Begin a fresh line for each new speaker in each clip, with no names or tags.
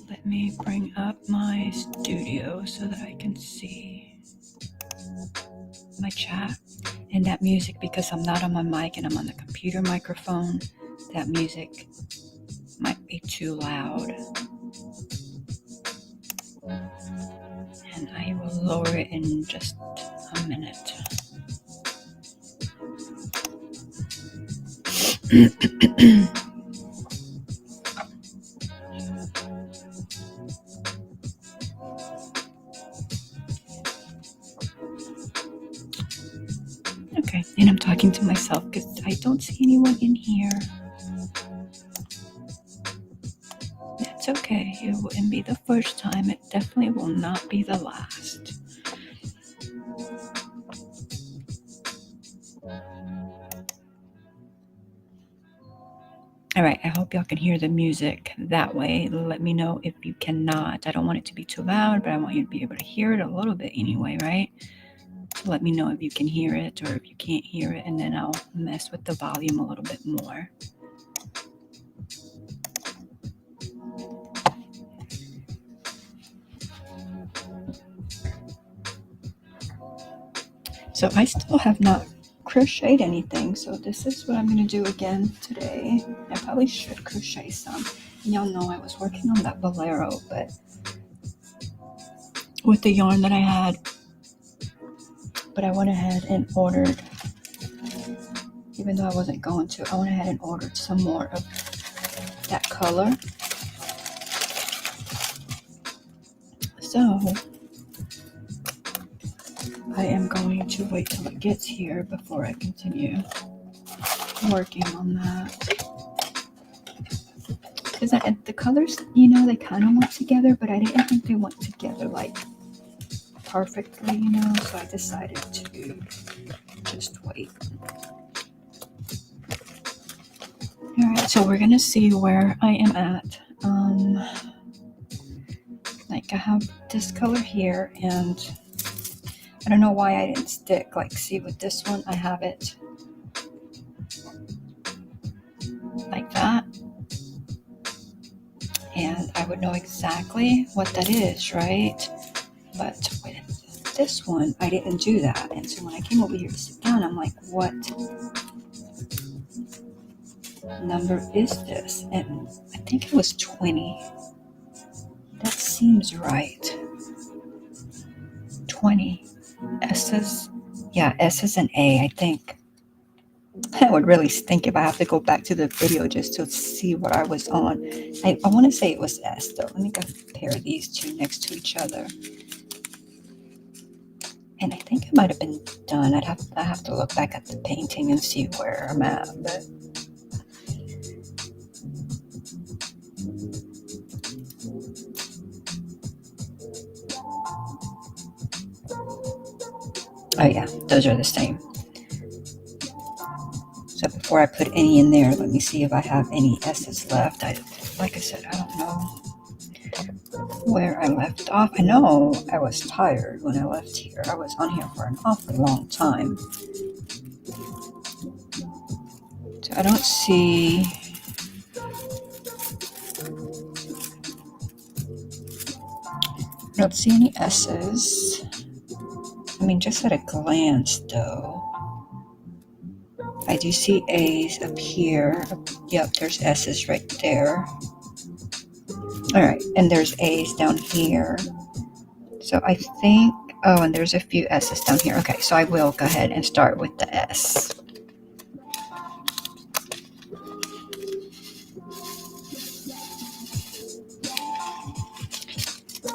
Let me bring up my studio so that I can see my chat. And that music, because I'm not on my mic and I'm on the computer microphone, that music might be too loud. And I will lower it in just a minute. Okay, and I'm talking to myself because I don't see anyone in here. That's okay. It wouldn't be the first time. It definitely will not be the last. All right, I hope y'all can hear the music that way. Let me know if you cannot. I don't want it to be too loud, but I want you to be able to hear it a little bit anyway, right? So let me know if you can hear it or if you can't hear it, and then I'll mess with the volume a little bit more. So I still have not crocheted anything, so this is what I'm going to do again today. I probably should crochet some. Y'all know I was working on that bolero, but with the yarn that I had, but I went ahead and ordered, even though I wasn't going to, I went ahead and ordered some more of that color. So I am going to wait till it gets here before I continue working on that. Because the colors, they kind of went together, but I didn't think they went together like perfectly, so I decided to just wait. All right, so we're gonna see where I am at. Like I have this color here, and I don't know why I didn't stick. Like, see with this one, I have it like that, and I would know exactly what that is, right? But with this one, I didn't do that, and so when I came over here to sit down, I'm like, what number is this? And I think it was 20. That seems right. 20. S's, yeah, S is an A, I think. I would really stink if I have to go back to the video just to see what I was on. I want to say it was S, though. Let me compare these two next to each other. And I think it might have been done. I have to look back at the painting and see where I'm at. But oh yeah, those are the same. So before I put any in there, let me see if I have any S's left. Like I said, I don't know where I left off. I know I was tired when I left here. I was on here for an awfully long time. So I don't see any S's. I mean, just at a glance, though, I do see A's up here. Yep, there's S's right there. All right, and there's A's down here. So I think, oh, and there's a few S's down here. Okay, so I will go ahead and start with the S.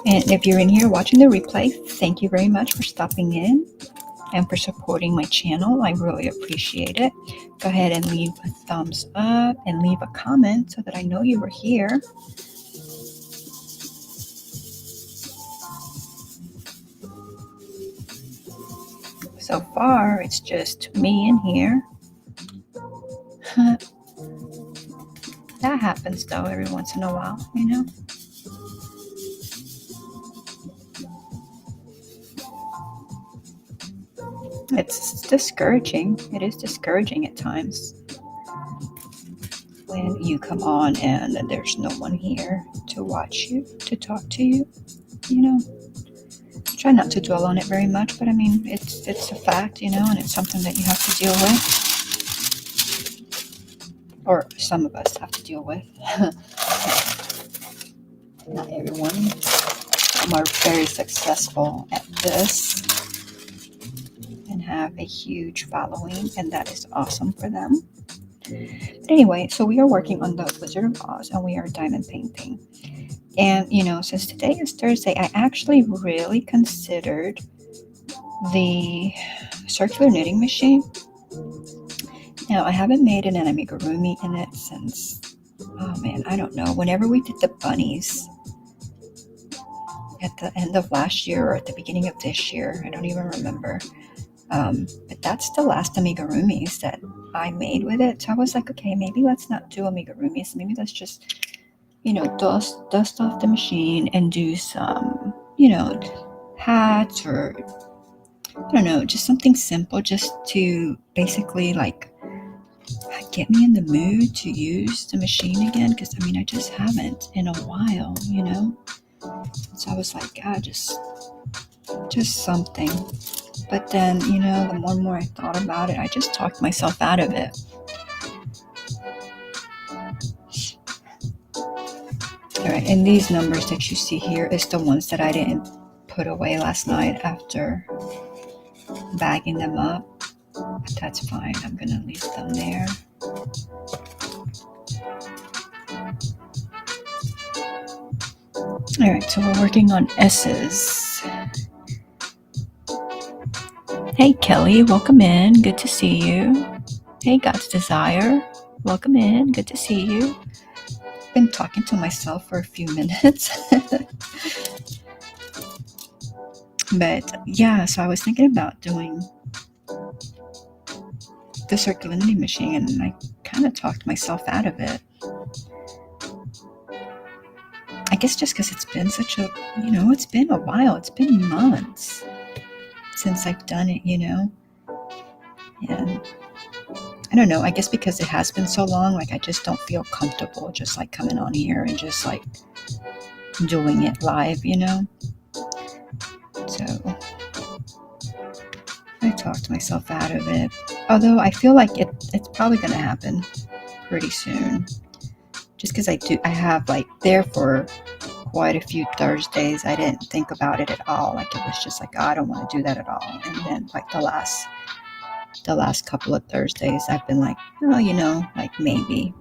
And if you're in here watching the replay, thank you very much for stopping in and for supporting my channel. I really appreciate it. Go ahead and leave a thumbs up and leave a comment so that I know you were here. So far, it's just me in here. That happens, though, every once in a while, It's discouraging. It is discouraging at times when you come on and there's no one here to watch you, to talk to you. You know, try not to dwell on it very much, but I mean, it's a fact, you know, and it's something that you have to deal with, or some of us have to deal with. Not everyone. Some are very successful at this and have a huge following, and that is awesome for them. But anyway, so we are working on the Wizard of Oz, and we are diamond painting. And you know, since today is Thursday, I actually really considered the circular knitting machine. Now, I haven't made an amigurumi in it since, oh man, I don't know, whenever we did the bunnies at the end of last year or at the beginning of this year. I don't even remember. But that's the last amigurumis that I made with it. So I was like, okay, maybe let's not do amigurumis. Maybe let's just, you know, dust off the machine and do some, you know, hats or, I don't know, just something simple just to basically like get me in the mood to use the machine again. Because I mean, I just haven't in a while, you know. So I was like, God, just something. But then, you know, the more and more I thought about it, I just talked myself out of it. All right, and these numbers that you see here is the ones that I didn't put away last night after bagging them up. But that's fine. I'm going to leave them there. All right, so we're working on S's. Hey, Kelly, welcome in. Good to see you. Hey, God's Desire, welcome in. Good to see you. I've been talking to myself for a few minutes. But yeah, so I was thinking about doing the circular knitting machine, and I kind of talked myself out of it. I guess just because it's been such a, you know, it's been a while. It's been months since I've done it, you know. And I don't know, I guess because it has been so long, like I just don't feel comfortable just like coming on here and just like doing it live, you know. So I talked myself out of it. Although I feel like it's probably going to happen pretty soon. Just because I have like there for quite a few Thursdays, I didn't think about it at all. Like it was just like, oh, I don't want to do that at all. And then like the last couple of Thursdays, I've been like, oh, you know, like maybe.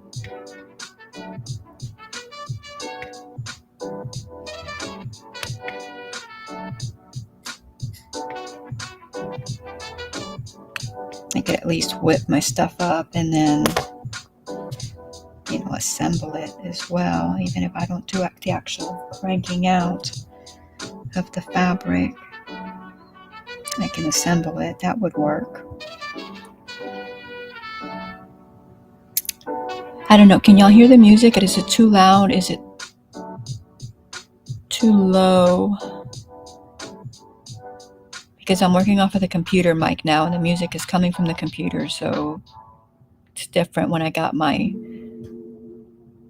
I could at least whip my stuff up and then, you know, assemble it as well, even if I don't do the actual cranking out of the fabric. I can assemble it. That would work. I don't know. Can y'all hear the music? Is it too loud? Is it too low? Because I'm working off of the computer mic now, and the music is coming from the computer, so it's different when I got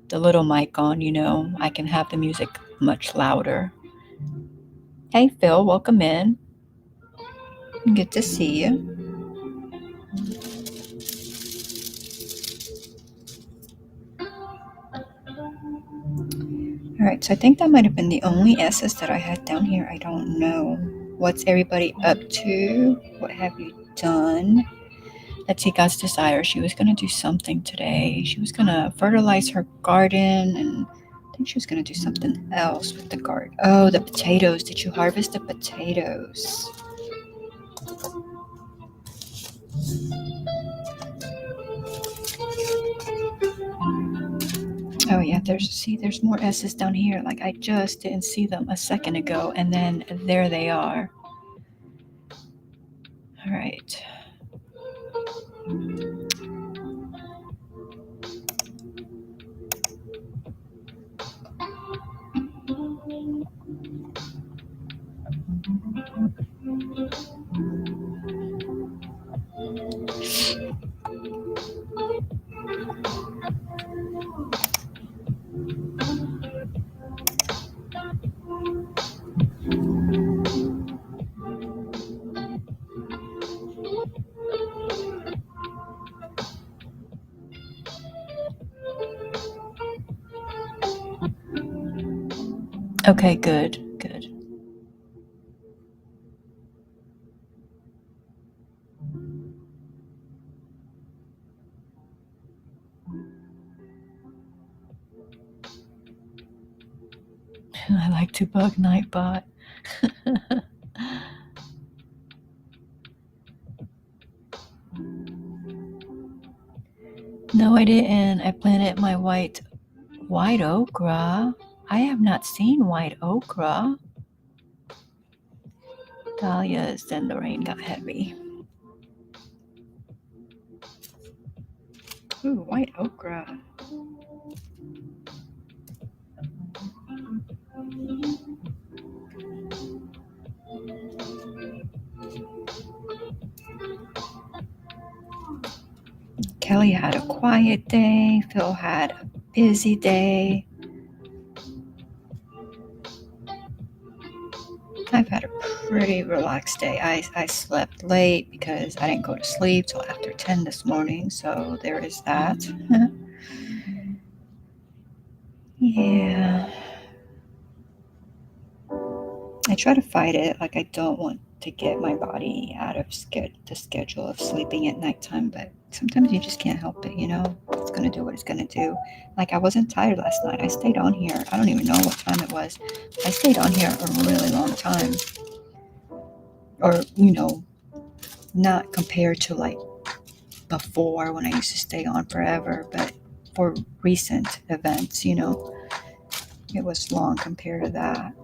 the little mic on, you know. I can have the music much louder. Hey, Phil, welcome in. Good to see you. All right, so I think that might have been the only S's that I had down here. I don't know. What's everybody up to? What have you done? Let's see, God's Desire. She was going to do something today. She was going to fertilize her garden, and I think she was going to do something else with the garden. Oh, the potatoes. Did you harvest the potatoes? Oh yeah, there's more S's down here. Like I just didn't see them a second ago, and then there they are. All right. Okay, good, good. I like to bug Nightbot. No, I didn't. I planted my white okra. I have not seen white okra. Dahlias, then the rain got heavy. Ooh, white okra. Kelly had a quiet day. Phil had a busy day. I've had a pretty relaxed day. I slept late because I didn't go to sleep till after 10 this morning, so there is that. Yeah. I try to fight it. Like, I don't want to get my body out of the schedule of sleeping at nighttime, but sometimes you just can't help it, you know? It's going to do what it's going to do. Like, I wasn't tired last night. I stayed on here. I don't even know what time it was. I stayed on here a really long time. Or, you know, not compared to like before when I used to stay on forever, but for recent events, you know, it was long compared to that.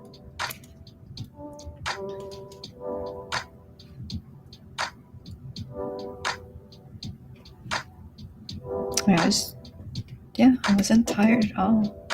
I wasn't tired at all.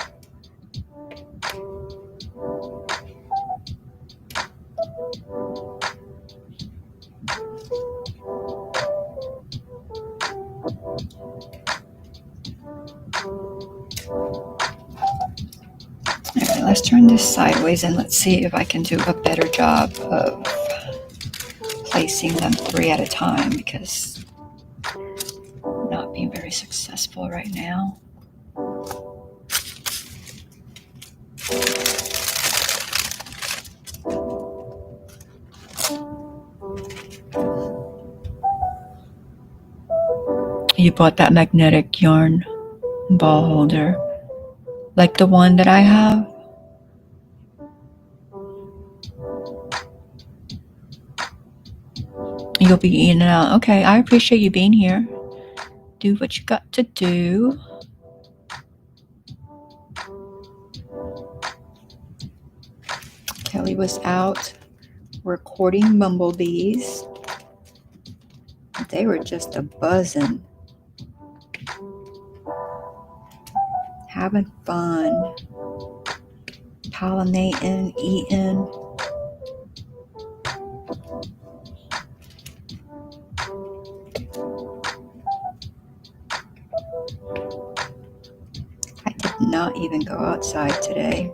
Alright, let's turn this sideways and let's see if I can do a better job of placing them 3 at a time, because I'm not being very successful right now. You bought that magnetic yarn ball holder, like the one that I have? You'll be in and out. Okay, I appreciate you being here. Do what you got to do. Kelly was out recording bumblebees. They were just a buzzing, having fun, pollinating, eating. I did not even go outside today.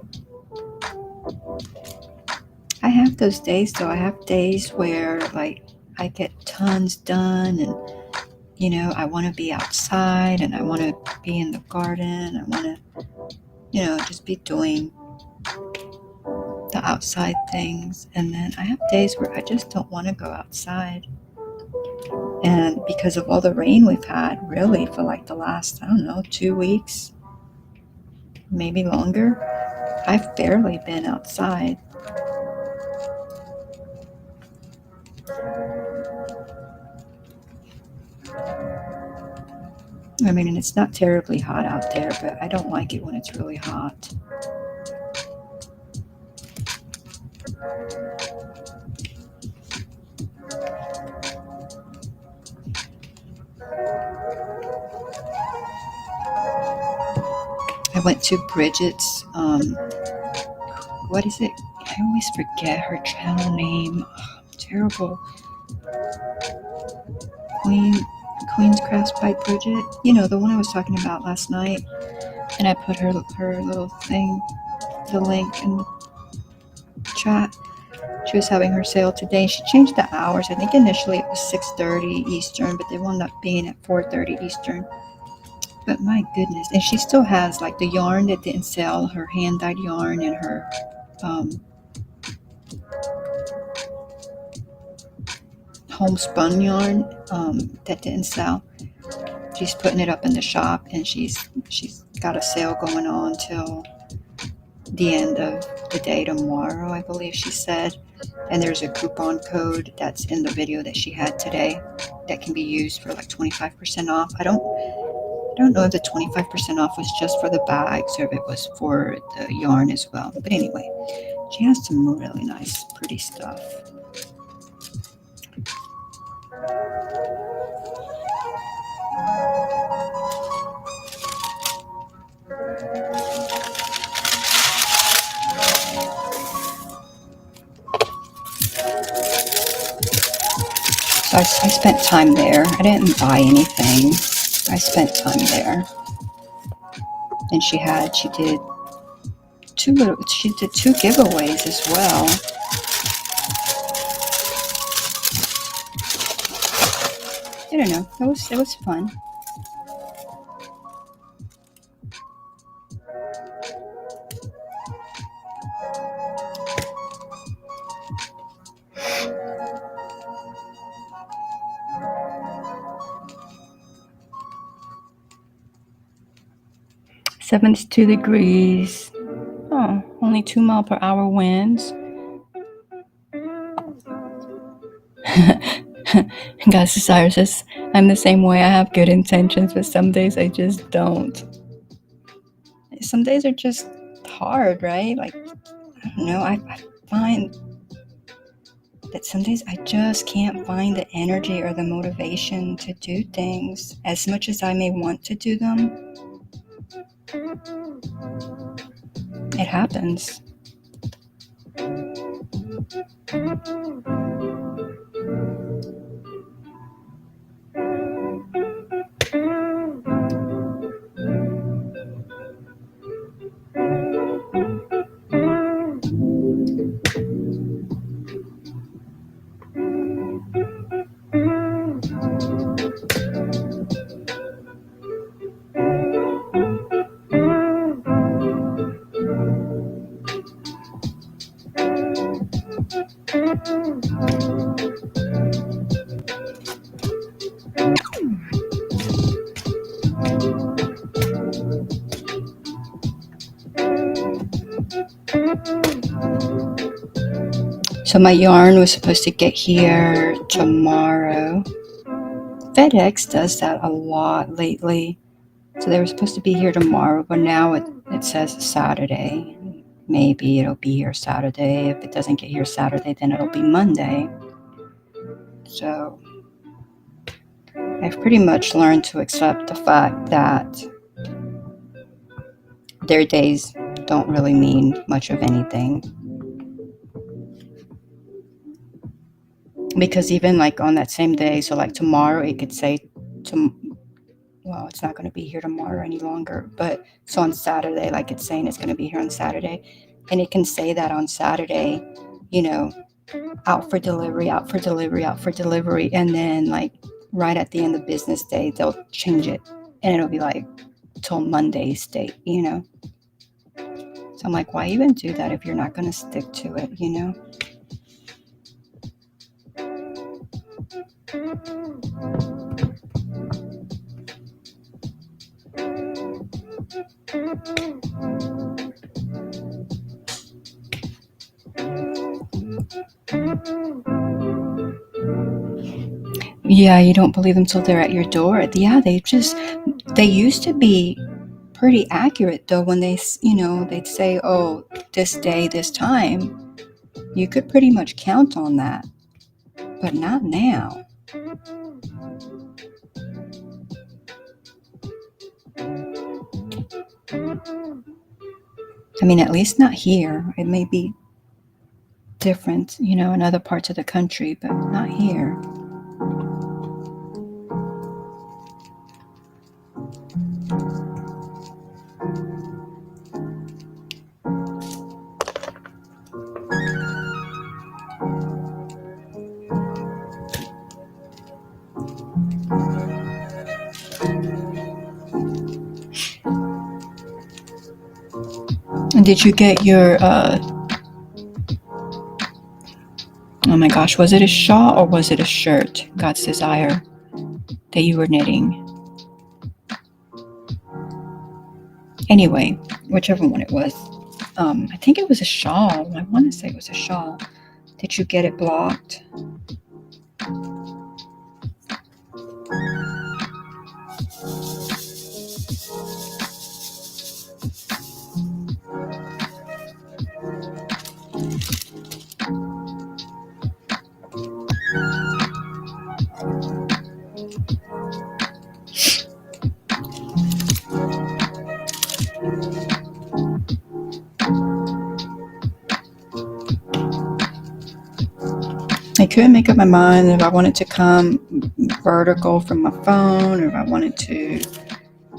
I have those days though. I have days where like I get tons done, and you know, I want to be outside and I want to be in the garden. I want to, you know, just be doing the outside things. And then I have days where I just don't want to go outside. And because of all the rain we've had, really, for like the last, I don't know, 2 weeks, maybe longer, I've barely been outside. I mean, and it's not terribly hot out there, but I don't like it when it's really hot. I went to Bridget's, what is it? I always forget her channel name. Oh, terrible. Queen's Crafts by Bridget. You know, the one I was talking about last night. And I put her little thing, the link in the chat. She was having her sale today. She changed the hours. I think initially it was 6:30 Eastern, but they wound up being at 4:30 Eastern. But my goodness. And she still has like the yarn that didn't sell, her hand-dyed yarn and her homespun yarn that didn't sell. She's putting it up in the shop, and she's got a sale going on till the end of the day tomorrow, I believe she said. And there's a coupon code that's in the video that she had today that can be used for like 25% off. I don't know if the 25% off was just for the bags or if it was for the yarn as well. But anyway, she has some really nice, pretty stuff. So I spent time there. I didn't buy anything. I spent time there. And she did two giveaways as well. I don't know. It was fun. "72 degrees. Oh, only 2 mile per hour winds." Gus Desire says, "I'm the same way. I have good intentions, but some days I just don't." Some days are just hard, right? Like, I don't know. I find that some days I just can't find the energy or the motivation to do things as much as I may want to do them. It happens. So my yarn was supposed to get here tomorrow. FedEx does that a lot lately. So they were supposed to be here tomorrow, but now it says Saturday. Maybe it'll be here Saturday. If it doesn't get here Saturday, then it'll be Monday. So I've pretty much learned to accept the fact that their days don't really mean much of anything. Because even like on that same day, so like tomorrow, it could say, well, it's not going to be here tomorrow any longer. But so on Saturday, like it's saying it's going to be here on Saturday. And it can say that on Saturday, you know, out for delivery, out for delivery, out for delivery. And then like right at the end of business day, they'll change it. And it'll be like till Monday's date, you know. So I'm like, why even do that if you're not going to stick to it, you know? Yeah, you don't believe them till they're at your door. Yeah, they used to be pretty accurate though when they, you know, they'd say, oh, this day, this time. You could pretty much count on that, but not now. I mean, at least not here. It may be different, you know, in other parts of the country, but not here. And did you get your Oh my gosh, was it a shawl or was it a shirt? God's Desire that you were knitting. Anyway, whichever one it was. I think it was a shawl. I want to say it was a shawl. Did you get it blocked? I couldn't make up my mind if I wanted to come vertical from my phone or if I wanted to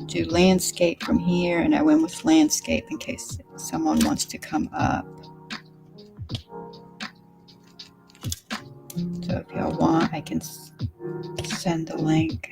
do landscape from here, and I went with landscape in case someone wants to come up. So if y'all want, I can send the link.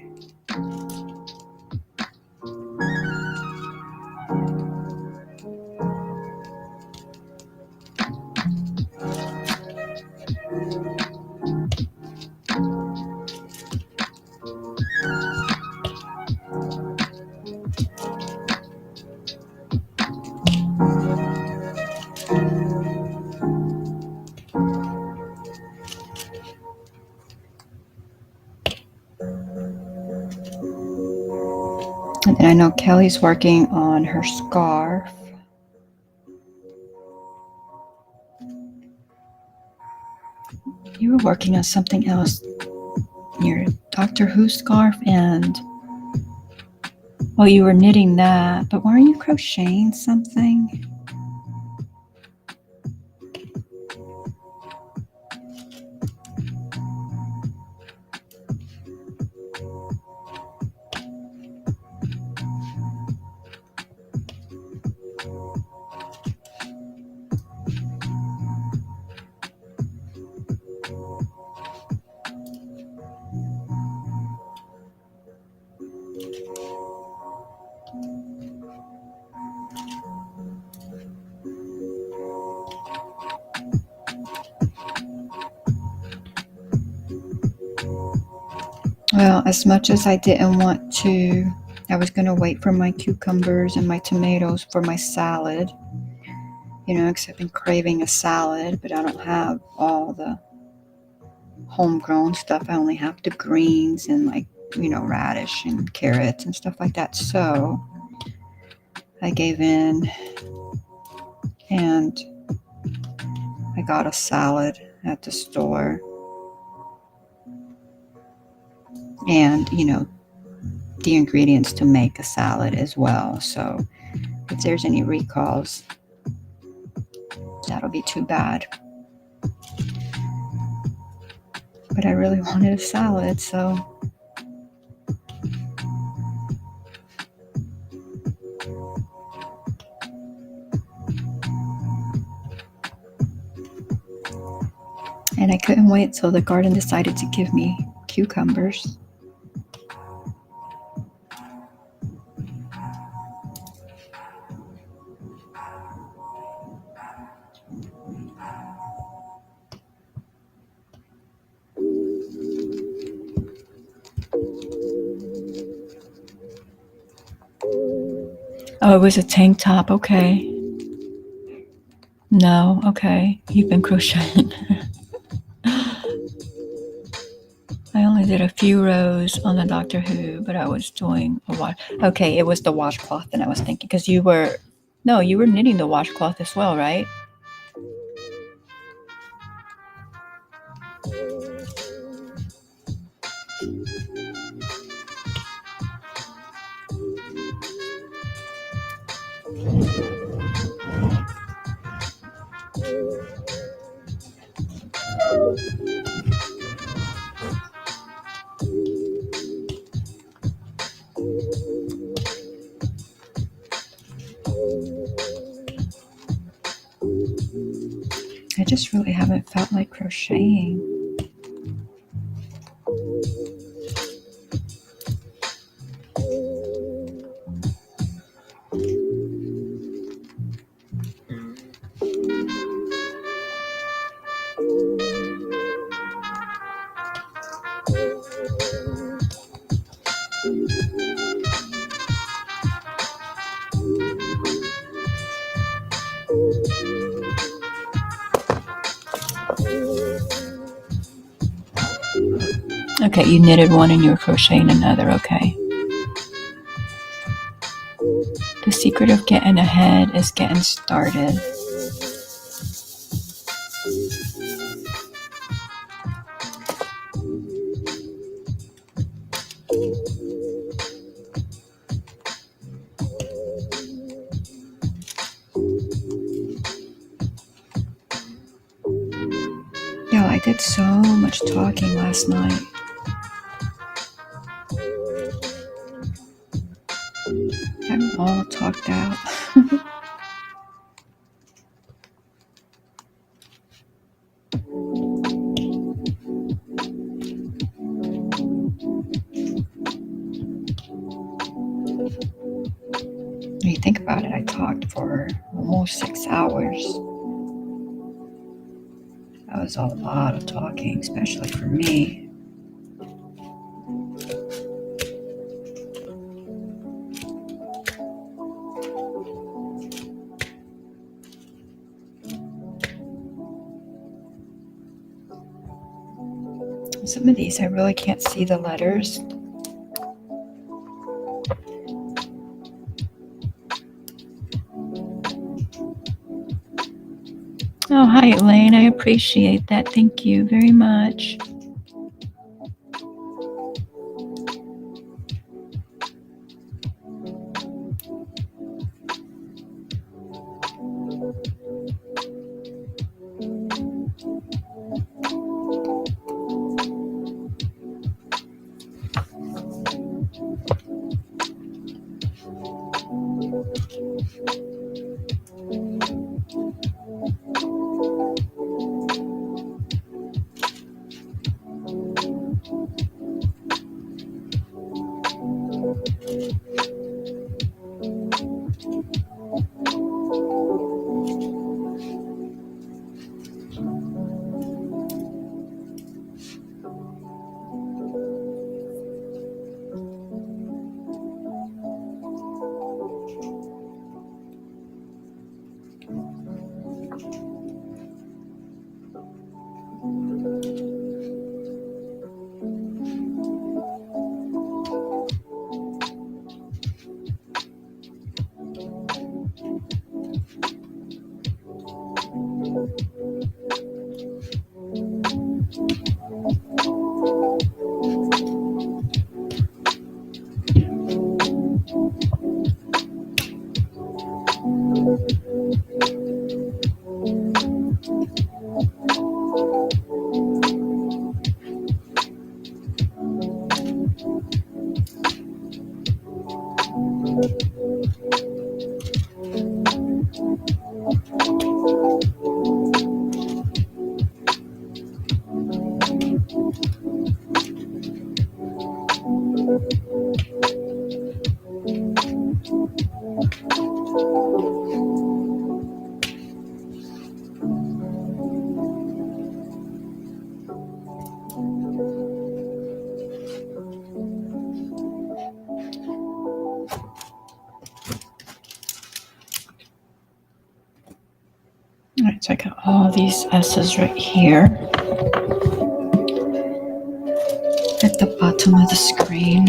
And then I know Kelly's working on her scarf. You were working on something else. Your Doctor Who scarf and... well, you were knitting that, but weren't you crocheting something? Well, as much as I didn't want to, I was going to wait for my cucumbers and my tomatoes for my salad. You know, because I've been craving a salad, but I don't have all the homegrown stuff. I only have the greens and radish and carrots and stuff like that. So I gave in and I got a salad at the store. And, the ingredients to make a salad as well. So if there's any recalls, that'll be too bad. But I really wanted a salad, so... and I couldn't wait till the garden decided to give me cucumbers. Oh, it was a tank top. Okay. No, okay. You've been crocheting. I only did a few rows on the Doctor Who, but I was doing a wash. Okay, it was the washcloth that I was thinking, because you were knitting the washcloth as well, right? I just really haven't felt like crocheting. Okay, you knitted one and you're crocheting another. Okay. The secret of getting ahead is getting started. Yeah, I did so much talking last night. I'm all talked out. When you think about it, I talked for almost 6 hours. That was a lot of talking, especially for me. Some of these I really can't see the letters. Oh, hi, Elaine. I appreciate that. Thank you very much. All right, so I got all these S's right here at the bottom of the screen.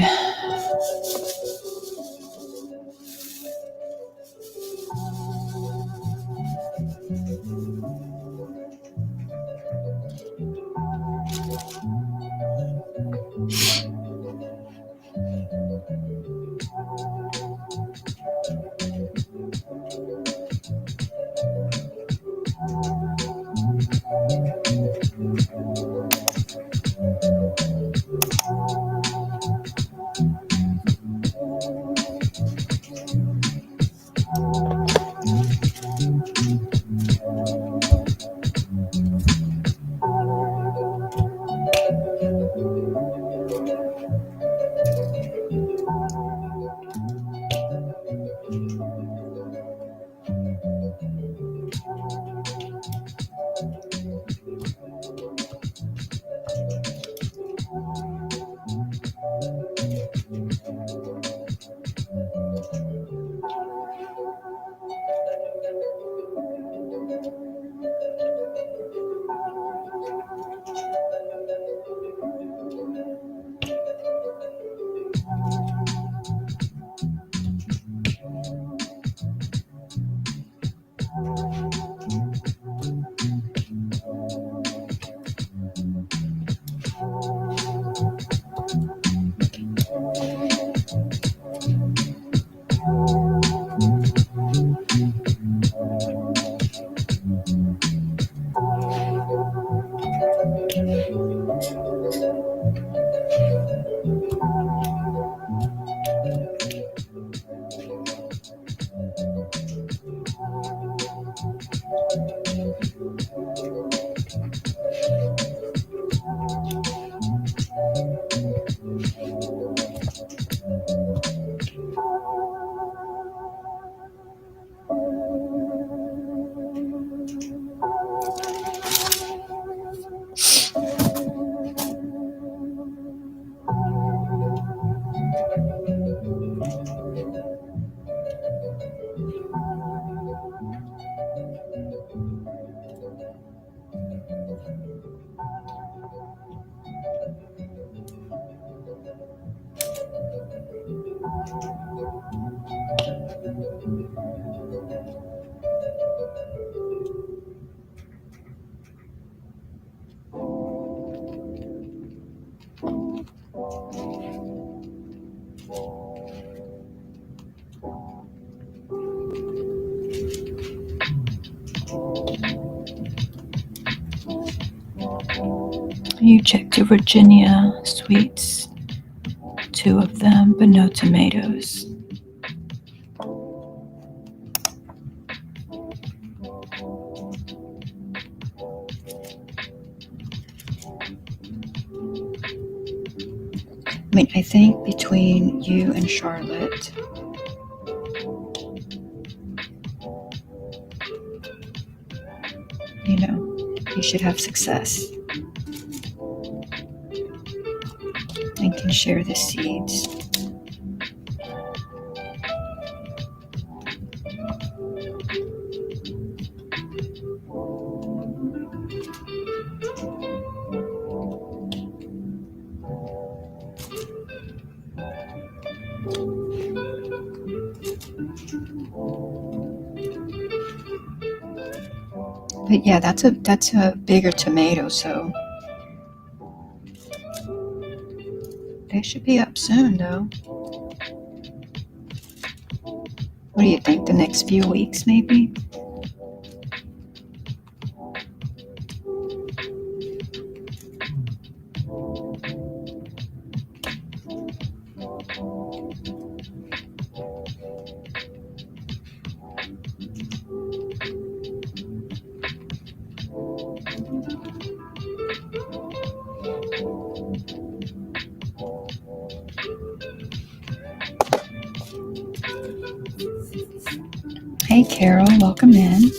You checked your Virginia sweets, 2 of them, but no tomatoes. I mean, I think between you and Charlotte, you know, you should have success and can share the seeds. But yeah, that's a bigger tomato, so they should be up soon, though. What do you think? The next few weeks, maybe? Hey, Carol, welcome in.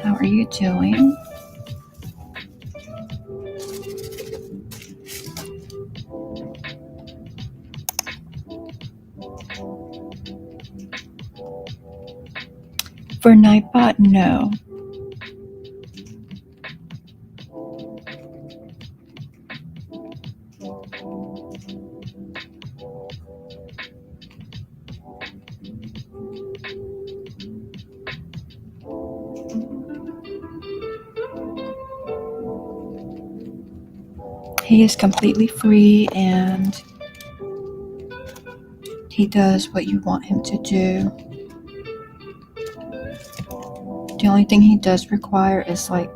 How are you doing? For Nightbot, no. He is completely free and he does what you want him to do. The only thing he does require is like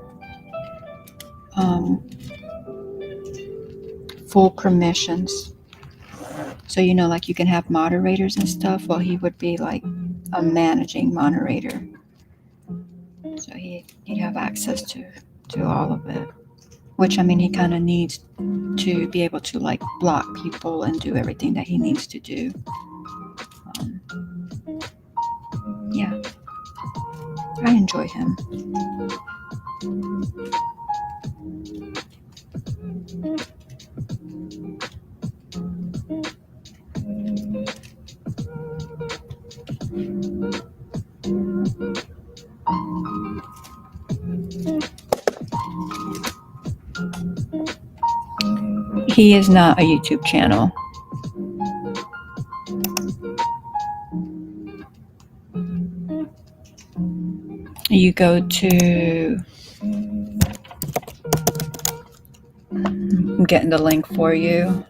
full permissions. So, you know, like you can have moderators and stuff. Well, he would be like a managing moderator. So he'd have access to all of it. Which, I mean, he kind of needs to be able to like block people and do everything that he needs to do. Yeah, I enjoy him. He is not a YouTube channel. You go to, I'm getting the link for you.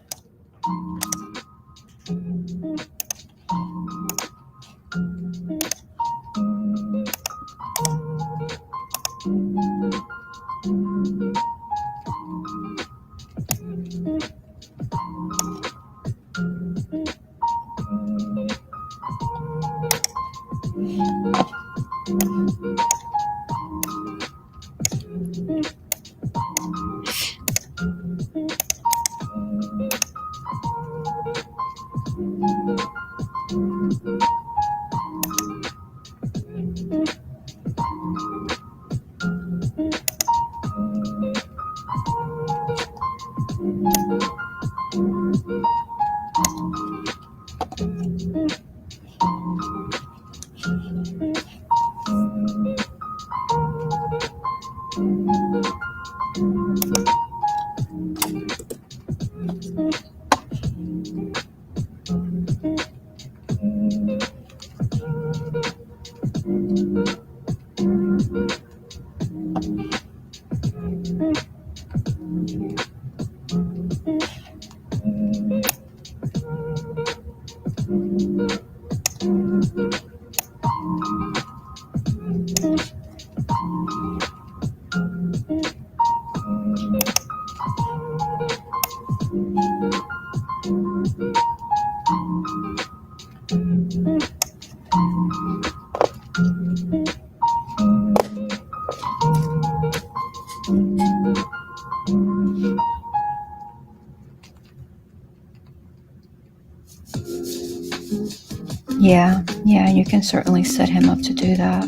Yeah, you can certainly set him up to do that.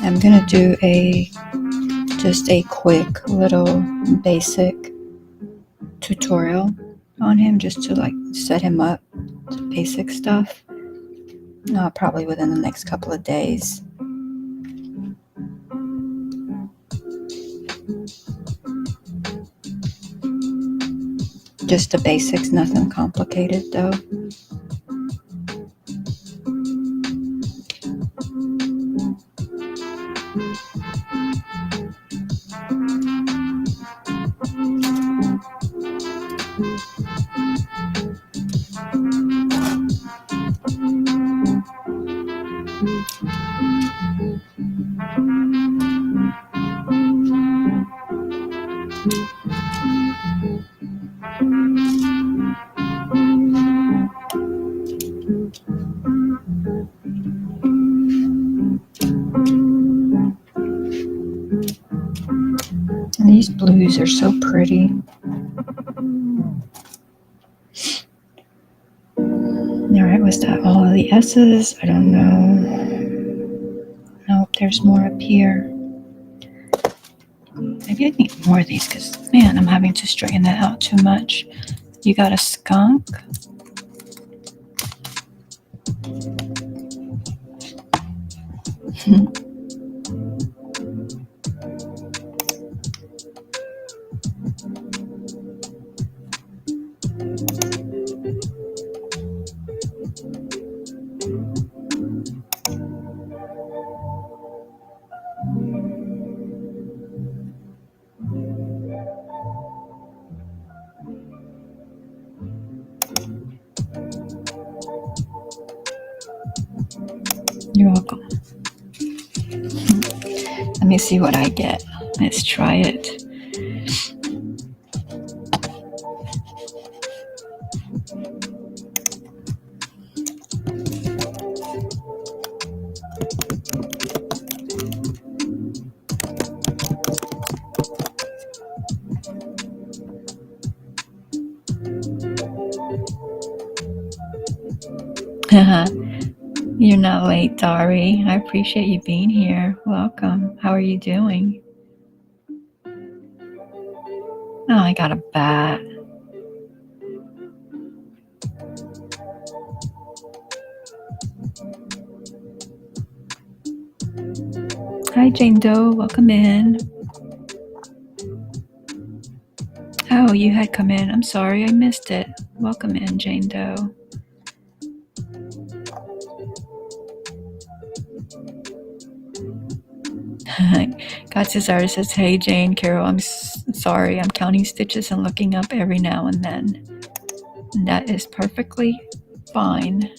I'm gonna do just a quick little basic tutorial on him just to like set him up to basic stuff. Probably within the next couple of days. Just the basics, nothing complicated though. And these blues are so pretty. Alright, was that all of the S's? I don't know. Nope, there's more up here. Maybe I need more of these because, man, I'm having to straighten that out too much. You got a skunk? You're welcome. Let me see what I get. Let's try it. You're not late, Dari. I appreciate you being here. Welcome. How are you doing? Oh, I got a bat. Hi, Jane Doe. Welcome in. Oh, you had come in. I'm sorry, I missed it. Welcome in, Jane Doe. God's Artist says, hey, Jane, Carol, I'm sorry. I'm counting stitches and looking up every now and then. And that is perfectly fine.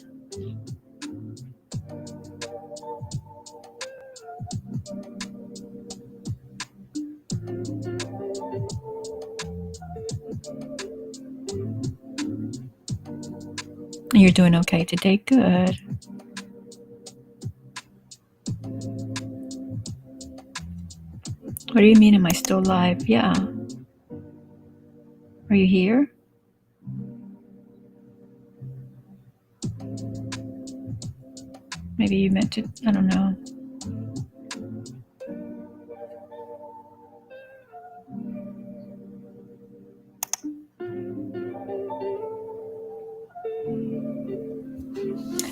You're doing okay today? Good. What do you mean, am I still live? Yeah. Are you here? Maybe you meant to, I don't know.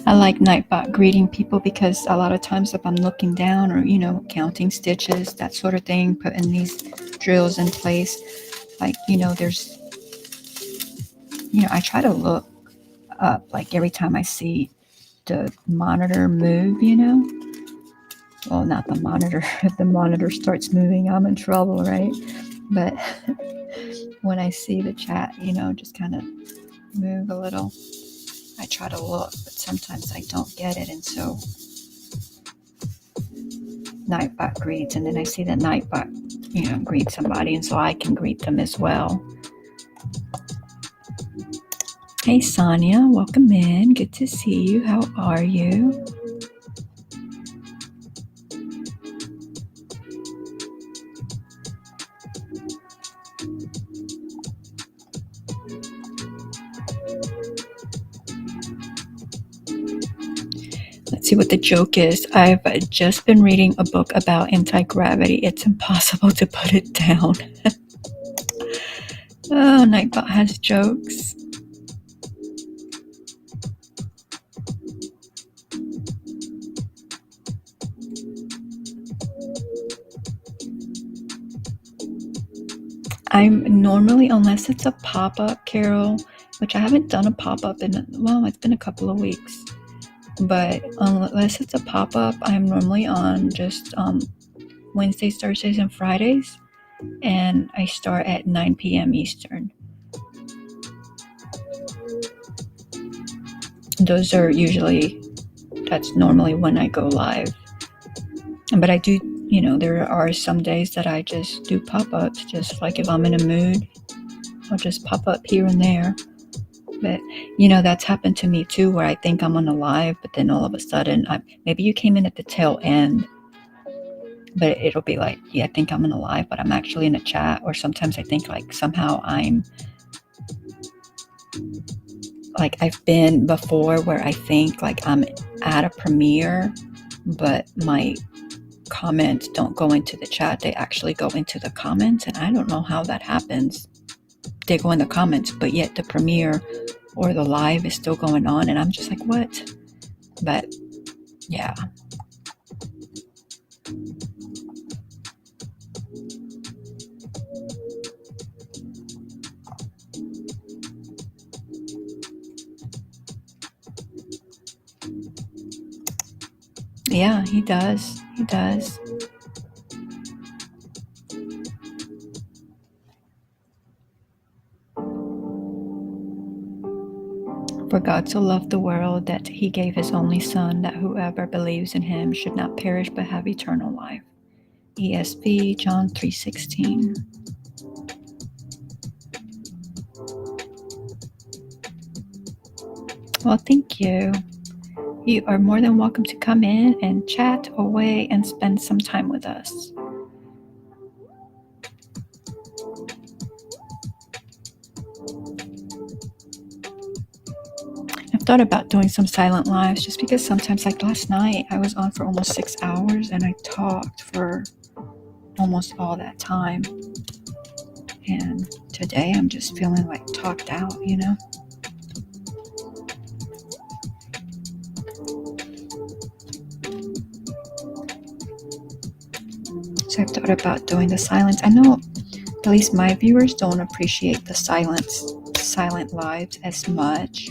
I like Nightbot greeting people because a lot of times if I'm looking down or, counting stitches, that sort of thing, putting these drills in place, like, there's, I try to look up. Like every time I see the monitor move, well, not the monitor. If the monitor starts moving, I'm in trouble, right? But when I see the chat, just kind of move a little, I try to look, but sometimes I don't get it. And so Nightbot greets, and then I see that Nightbot, greets somebody, and so I can greet them as well. Hey, Sonia, welcome in. Good to see you. How are you? Let's see what the joke is. I've just been reading a book about anti-gravity. It's impossible to put it down. Oh, Nightbot has jokes. I'm normally, unless it's a pop-up, Carol, which I haven't done a pop-up in, it's been a couple of weeks. But unless it's a pop-up, I'm normally on just Wednesdays, Thursdays, and Fridays. And I start at 9 p.m. Eastern. That's normally when I go live. But I do, there are some days that I just do pop-ups, just like if I'm in a mood, I'll just pop up here and there. But, that's happened to me too, where I think I'm on a live, but then all of a sudden, maybe you came in at the tail end, but it'll be like, I think I'm in a live, but I'm actually in a chat. Or sometimes I think like somehow I'm like, I've been before where I think like I'm at a premiere, but my comments don't go into the chat. They actually go into the comments. And I don't know how that happens. They go in the comments, but yet the premiere or the live is still going on. And I'm just like, what? But yeah. Yeah, he does. He does. For God so loved the world that he gave his only Son, that whoever believes in him should not perish but have eternal life. ESV, John 3:16. Well, thank you. You are more than welcome to come in and chat away and spend some time with us. I've thought about doing some silent lives just because sometimes, like last night, I was on for almost 6 hours and I talked for almost all that time. And today I'm just feeling like talked out, So I've thought about doing the silence. I know at least my viewers don't appreciate the silent lives as much.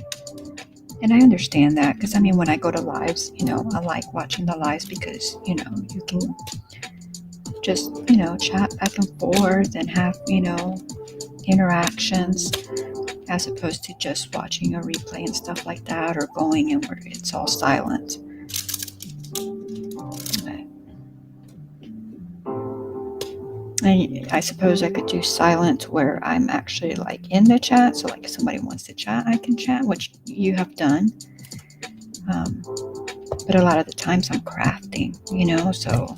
And I understand that because, when I go to lives, I like watching the lives because, you can just, chat back and forth and have, interactions as opposed to just watching a replay and stuff like that, or going and where it's all silent. And I suppose I could do silent where I'm actually like in the chat. So like if somebody wants to chat, I can chat, which you have done. But a lot of the times I'm crafting, so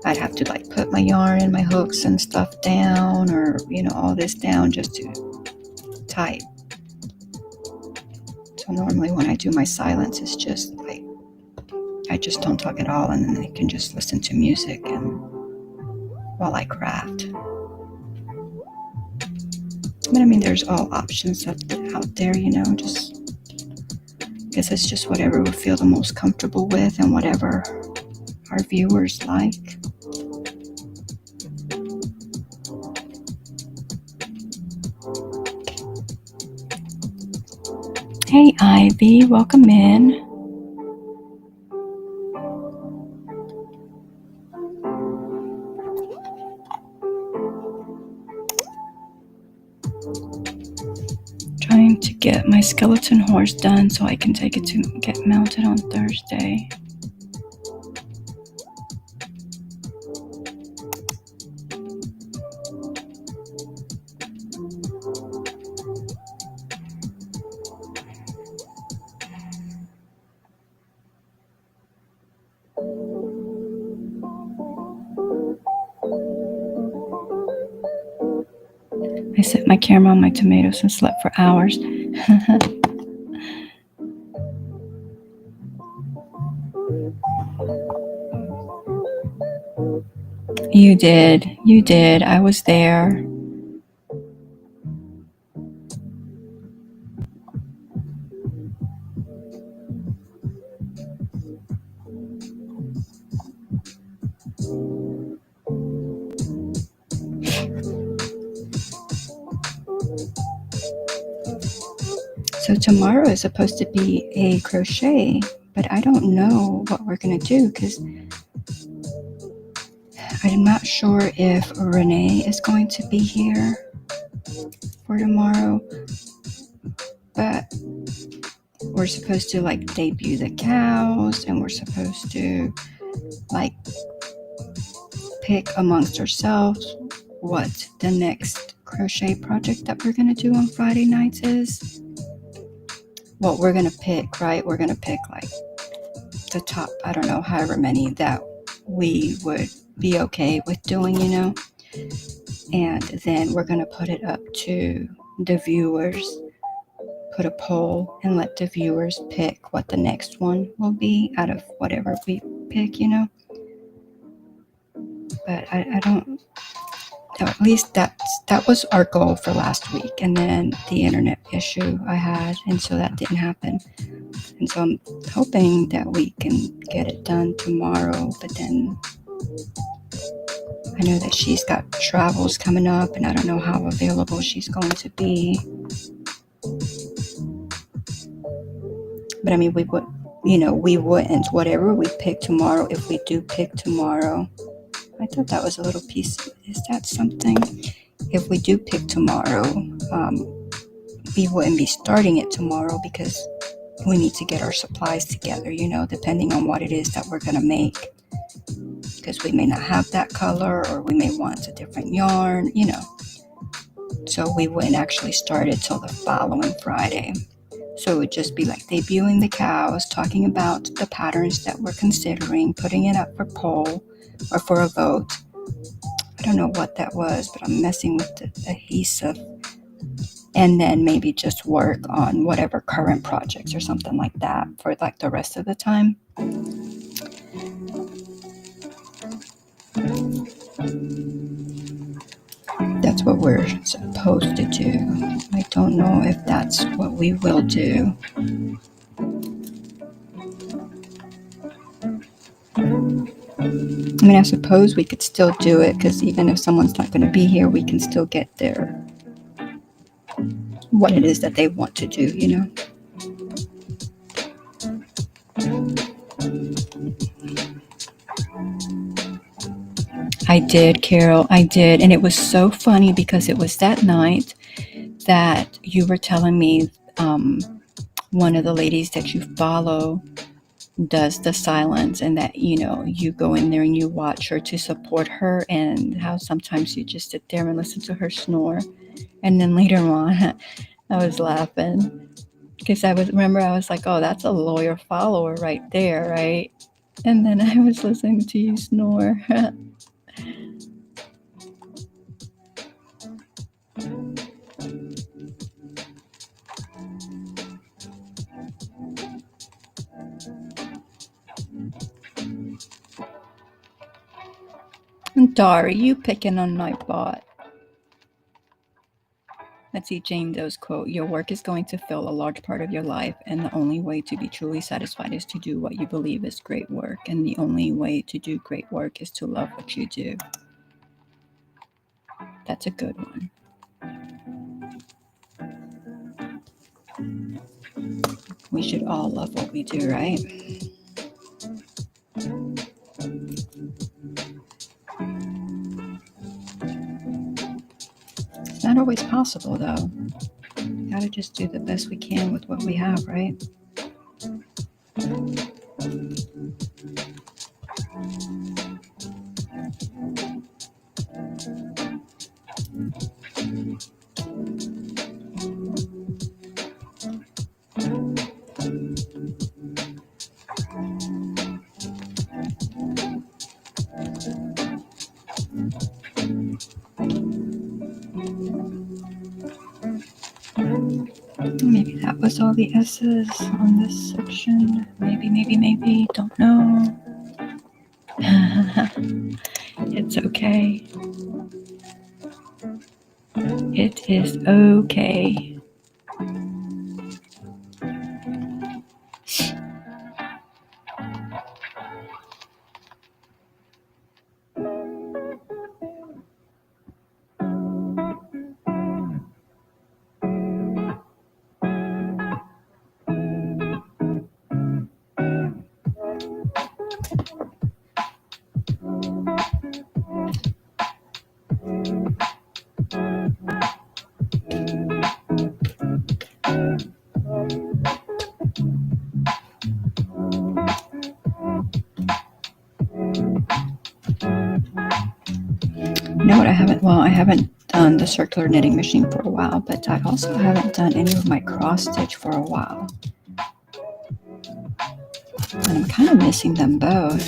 I'd have to like put my yarn and my hooks and stuff down, or, all this down just to type. So normally when I do my silence, it's just like, I just don't talk at all. And then I can just listen to music and while I craft. But there's all options out there, just, I guess it's just whatever we feel the most comfortable with and whatever our viewers like. Hey, Ivy, welcome in. Trying to get my skeleton horse done so I can take it to get mounted on Thursday. I set my camera on my tomatoes and slept for hours. You did. I was there. So tomorrow is supposed to be a crochet, but I don't know what we're going to do because I'm not sure if Renee is going to be here for tomorrow, but we're supposed to like debut the cows and we're supposed to like pick amongst ourselves what the next crochet project that we're going to do on Friday nights is. What we're going to pick, right? We're going to pick like the top, I don't know, however many that we would be okay with doing, you know? And then we're going to put it up to the viewers, put a poll and let the viewers pick what the next one will be out of whatever we pick, you know? But I don't, at least that was our goal for last week. And then the internet issue I had, and so that didn't happen. And so I'm hoping that we can get it done tomorrow, but then I know that she's got travels coming up and I don't know how available she's going to be. But I mean, we wouldn't, whatever we pick tomorrow, if we do pick tomorrow, I thought that was a little piece, is that something? If we do pick tomorrow, we wouldn't be starting it tomorrow because we need to get our supplies together, you know, depending on what it is that we're going to make. Because we may not have that color or we may want a different yarn, you know. So we wouldn't actually start it till the following Friday. So it would just be like debuting the cows, talking about the patterns that we're considering, putting it up for poll or for a vote. I don't know what that was, but I'm messing with the adhesive. And then maybe just work on whatever current projects or something like that for like the rest of the time. That's what we're supposed to do. I don't know if that's what we will do. I mean, I suppose we could still do it because even if someone's not going to be here, we can still get their what it is that they want to do, you know? I did, Carol. I did. And it was so funny because it was that night that you were telling me one of the ladies that you follow does the silence and that, you know, you go in there and you watch her to support her and how sometimes you just sit there and listen to her snore. And then later on, I was laughing because I was like, oh, that's a loyal follower right there, right? And then I was listening to you snore. Dari, you picking on my bot. Let's see Jane Doe's quote. Your work is going to fill a large part of your life, and the only way to be truly satisfied is to do what you believe is great work. And the only way to do great work is to love what you do. That's a good one. We should all love what we do, right? It's not always possible, though. We gotta just do the best we can with what we have, right? Maybe that was all the S's on this section. Maybe. Don't know. It's okay. It is okay. You know what I haven't? Well, I haven't done the circular knitting machine for a while, but I also haven't done any of my cross stitch for a while. And I'm kind of missing them both.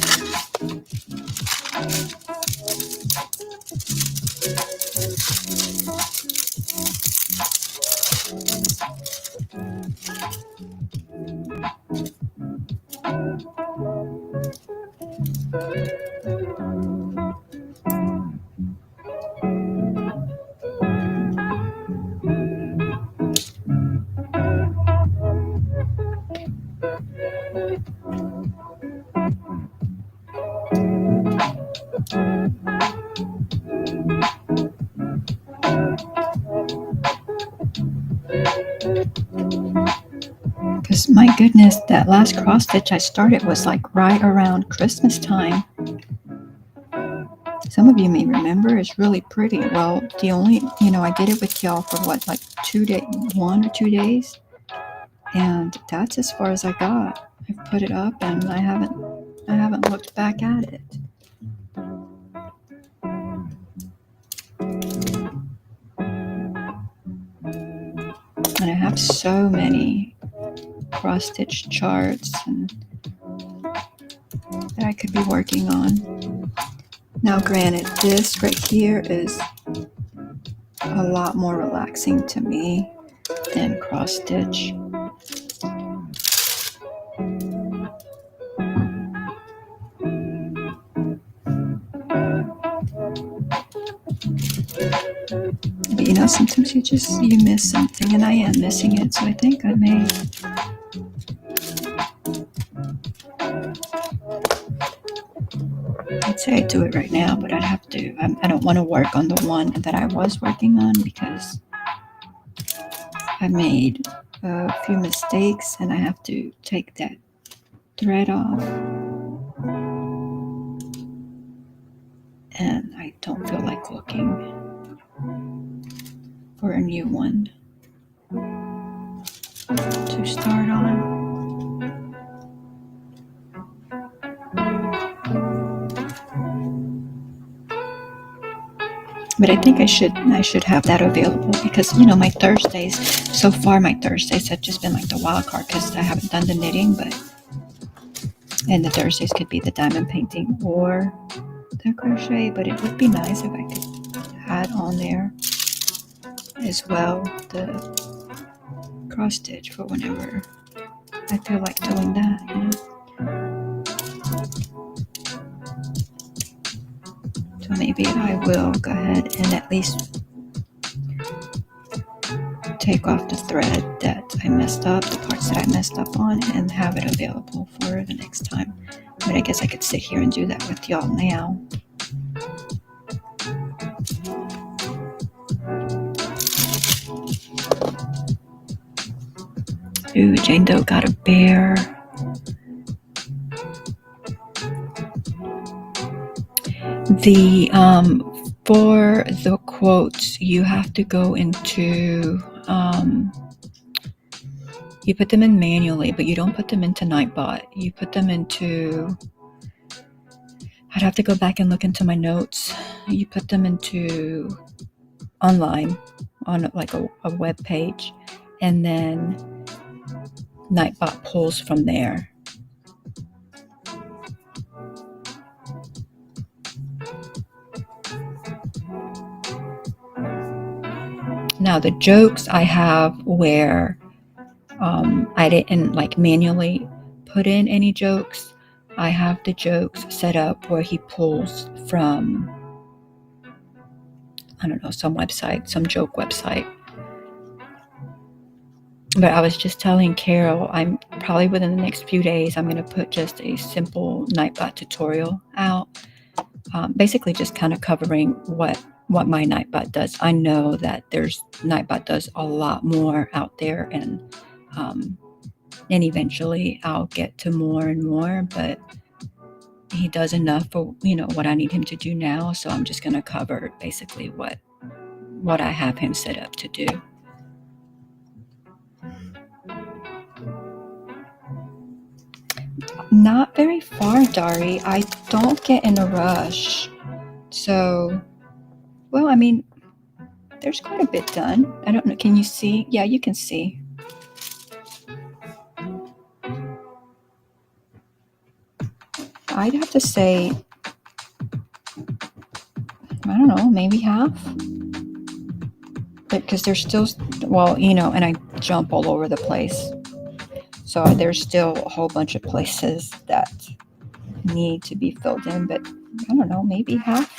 Because my goodness, that last cross stitch I started was like right around Christmas time. Some of you may remember, it's really pretty. Well, the only, I did it with y'all for what, like 1 or 2 days. And that's as far as I got. I've put it up and I haven't looked back at it. And I have so many cross stitch charts that I could be working on. Now granted, this right here is a lot more relaxing to me than cross stitch. But sometimes you miss something, and I am missing it, so I think I may I'd say I'd do it right now, but I'd have to. I don't want to work on the one that I was working on because I made a few mistakes and I have to take that thread off. And I don't feel like looking for a new one to start on. But I think I should have that available because, my Thursdays, so far my Thursdays have just been like the wild card because I haven't done the knitting, and the Thursdays could be the diamond painting or the crochet, but it would be nice if I could add on there as well the cross stitch for whenever I feel like doing that, So maybe I will go ahead and at least take off the thread that I messed up, the parts that I messed up on, and have it available for the next time. But I guess I could sit here and do that with y'all now. Ooh, Jane Doe got a bear. The for the quotes, you have to go into you put them in manually, but you don't put them into Nightbot. You put them into, I'd have to go back and look into my notes. You put them into online on like a web page, and then Nightbot pulls from there. Now the jokes I have where I didn't like manually put in any jokes. I have the jokes set up where he pulls from, I don't know, some website, some joke website. But I was just telling Carol, I'm probably within the next few days, I'm going to put just a simple Nightbot tutorial out. Basically just kind of covering what my Nightbot does. I know that Nightbot does a lot more out there, and eventually I'll get to more and more, but he does enough for, what I need him to do now. So I'm just going to cover basically what I have him set up to do. Not very far, Dari. I don't get in a rush. So, well, I mean, there's quite a bit done. I don't know. Can you see? Yeah, you can see. I'd have to say, I don't know, maybe half. Because there's still, well, and I jump all over the place. So there's still a whole bunch of places that need to be filled in, but I don't know, maybe half.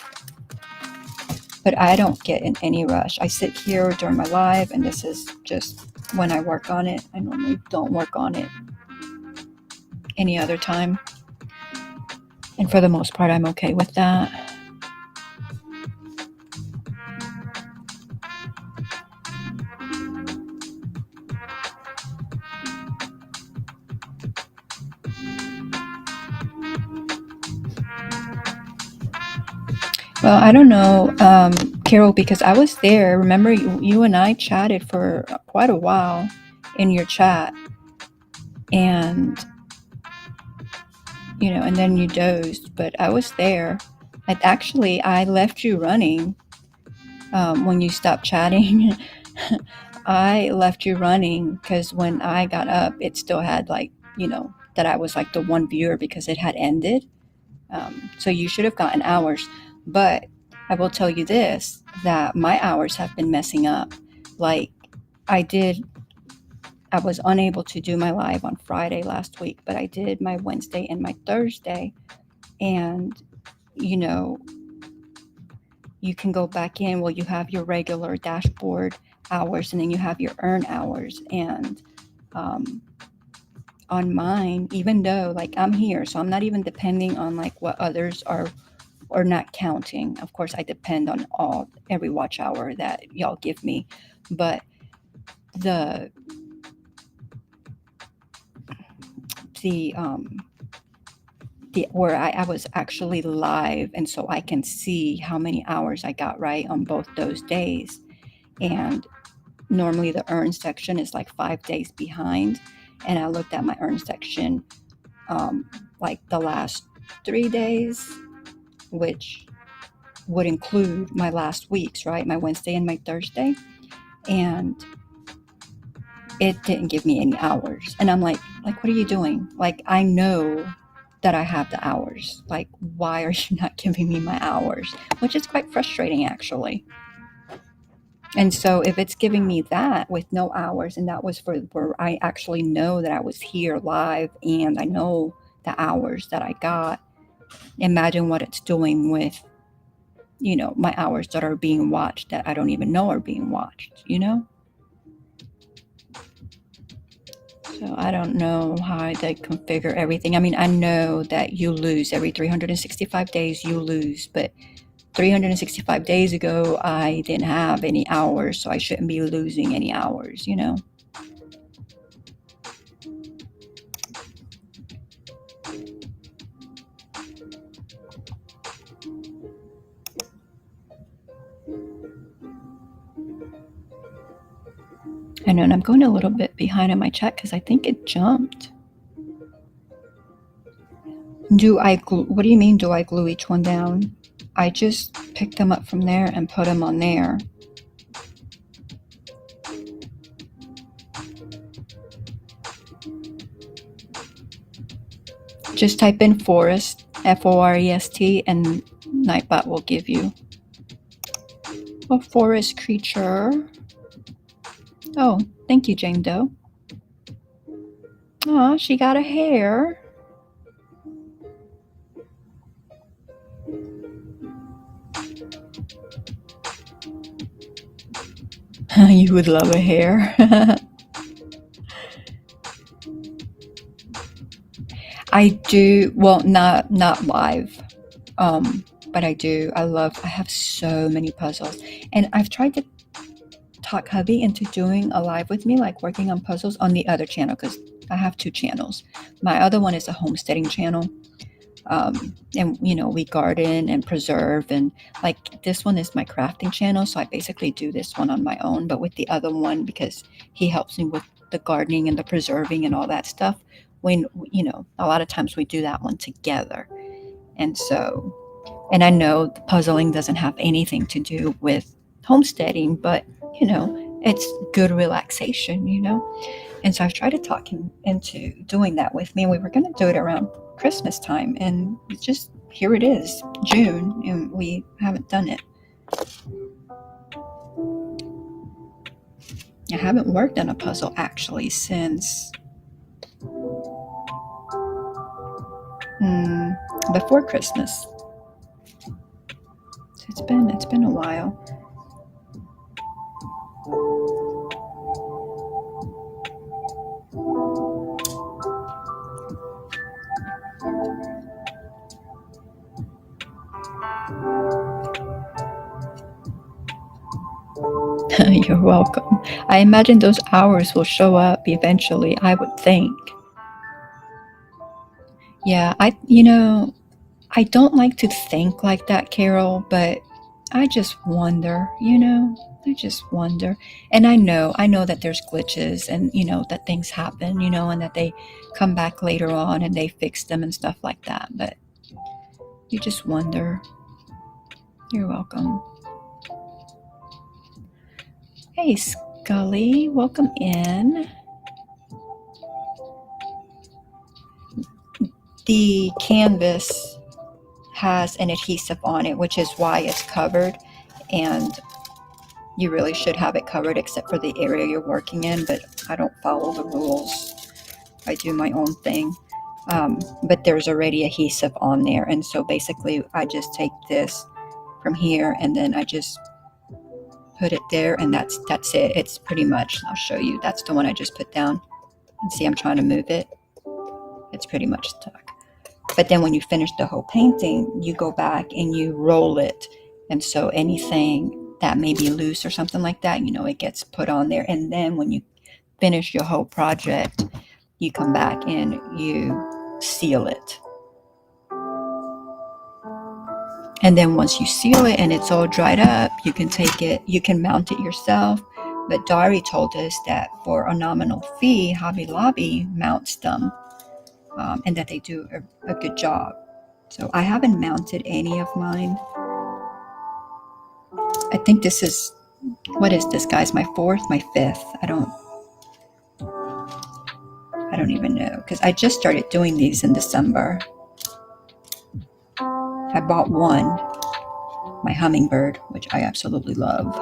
But I don't get in any rush. I sit here during my live, and this is just when I work on it. I normally don't work on it any other time. And for the most part, I'm okay with that. Well, I don't know, Carol, because I was there. Remember, you and I chatted for quite a while in your chat. And, and then you dozed, but I was there. I left you running when you stopped chatting. I left you running because when I got up, it still had that I was like the one viewer because it had ended. So you should have gotten hours. But I will tell you this, that my hours have been messing up. Like I was unable to do my live on Friday last week, but I did my Wednesday and my Thursday. And, you can go back in. Well, you have your regular dashboard hours, and then you have your earn hours. And on mine, even though I'm here, so I'm not even depending on what others are or not counting. Of course, I depend on every watch hour that y'all give me, but the where I was actually live, and so I can see how many hours I got right on both those days. And normally the earn section is 5 days behind, and I looked at my earn section the last 3 days, which would include my last week's, right? My Wednesday and my Thursday. And it didn't give me any hours. And I'm like, what are you doing? I know that I have the hours. Why are you not giving me my hours? Which is quite frustrating, actually. And so if it's giving me that with no hours, and that was for where I actually know that I was here live and I know the hours that I got, imagine what it's doing with, my hours that are being watched that I don't even know are being watched, So I don't know how they configure everything. I mean, I know that you lose every 365 days, you lose, but 365 days ago, I didn't have any hours, so I shouldn't be losing any hours, And then I'm going a little bit behind on my check because I think it jumped. What do you mean, do I glue each one down? I just picked them up from there and put them on there. Just type in forest, Forest, and Nightbot will give you a forest creature. Oh, thank you, Jane Doe. Aw, she got a hair. You would love a hair. I do, well, not live, but I do. I have so many puzzles, and I've tried to talk hubby into doing a live with me, like working on puzzles on the other channel, because I have 2 channels. My other one is a homesteading channel, and we garden and preserve, and like this one is my crafting channel, so I basically do this one on my own. But with the other one, because he helps me with the gardening and the preserving and all that stuff, when a lot of times we do that one together. And I know the puzzling doesn't have anything to do with homesteading, but it's good relaxation. And so I've tried to talk him into doing that with me. We were going to do it around Christmas time, and it's just, here it is, June, and we haven't done it. I haven't worked on a puzzle actually since before Christmas. So it's been a while. You're welcome. I imagine those hours will show up eventually, I would think. Yeah, I don't like to think like that, Carol, but I just wonder, I just wonder. And I know that there's glitches and, that things happen, and that they come back later on and they fix them and stuff like that. But you just wonder. You're welcome. Hey, Scully, welcome in. The canvas has an adhesive on it, which is why it's covered, and you really should have it covered except for the area you're working in, but I don't follow the rules. I do my own thing. But there's already adhesive on there, and so basically I just take this from here and then I just put it there, and that's it. It's pretty much, I'll show you, that's the one I just put down, and see, I'm trying to move it. It's pretty much stuck. But then when you finish the whole painting, you go back and you roll it, and so anything that may be loose or something like that, it gets put on there. And then when you finish your whole project, you come back and you seal it. And then once you seal it and it's all dried up, you can take it, you can mount it yourself. But Dari told us that for a nominal fee, Hobby Lobby mounts them, and that they do a good job. So I haven't mounted any of mine. I think this is, what is this, guys? My 4th, my 5th. I don't even know, because I just started doing these in December. I bought one, my hummingbird, which I absolutely love.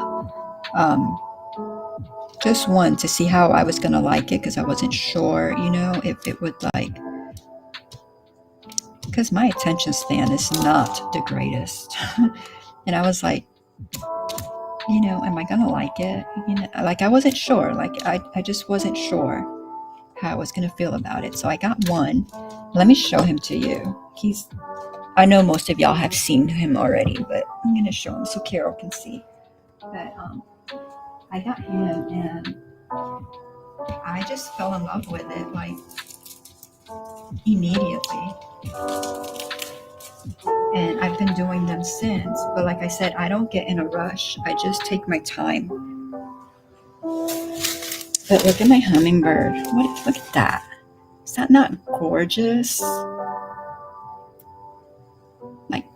Just one to see how I was going to like it, because I wasn't sure, if it would because my attention span is not the greatest. And I was like, am I going to like it? I wasn't sure. I just wasn't sure how I was going to feel about it. So I got one. Let me show him to you. I know most of y'all have seen him already, but I'm going to show him so Carol can see. But I got him, and I just fell in love with it, immediately. And I've been doing them since. But like I said, I don't get in a rush. I just take my time. But look at my hummingbird. Look at that. Is that not gorgeous? Like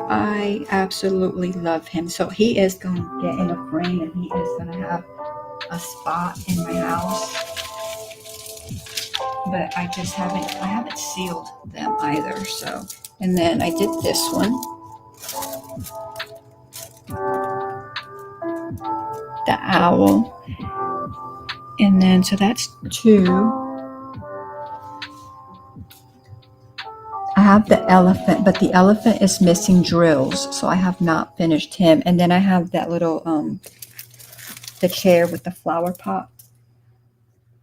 I absolutely love him. So he is going to get in a frame, and he is going to have a spot in my house. But I haven't sealed them either. So, and then I did this one. The owl. And then, so that's 2. I have the elephant, but the elephant is missing drills, so I have not finished him. And then I have that little, the chair with the flower pot.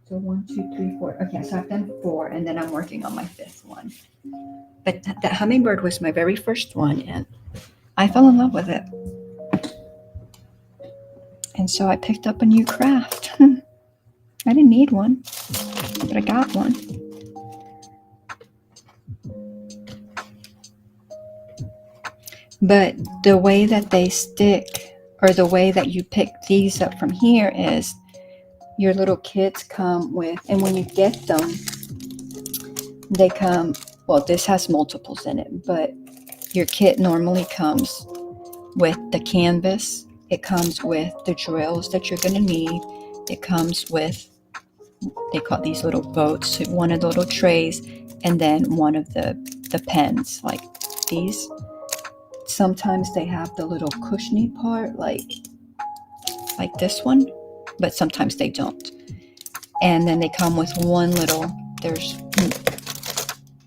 So 1, 2, 3, 4. Okay, so I've done 4, and then I'm working on my 5th one. But that hummingbird was my very first one, and I fell in love with it. And so I picked up a new craft. I didn't need one, but I got one. But the way that they stick, or the way that you pick these up from here, is your little kids come with, and when you get them, they come, well, this has multiples in it, but your kit normally comes with the canvas. It comes with the drills that you're going to need. It comes with, they call these little boats, one of the little trays, and then one of the pens, like these. Sometimes they have the little cushiony part, like this one, but sometimes they don't. And then they come with one little, there's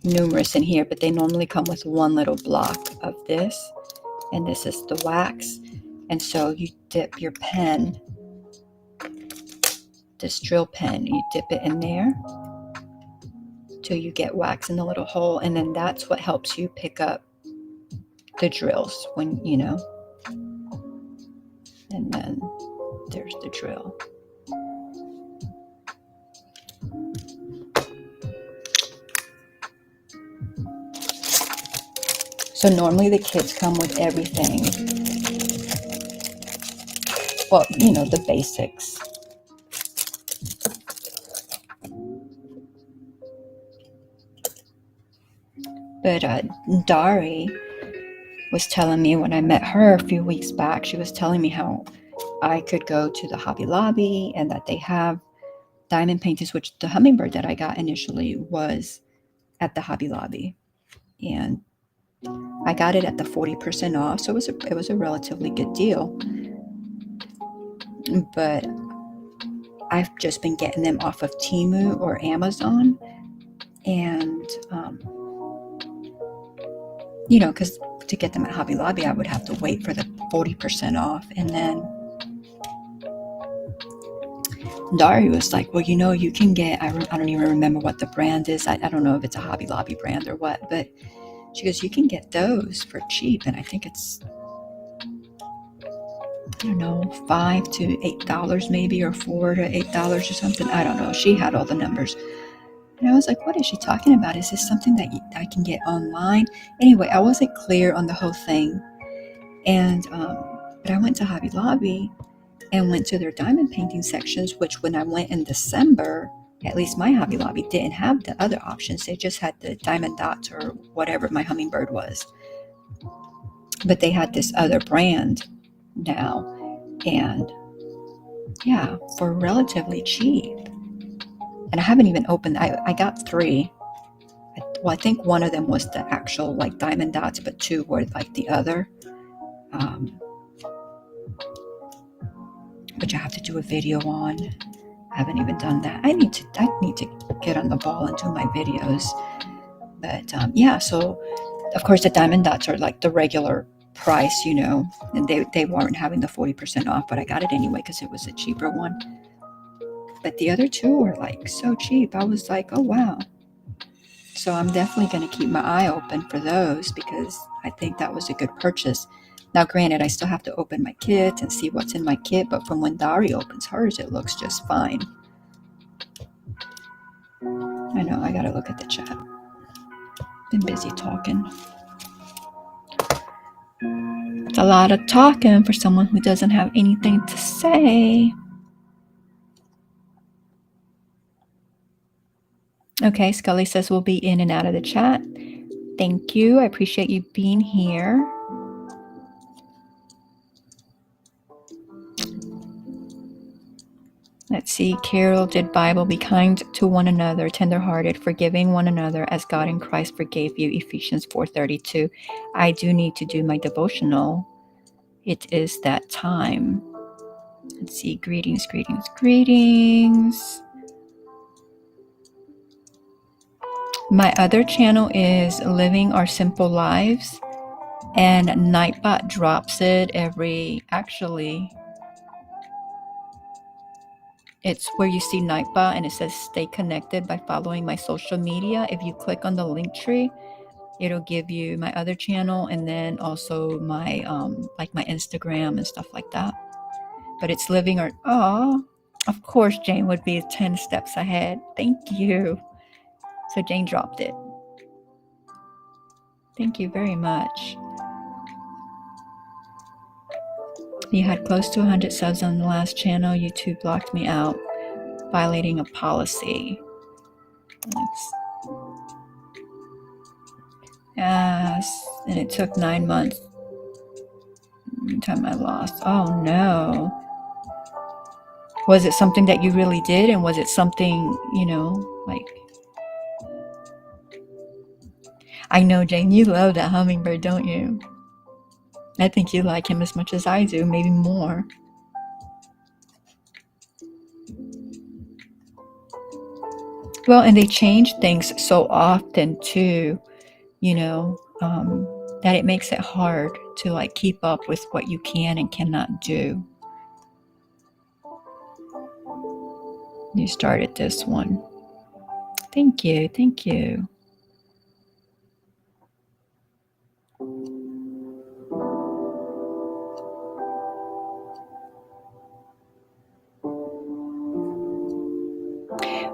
numerous in here, but they normally come with one little block of this, and this is the wax. And so you dip your pen, this drill pen, you dip it in there till you get wax in the little hole, and then that's what helps you pick up the drills when, you know. And then there's the drill. So normally the kits come with everything. Well, you know, the basics. But Dari was telling me when I met her a few weeks back, she was telling me how I could go to the Hobby Lobby and that they have diamond paintings, which the hummingbird that I got initially was at the Hobby Lobby. And I got it at the 40% off, so it was a relatively good deal. But I've just been getting them off of Temu or Amazon, and you know, because to get them at Hobby Lobby, I would have to wait for the 40% off. And then Dari was like, well, you know, you can get, I don't even remember what the brand is. I don't know if it's a Hobby Lobby brand or what, but she goes, you can get those for cheap. And I think it's, I don't know, $5 to $8 maybe, or $4 to $8 or something. I don't know. She had all the numbers. And I was like, what is she talking about? Is this something that I can get online? Anyway, I wasn't clear on the whole thing. And, but I went to Hobby Lobby and went to their diamond painting sections, which when I went in December, at least my Hobby Lobby didn't have the other options. They just had the diamond dots or whatever my hummingbird was. But they had this other brand now. And yeah, for relatively cheap. And I haven't even opened, I got 3. Well, I think one of them was the actual like diamond dots, but 2 were like the other. Which I have to do a video on. I haven't even done that. I need to get on the ball and do my videos. But yeah, so of course the diamond dots are like the regular price, you know, and they weren't having the 40% off, but I got it anyway because it was a cheaper one. But the other 2 were like so cheap. I was like, oh wow. So I'm definitely going to keep my eye open for those because I think that was a good purchase. Now, granted, I still have to open my kit and see what's in my kit, but from when Dari opens hers, it looks just fine. I know, I gotta look at the chat. Been busy talking. It's a lot of talking for someone who doesn't have anything to say. Okay, Scully says we'll be in and out of the chat. Thank you. I appreciate you being here. Let's see. Carol, did Bible be kind to one another, tenderhearted, forgiving one another as God in Christ forgave you? Ephesians 4:32. I do need to do my devotional. It is that time. Let's see. Greetings, greetings, greetings. My other channel is Living Our Simple Lives, and Nightbot drops it it's where you see Nightbot and it says stay connected by following my social media. If you click on the link tree, it'll give you my other channel and then also my like my Instagram and stuff like that. But it's Living Our of course Jane would be 10 steps ahead. Thank you. So Jane dropped it. Thank you very much. You had close to 100 subs on the last channel. YouTube blocked me out, violating a policy. Yes, and it took 9 months. Every time I lost. Oh no. Was it something that you really did? And was it something, like... I know, Jane, you love that hummingbird, don't you? I think you like him as much as I do, maybe more. Well, and they change things so often too, that it makes it hard to like keep up with what you can and cannot do. You started this one. Thank you. Thank you.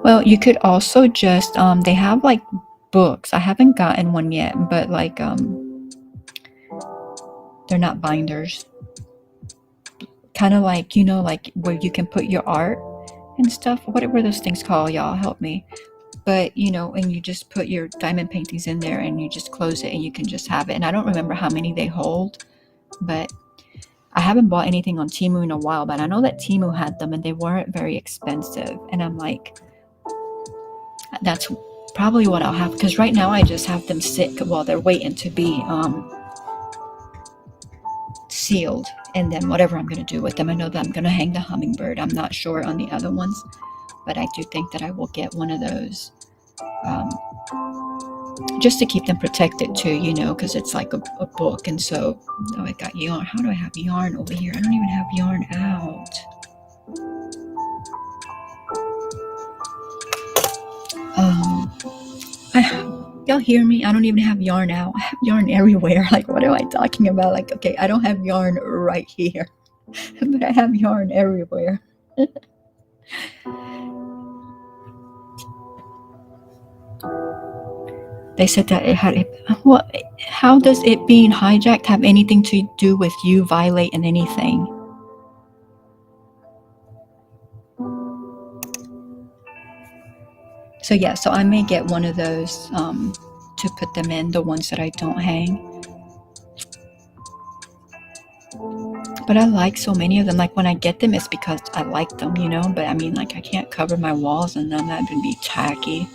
Well, you could also just, they have like books. I haven't gotten one yet, but like, they're not binders. Kind of like, like where you can put your art and stuff. What were those things called? Y'all help me. But, and you just put your diamond paintings in there and you just close it and you can just have it. And I don't remember how many they hold, but I haven't bought anything on Temu in a while, but I know that Temu had them and they weren't very expensive. And I'm like, that's probably what I'll have, because right now I just have them sit while they're waiting to be sealed, and then whatever I'm going to do with them. I know that I'm going to hang the hummingbird. I'm not sure on the other ones, but I do think that I will get one of those just to keep them protected too, because it's like a book. And so, I got yarn. How do I have yarn over here? I don't even have yarn out. Y'all hear me? I don't even have yarn out. I have yarn everywhere. Like, what am I talking about? Like, okay, I don't have yarn right here, but I have yarn everywhere. They said that it had... What? How does it being hijacked have anything to do with you violating anything? So yeah, so I may get one of those to put them in, the ones that I don't hang. But I like so many of them. Like when I get them, it's because I like them, But I mean, like I can't cover my walls in them. That would be tacky.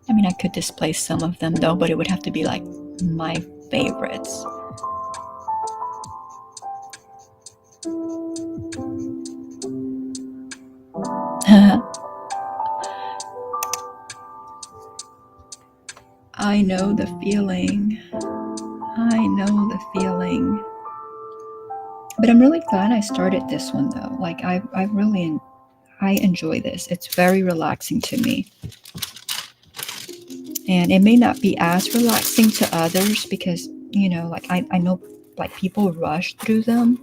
I mean, I could display some of them though, but it would have to be like my favorites. I know the feeling. I know the feeling. But I'm really glad I started this one though. Like I enjoy this. It's very relaxing to me. And it may not be as relaxing to others because, like I know like people rush through them.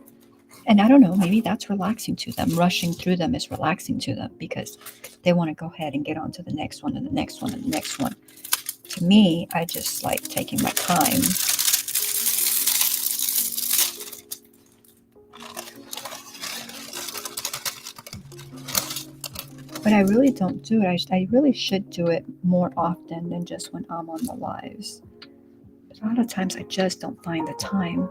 And I don't know, maybe that's relaxing to them. Rushing through them is relaxing to them because they want to go ahead and get on to the next one and the next one and the next one. To me, I just like taking my time. But I really don't do it. I really should do it more often than just when I'm on the lives. But a lot of times I just don't find the time.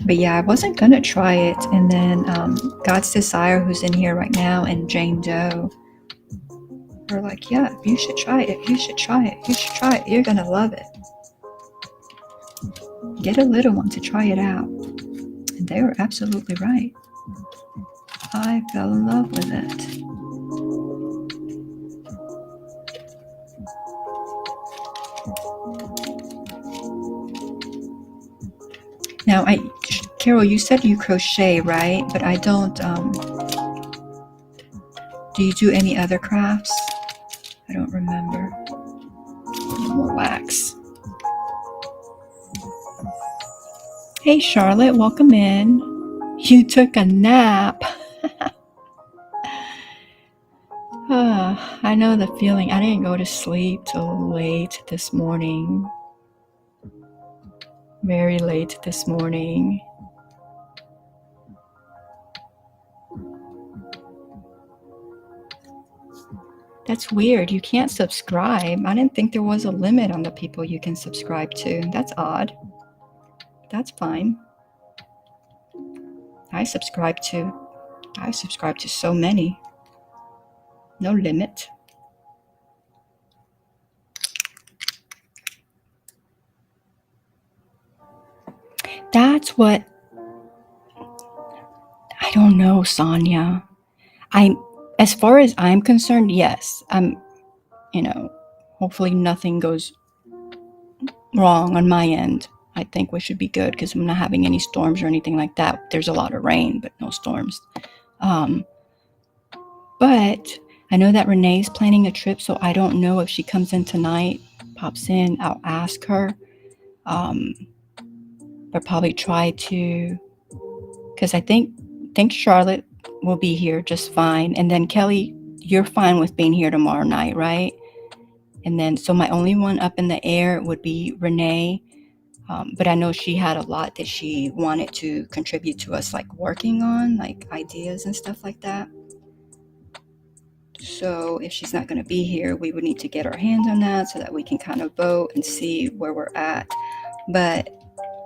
But yeah, I wasn't going to try it. And then God's Desire, who's in here right now, and Jane Doe were like, yeah, you should try it. You should try it. You should try it. You're going to love it. Get a little one to try it out. And they were absolutely right. I fell in love with it. Now, Carol, you said you crochet, right? But I don't, do you do any other crafts? I don't remember. More wax. Hey, Charlotte, welcome in. You took a nap. I know the feeling. I didn't go to sleep till late this morning. Very late this morning. That's weird. You can't subscribe. I didn't think there was a limit on the people you can subscribe to. That's odd. That's fine. I subscribe to so many. No limit. That's what, I don't know, Sonia. As far as I'm concerned, yes. Hopefully nothing goes wrong on my end. I think we should be good because I'm not having any storms or anything like that. There's a lot of rain, but no storms. But I know that Renee's planning a trip, so I don't know if she comes in tonight, pops in, I'll ask her. But probably try to, because I think Charlotte will be here just fine. And then Kelly, you're fine with being here tomorrow night, right? And then, so my only one up in the air would be Renee. But I know she had a lot that she wanted to contribute to us, like working on, like ideas and stuff like that. So if she's not going to be here, we would need to get our hands on that so that we can kind of vote and see where we're at. But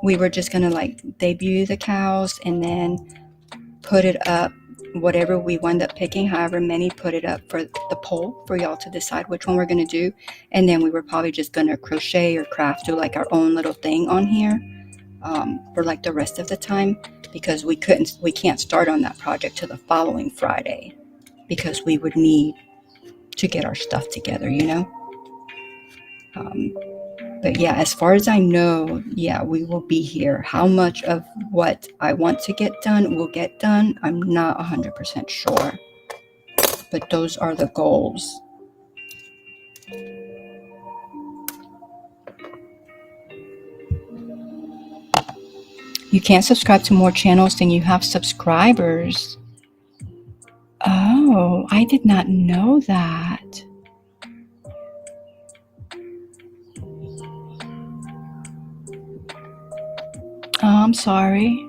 we were just going to like debut the cows and then put it up, whatever we wind up picking, however many, put it up for the poll for y'all to decide which one we're going to do. And then we were probably just going to crochet or craft, do like our own little thing on here for like the rest of the time, because we can't start on that project till the following Friday because we would need to get our stuff together, But yeah, as far as I know, yeah, we will be here. How much of what I want to get done will get done, I'm not 100% sure. But those are the goals. You can't subscribe to more channels than you have subscribers. Oh, I did not know that. Oh, I'm sorry.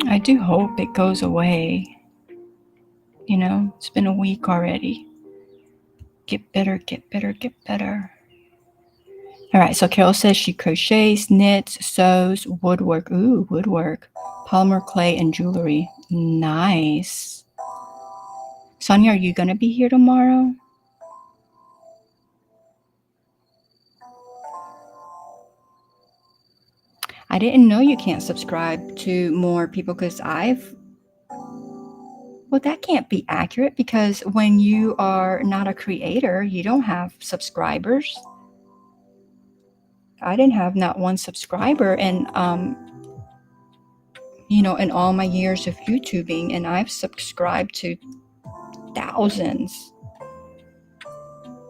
I do hope it goes away. It's been a week already. Get better, get better, get better. All right, so Carol says she crochets, knits, sews, woodwork. Ooh, woodwork. Polymer clay and jewelry. Nice. Sonia, are you going to be here tomorrow? I didn't know you can't subscribe to more people because well, that can't be accurate because when you are not a creator, you don't have subscribers. I didn't have not one subscriber and in all my years of YouTubing, and I've subscribed to thousands.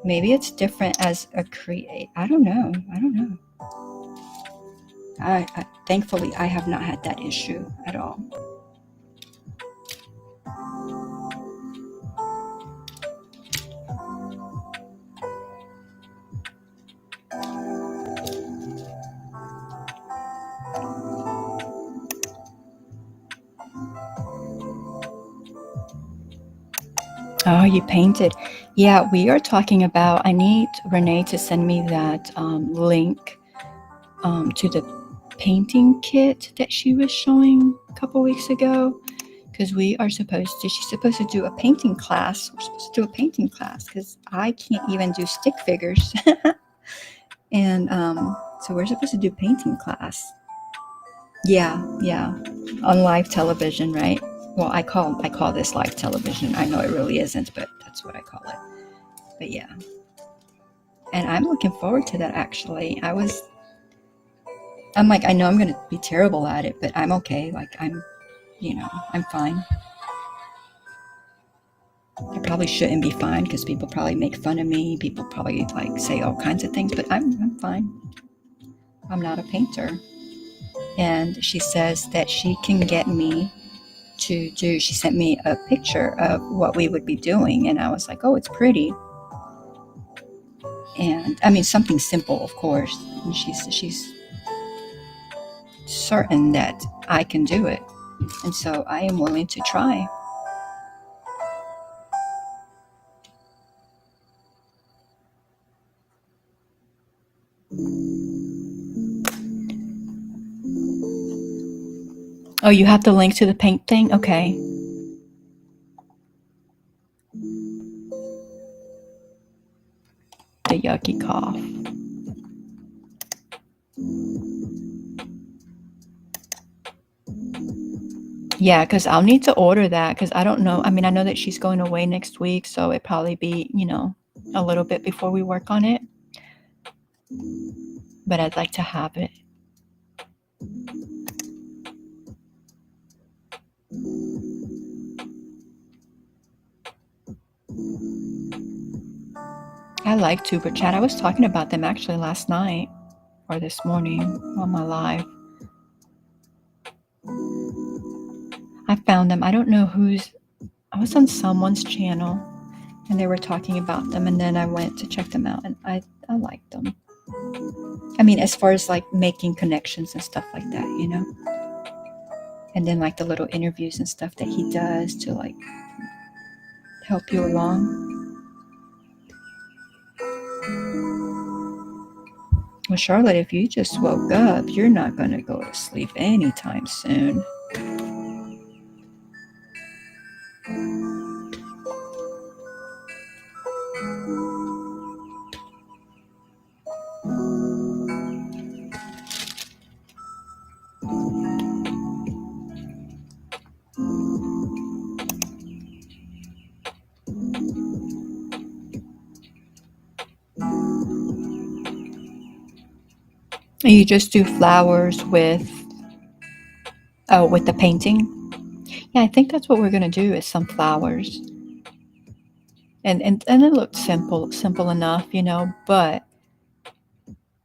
Maybe it's different as a creator. I don't know. I thankfully I have not had that issue at all. Oh, you painted. Yeah, we are talking about, I need Renee to send me that link to the painting kit that she was showing a couple weeks ago, because she's supposed to do a painting class. We're supposed to do a painting class because I can't even do stick figures. And so we're supposed to do painting class. Yeah, on live television, right? Well, I call this live television. I know it really isn't, but that's what I call it. But yeah, and I'm looking forward to that. Actually, I'm like, I know I'm gonna be terrible at it, but I'm okay. Like I'm fine. I probably shouldn't be fine because people probably make fun of me. People probably like say all kinds of things, but I'm fine. I'm not a painter. And she says that she can get me to do, she sent me a picture of what we would be doing, and I was like, oh, it's pretty. And I mean, something simple, of course. And she's certain that I can do it, and so I am willing to try. Oh, you have the link to the paint thing? Okay. The yucky cough. Yeah, because I'll need to order that because I don't know. I mean, I know that she's going away next week, so it'd probably be, a little bit before we work on it. But I'd like to have it. I like Tuber Chat. I was talking about them actually last night or this morning on my live. I found them. I don't know I was on someone's channel and they were talking about them, and then I went to check them out and I liked them. I mean, as far as like making connections and stuff like that, and then like the little interviews and stuff that he does to like help you along. Well, Charlotte, if you just woke up, you're not going to go to sleep anytime soon. You just do flowers with the painting? Yeah, I think that's what we're going to do, is some flowers. And it looked simple enough, but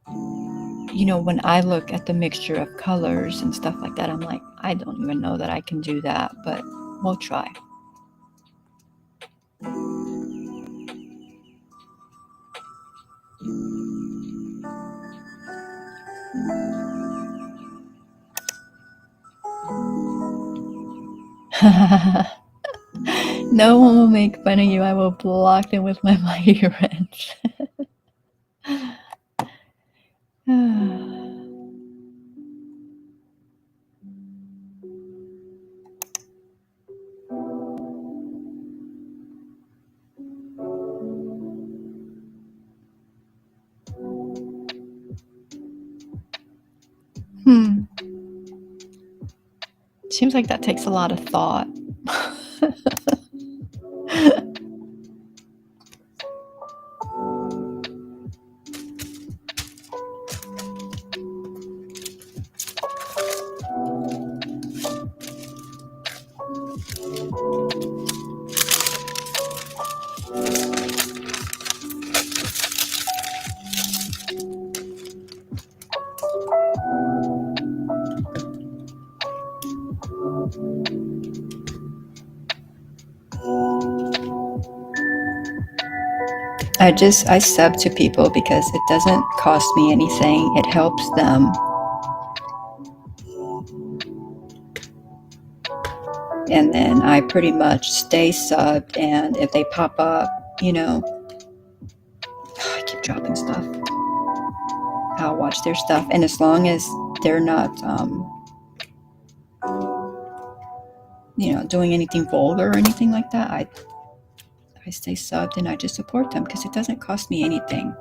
when I look at the mixture of colors and stuff like that, I'm like, I don't even know that I can do that, but we'll try. No one will make fun of you. I will block them with my mighty wrench. Seems like that takes a lot of thought. I sub to people because it doesn't cost me anything. It helps them. and then I pretty much stay subbed, and if they pop up, I keep dropping stuff. I'll watch their stuff, and as long as they're not, doing anything vulgar or anything like that, I stay subbed and I just support them because it doesn't cost me anything.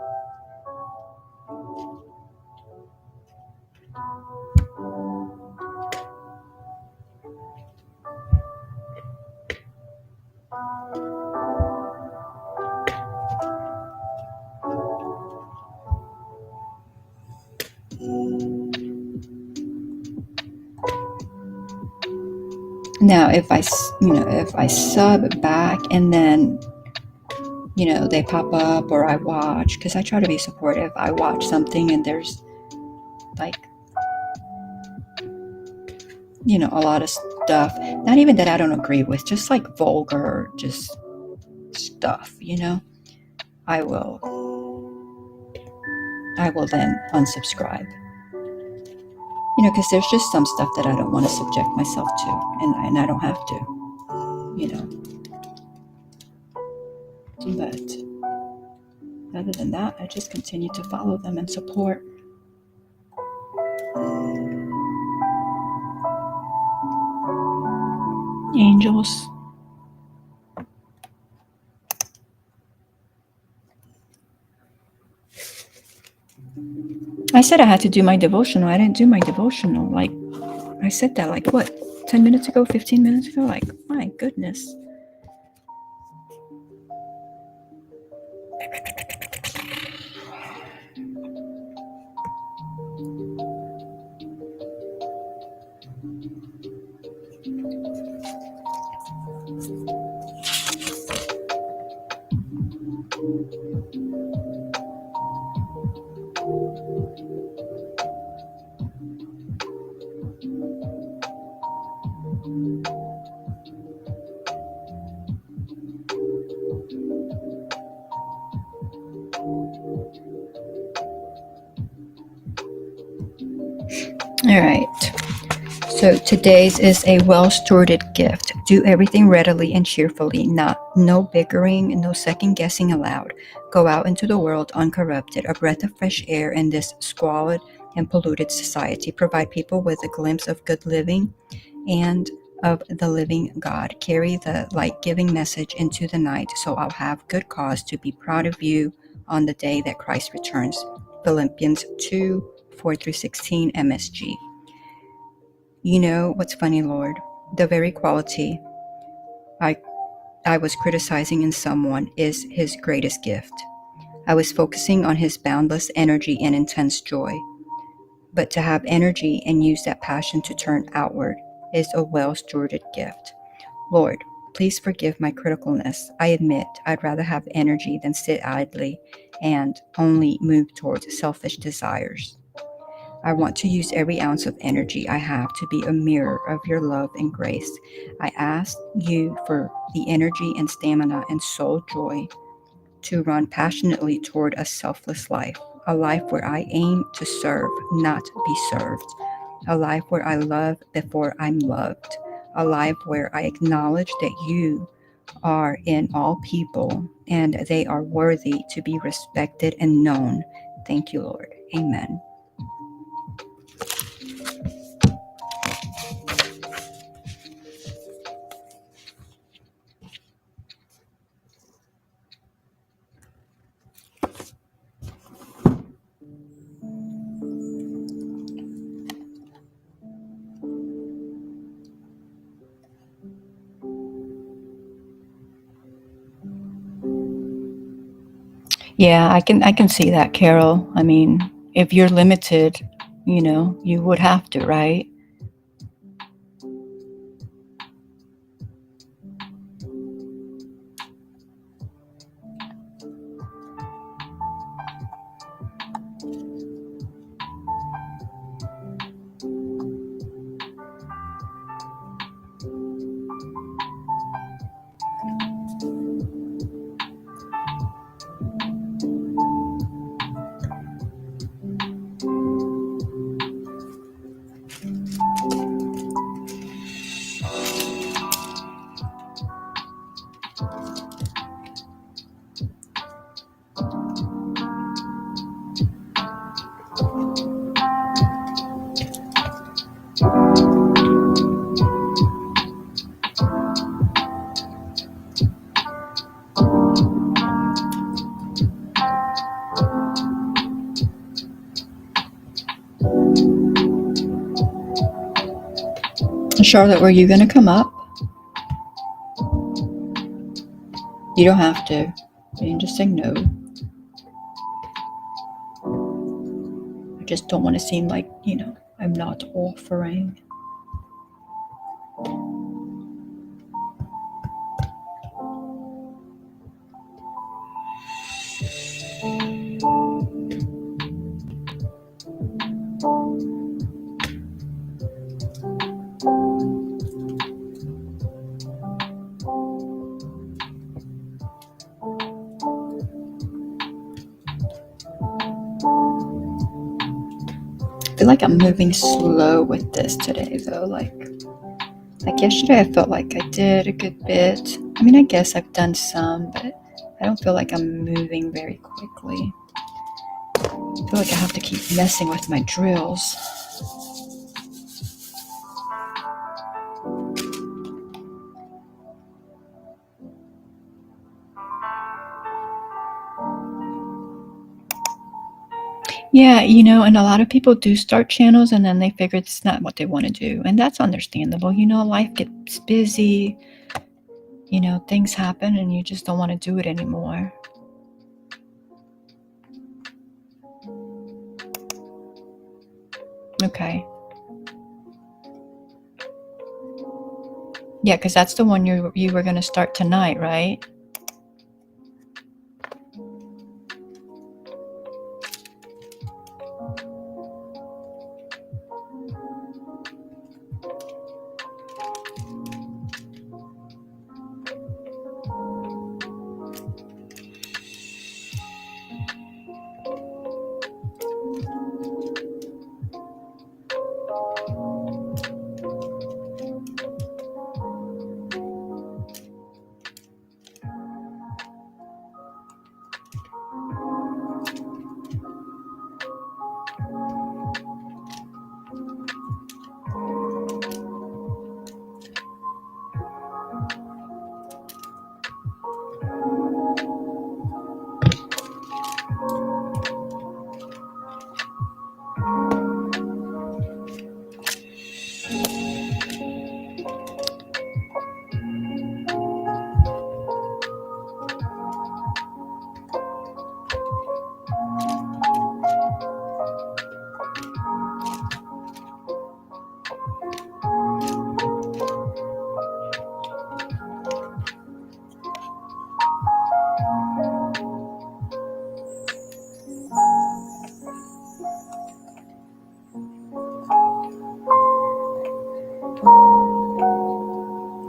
Now, if I sub back and then, they pop up or I watch, because I try to be supportive. I watch something and there's like, a lot of stuff, not even that I don't agree with, just like vulgar, just stuff, I will then unsubscribe. Because there's just some stuff that I don't want to subject myself to, and I don't have to, But other than that, I just continue to follow them and support. Angels. I said I had to do my devotional. I didn't do my devotional. Like, I said that, 10 minutes ago, 15 minutes ago? Like, my goodness. All right. So today's is a well-stewarded gift. Do everything readily and cheerfully, no bickering, no second guessing allowed. Go out into the world uncorrupted, a breath of fresh air in this squalid and polluted society. Provide people with a glimpse of good living and of the living God. Carry the light-giving message into the night, so I'll have good cause to be proud of you on the day that Christ returns. Philippians 2:4-16 MSG. You know what's funny, Lord? The very quality I was criticizing in someone is his greatest gift. I was focusing on his boundless energy and intense joy. But to have energy and use that passion to turn outward is a well-stewarded gift. Lord, please forgive my criticalness. I admit I'd rather have energy than sit idly and only move towards selfish desires. I want to use every ounce of energy I have to be a mirror of your love and grace. I ask you for the energy and stamina and soul joy to run passionately toward a selfless life, a life where I aim to serve, not be served, a life where I love before I'm loved, a life where I acknowledge that you are in all people and they are worthy to be respected and known. Thank you, Lord. Amen. Yeah, I can see that, Carol. I mean, if you're limited, you would have to, right? Charlotte, were you going to come up? You don't have to. You can just say no. I just don't want to seem like, I'm not offering. I feel like I'm moving slow with this today, though. Like yesterday, I felt like I did a good bit. I mean, I guess I've done some, but I don't feel like I'm moving very quickly. I feel like I have to keep messing with my drills. Yeah, and a lot of people do start channels and then they figure it's not what they want to do. And that's understandable. Life gets busy, things happen and you just don't want to do it anymore. Okay. Yeah, because that's the one you were going to start tonight, right?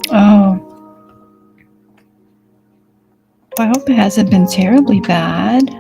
Oh. I hope it hasn't been terribly bad.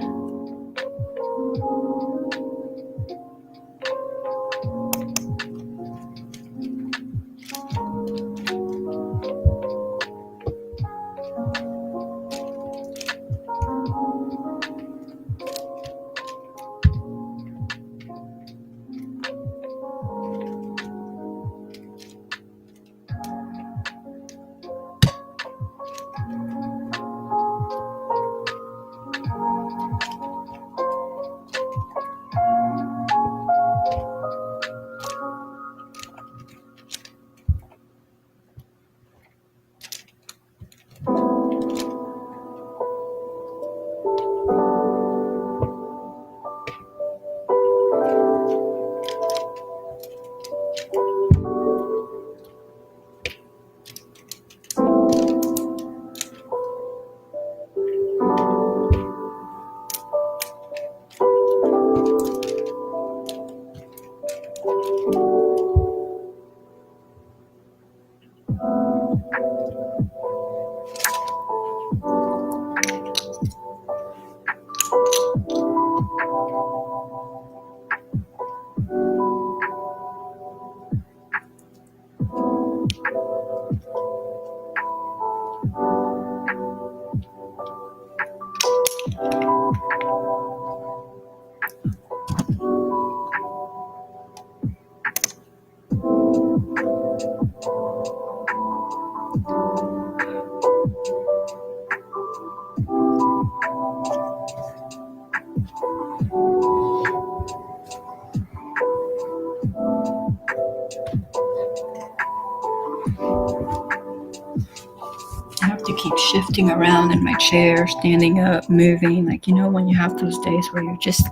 keep shifting around in my chair, standing up, moving. Like, when you have those days where you're just,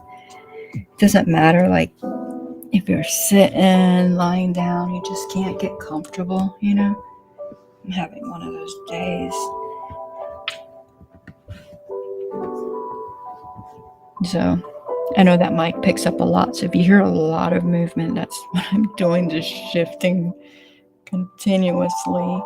it doesn't matter, like, if you're sitting, lying down, you just can't get comfortable, I'm having one of those days. So I know that mic picks up a lot. So if you hear a lot of movement, that's what I'm doing, just shifting continuously.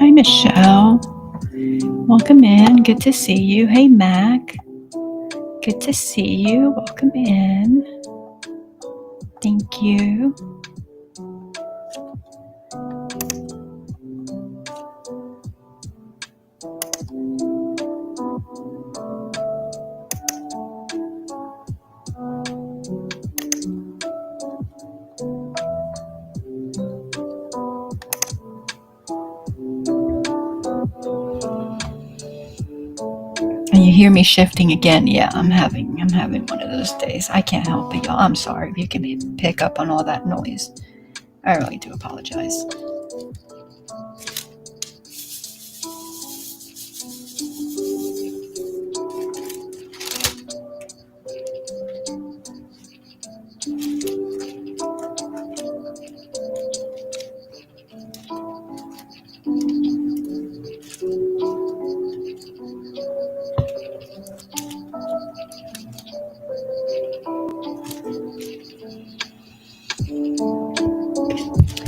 Hi, Michelle. Welcome in. Good to see you. Hey, Mac. Good to see you. Welcome in. Thank you. And you hear me shifting again. Yeah, I'm having one of those days. I can't help it, y'all. I'm sorry if you can pick up on all that noise. I really do apologize.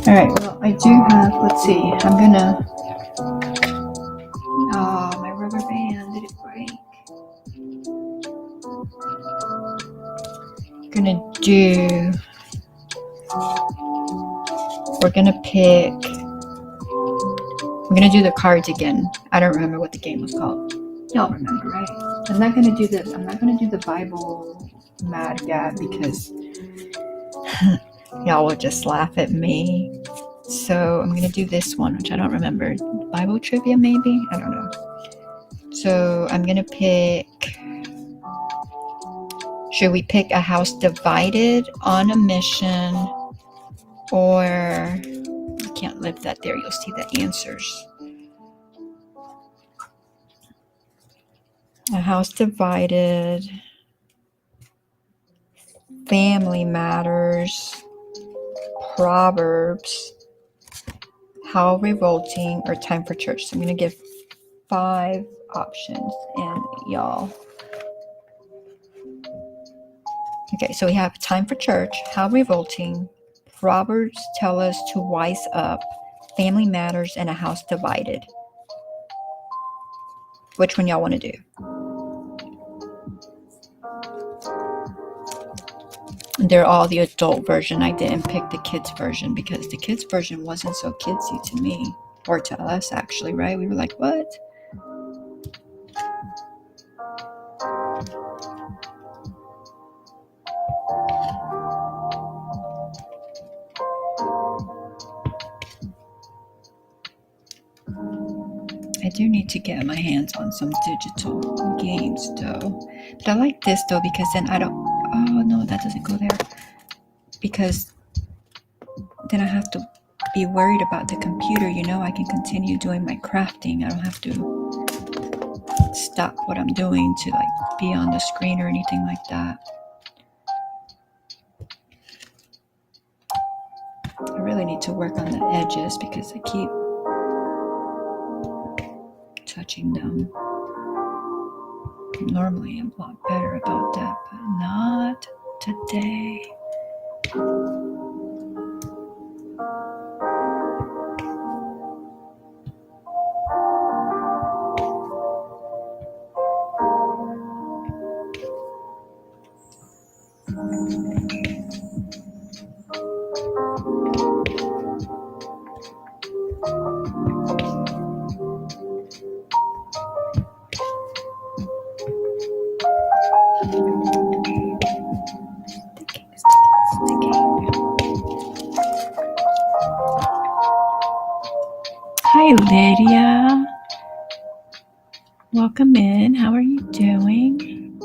All right, well, I do have, let's see, I'm gonna, oh, my rubber band, did it break? We're gonna do the cards again. I don't remember what the game was called. Y'all remember, right? I'm not gonna do the Bible Mad Gab because y'all will just laugh at me. So I'm gonna do this one, which I don't remember. Bible trivia, maybe? I don't know. So I'm gonna pick. Should we pick A House Divided, On a Mission, or I can't lift that there? You'll see the answers. A House Divided, Family Matters, Proverbs, How Revolting, or Time for Church. So I'm going to give 5 options, and y'all. Okay, so we have Time for Church, How Revolting, Proverbs Tell Us to Wise Up, Family Matters, and A House Divided. Which one y'all want to do? They're all the adult version. I didn't pick the kids version because the kids version wasn't so kidsy to me, or to us actually, right? We were like, what? I do need to get my hands on some digital games though. But I like this though because then I don't, oh no, that doesn't go there. Because then I have to be worried about the computer. I can continue doing my crafting. I don't have to stop what I'm doing to be on the screen or anything like that. I really need to work on the edges because I keep touching them. Normally I'm a lot better about that, but not today. Hi, Lydia. Welcome in. How are you doing?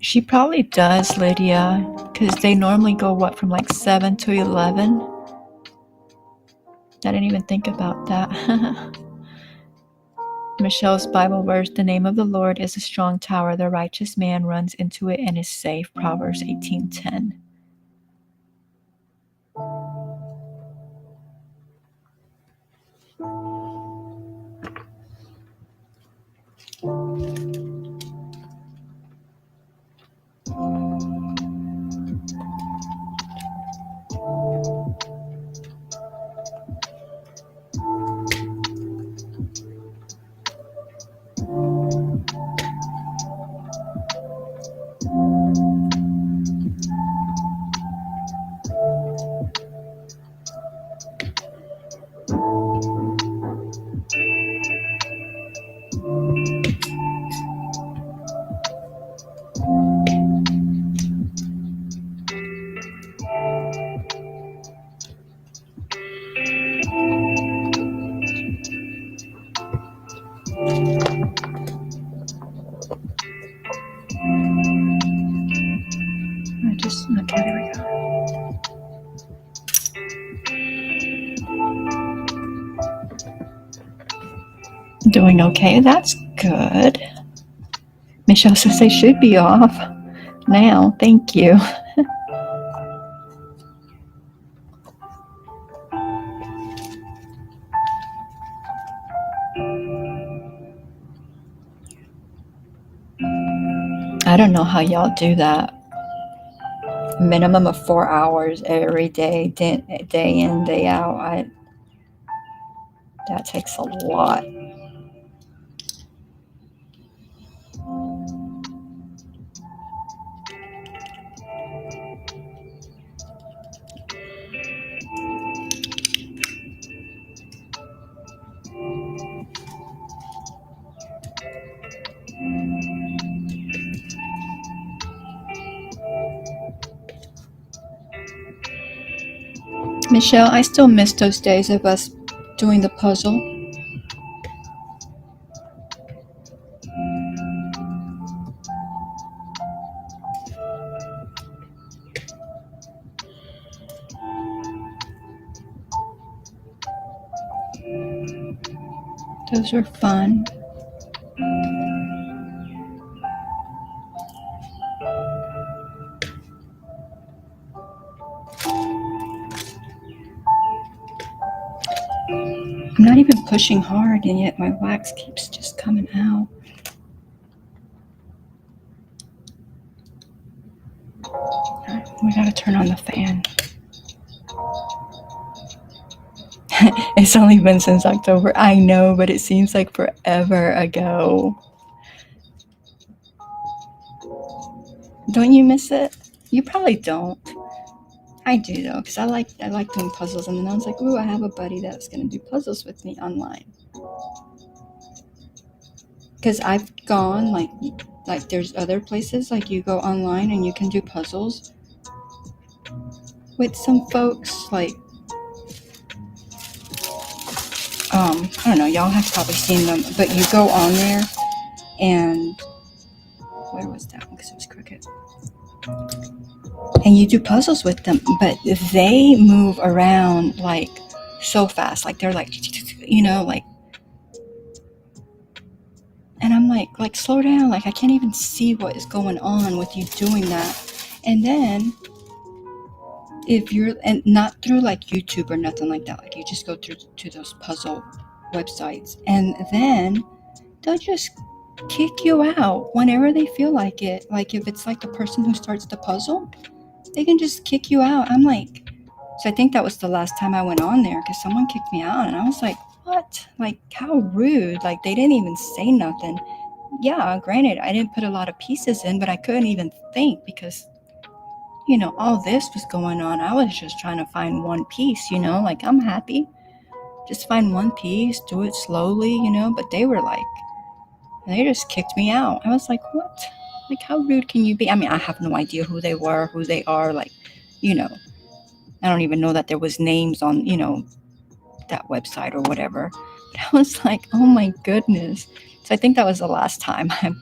She probably does, Lydia, because they normally go, from 7 to 11? I didn't even think about that. Michelle's Bible verse, the name of the Lord is a strong tower. The righteous man runs into it and is safe. Proverbs 18:10. Okay, there we go. Doing okay, that's good. Michelle says they should be off now. Thank you. I don't know how y'all do that. Minimum of 4 hours every day, day in, day out. That takes a lot. Michelle, I still miss those days of us doing the puzzle. Those were fun. I'm not even pushing hard, and yet my wax keeps just coming out. We gotta turn on the fan. It's only been since October. I know, but it seems like forever ago. Don't you miss it? You probably don't. I do though, because I like doing puzzles, and then I was like, ooh, I have a buddy that's gonna do puzzles with me online. Because I've gone like there's other places like you go online and you can do puzzles with some folks. Like I don't know, y'all have probably seen them, but you go on there and where was that one? Because it was crooked. And you do puzzles with them, but they move around like so fast. Like they're like, like, and I'm like slow down. Like I can't even see what is going on with you doing that. And then if you're, and not through like YouTube or nothing like that, like you just go through to those puzzle websites, and then they'll just kick you out whenever they feel like it. Like if it's like the person who starts the puzzle, they can just kick you out. I'm like, so I think that was the last time I went on there because someone kicked me out, and I was like, what? Like how rude. Like they didn't even say nothing. Yeah, granted, I didn't put a lot of pieces in, but I couldn't even think because all this was going on. I was just trying to find one piece, like I'm happy. Just find one piece, do it slowly, but they just kicked me out. I was like, what? Like, how rude can you be? I mean, I have no idea who they were, who they are. Like, I don't even know that there was names on, that website or whatever. But I was like, oh my goodness. So I think that was the last time I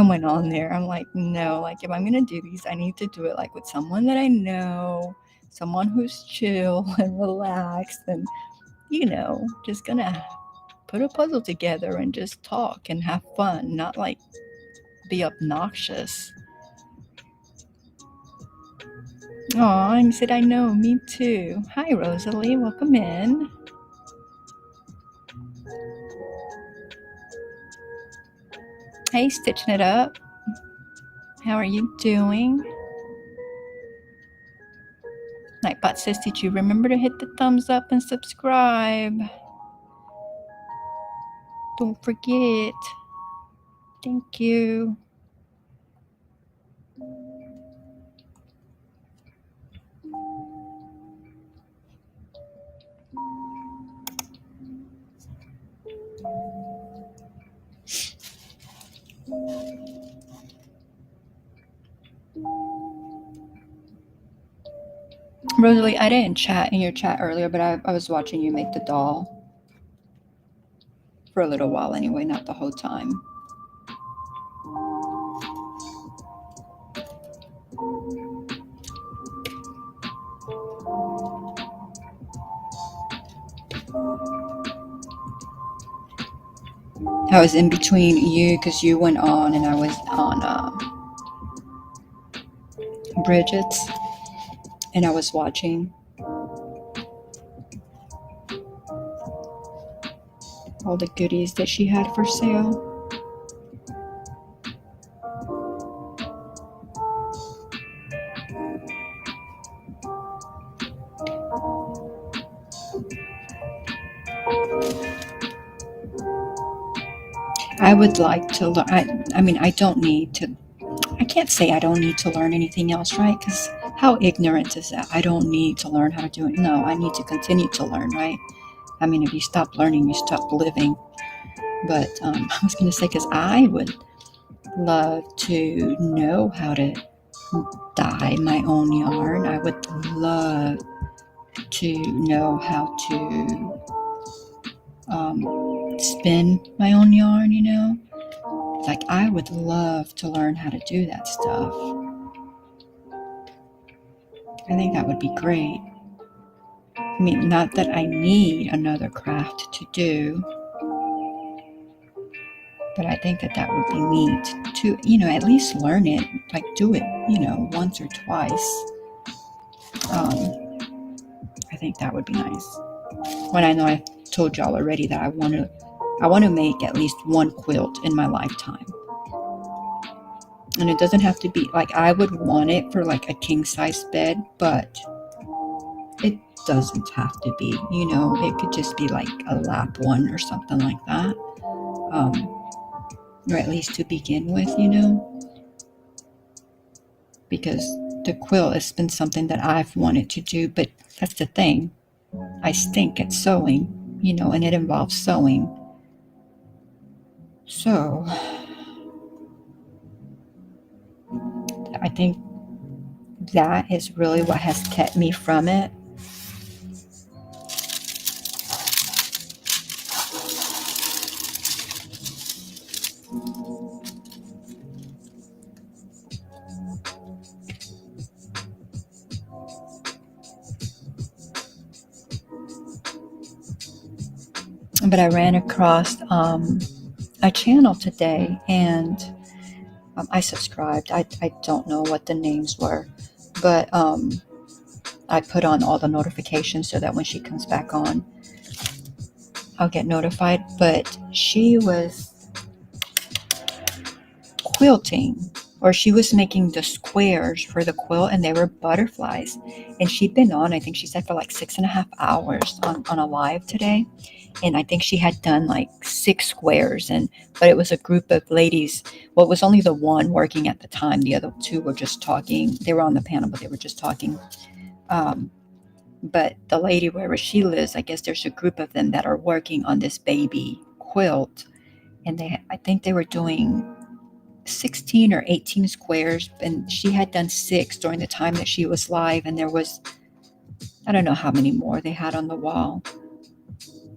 went on there. I'm like, no, like if I'm going to do these, I need to do it like with someone that I know, someone who's chill and relaxed and, just going to put a puzzle together and just talk and have fun, not like be obnoxious. Aw, and said, I know, me too. Hi, Rosalie, welcome in. Hey, Stitching It Up. How are you doing? Nightbot says, did you remember to hit the thumbs up and subscribe? Don't forget. Thank you. Rosalie, I didn't chat in your chat earlier, but I was watching you make the doll. For a little while anyway, not the whole time. I was in between you because you went on and I was on Bridget's, and I was watching all the goodies that she had for sale. I would like to learn. I mean, I don't need to. I can't say I don't need to learn anything else, right? Because how ignorant is that? I don't need to learn how to do it. No, I need to continue to learn, right? I mean, if you stop learning, you stop living. But I was going to say, because I would love to know how to dye my own yarn. I would love to know how to spin my own yarn, Like, I would love to learn how to do that stuff. I think that would be great. I mean, not that I need another craft to do, but I think that would be neat to, at least learn it, like do it, once or twice. I think that would be nice. When I know I told y'all already that I want to make at least one quilt in my lifetime. And it doesn't have to be, like, I would want it for like a king size bed, but it doesn't have to be, it could just be like a lap one or something like that. Or at least to begin with, because the quilt has been something that I've wanted to do, but that's the thing. I stink at sewing, and it involves sewing. So I think that is really what has kept me from it. but I ran across a channel today, and I subscribed. I don't know what the names were, but I put on all the notifications so that when she comes back on, I'll get notified. But she was quilting, or she was making the squares for the quilt, and they were butterflies. And she'd been on, I think she said, for like 6.5 hours on a live today. And I think she had done like 6 squares, but it was a group of ladies. Well, it was only the one working at the time. The other 2 were just talking. They were on the panel, but they were just talking. But the lady, wherever she lives, I guess there's a group of them that are working on this baby quilt. And I think they were doing 16 or 18 squares, and she had done 6 during the time that she was live. And there was, I don't know how many more they had on the wall.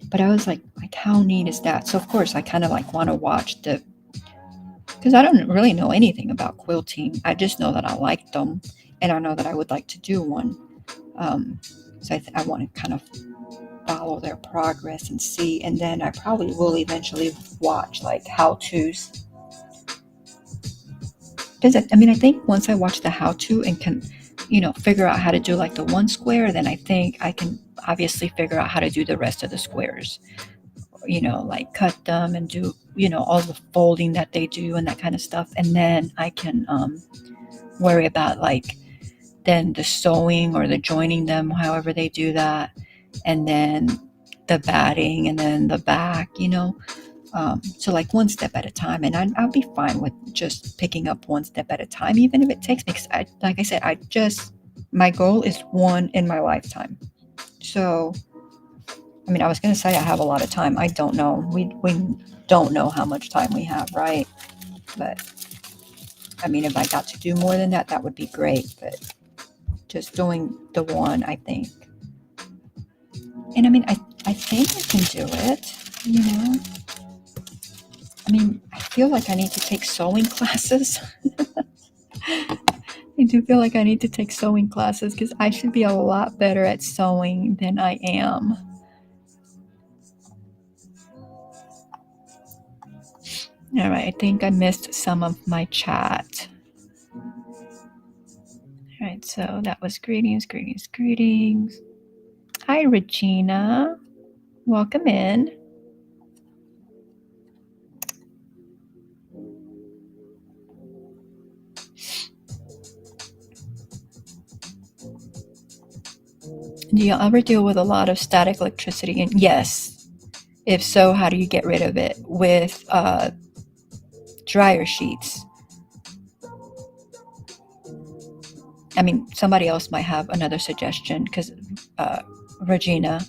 But I was like, how neat is that? So of course I kind of like want to watch because I don't really know anything about quilting. I just know that I like them, and I know that I would like to do one. So I want to kind of follow their progress and see, and then I probably will eventually watch like how-tos. Because I think once I watch the how-to and can, figure out how to do like the one square, then I think I can obviously figure out how to do the rest of the squares. Like cut them and do, all the folding that they do and that kind of stuff. And then I can worry about like then the sewing or the joining them, however they do that. And then the batting and then the back, so like one step at a time. And I'll be fine with just picking up one step at a time, even if it takes me, like I said, my goal is one in my lifetime. So I was going to say I have a lot of time. I don't know. We don't know how much time we have, right? But if I got to do more than that, that would be great. But just doing the one, I think. And I think I can do it, I feel like I need to take sewing classes. I do feel like I need to take sewing classes because I should be a lot better at sewing than I am. All right, I think I missed some of my chat. All right, so that was greetings. Hi, Regina. Welcome in. Do you ever deal with a lot of static electricity? And yes. If so, how do you get rid of it? With dryer sheets. Somebody else might have another suggestion because Regina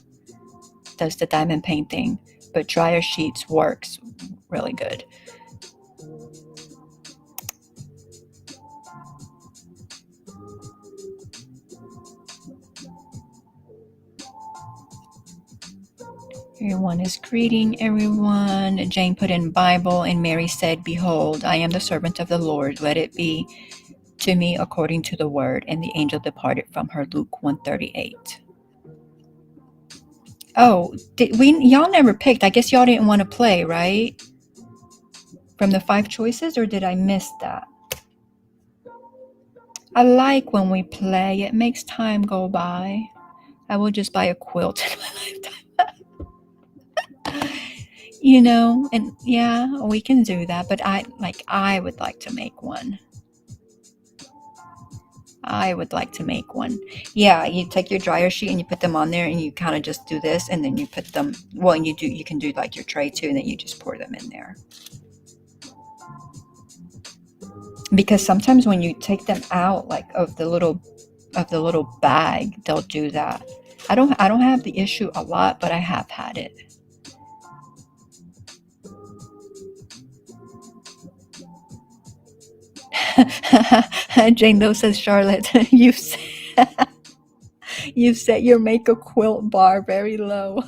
does the diamond painting, but dryer sheets works really good. Everyone is greeting everyone. Jane put in Bible, and Mary said, "Behold, I am the servant of the Lord. Let it be to me according to the word." And the angel departed from her. Luke 1:38. Oh, y'all never picked. I guess y'all didn't want to play, right? From the 5 choices, or did I miss that? I like when we play. It makes time go by. I will just buy a quilt in my lifetime. And yeah, we can do that. But I would like to make one. Yeah, you take your dryer sheet and you put them on there, and you kind of just do this, and then you put them, well, and you can do like your tray too, and then you just pour them in there. Because sometimes when you take them out like of the little bag, they'll do that. I don't have the issue a lot, but I have had it. Jane Doe says, Charlotte, you've set your make a quilt bar very low.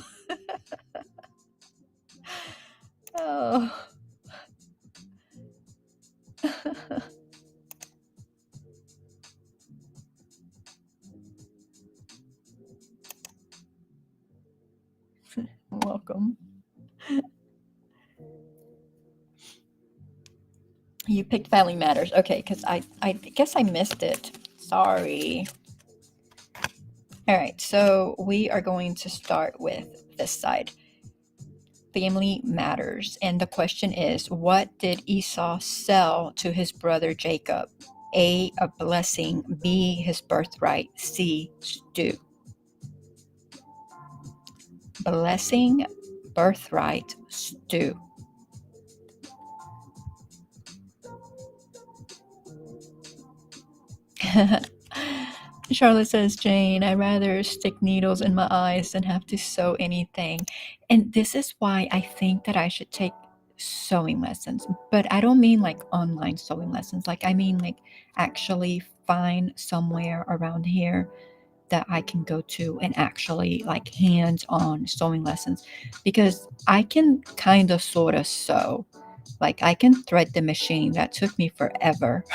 Oh. Welcome. You picked Family Matters. Okay, because I guess I missed it. Sorry. All right, so we are going to start with this side. Family Matters. And the question is, what did Esau sell to his brother Jacob? A blessing. B, his birthright. C, stew. Blessing, birthright, stew. Charlotte says, Jane, I'd rather stick needles in my eyes than have to sew anything. And this is why I think that I should take sewing lessons. But I don't mean like online sewing lessons. Like, I mean like actually find somewhere around here that I can go to and actually like hands-on sewing lessons, because I can kind of sort of sew. Like I can thread the machine. That took me forever.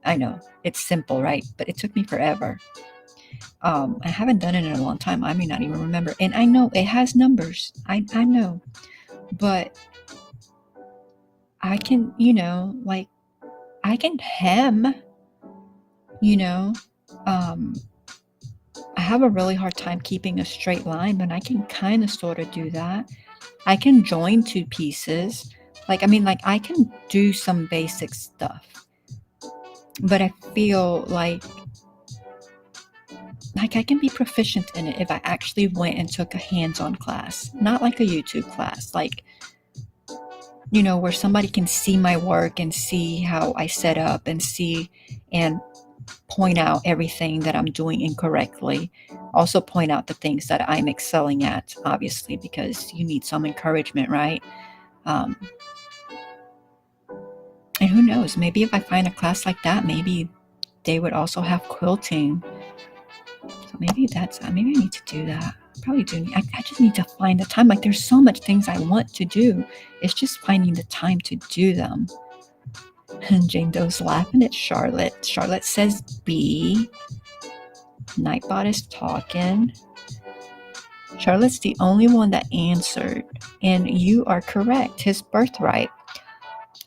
I know it's simple, right? But it took me forever. I haven't done it in a long time. I may not even remember. And I know it has numbers. I know. But I can, like I can hem, I have a really hard time keeping a straight line, but I can kind of sort of do that. I can join two pieces. I can do some basic stuff. But I feel like I can be proficient in it if I actually went and took a hands-on class, not like a YouTube class, where somebody can see my work and see how I set up and see and point out everything that I'm doing incorrectly. Also point out the things that I'm excelling at, obviously, because you need some encouragement, right? And who knows, maybe if I find a class like that, maybe they would also have quilting. So maybe I need to do that. Probably do. I just need to find the time. Like there's so much things I want to do. It's just finding the time to do them. And Jane Doe's laughing at Charlotte. Charlotte says B. Nightbot is talking. Charlotte's the only one that answered. And you are correct. His birthright.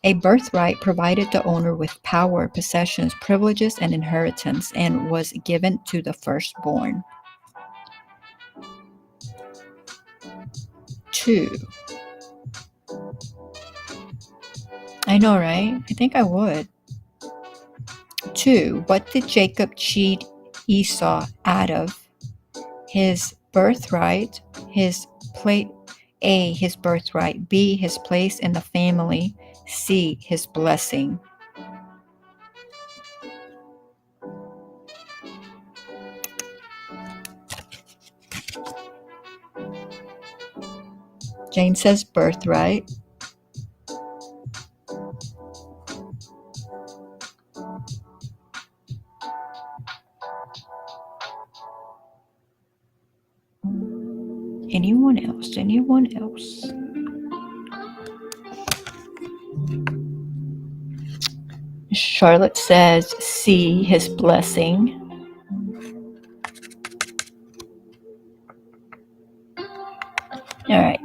A birthright provided the owner with power, possessions, privileges, and inheritance, and was given to the firstborn. 2. I know, right? I think I would. 2. What did Jacob cheat Esau out of? His birthright, his plate. A, his birthright. B, his place in the family. C, his blessing. Jane says birthright. Anyone else? Anyone else? Charlotte says C, his blessing. All right.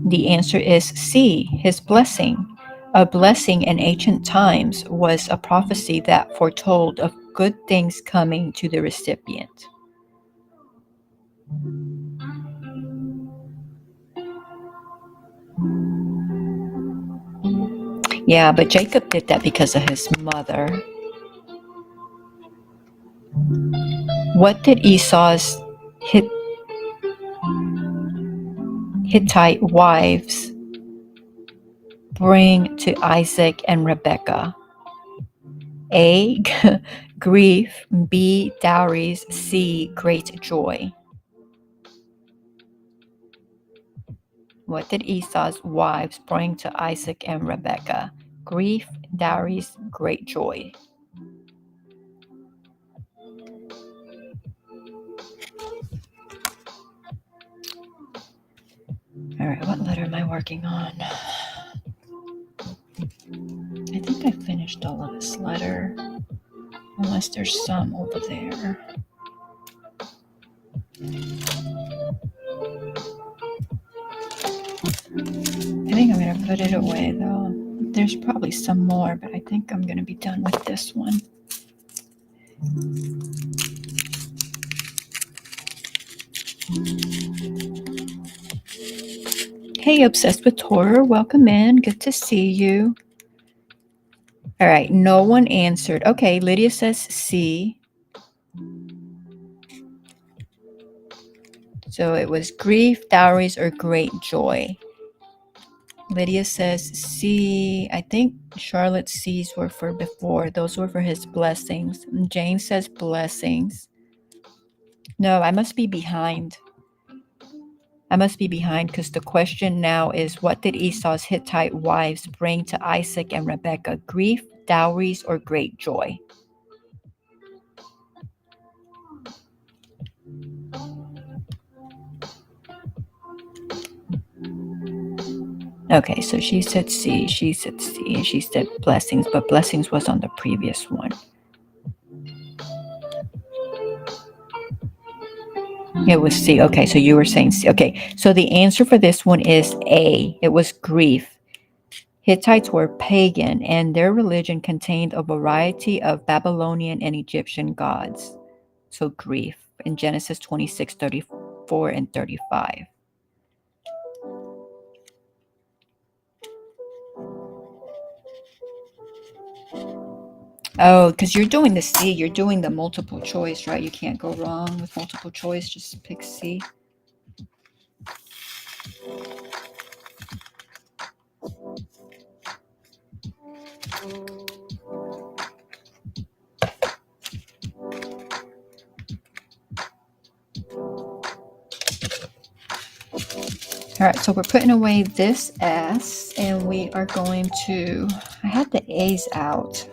The answer is C, his blessing. A blessing in ancient times was a prophecy that foretold of good things coming to the recipient. Yeah, but Jacob did that because of his mother. What did Esau's Hittite wives bring to Isaac and Rebekah? A, grief. B, dowries. C, great joy. What did Esau's wives bring to Isaac and Rebekah? Grief, dowries, great joy. All right, what letter am I working on? I think I finished all of this letter, unless there's some over there. I think I'm going to put it away, though. There's probably some more, but I think I'm going to be done with this one. Hey, Obsessed with Horror, welcome in. Good to see you. All right, no one answered. Okay, Lydia says C. So it was grief, dowries, or great joy. Lydia says C. I think Charlotte's C's were for before. Those were for his blessings. And Jane says blessings. No, I must be behind. Because the question now is, what did Esau's Hittite wives bring to Isaac and Rebekah? Grief, dowries, or great joy? Okay, so she said C, and she said blessings, but blessings was on the previous one. It was C. Okay, so you were saying C. Okay, so the answer for this one is A. It was grief. Hittites were pagan, and their religion contained a variety of Babylonian and Egyptian gods. So grief in Genesis 26, 34, and 35. Oh, because you're doing the C, you're doing the multiple choice, right? You can't go wrong with multiple choice, just pick C. All right, so we're putting away this S, and we are going to, I had the A's out.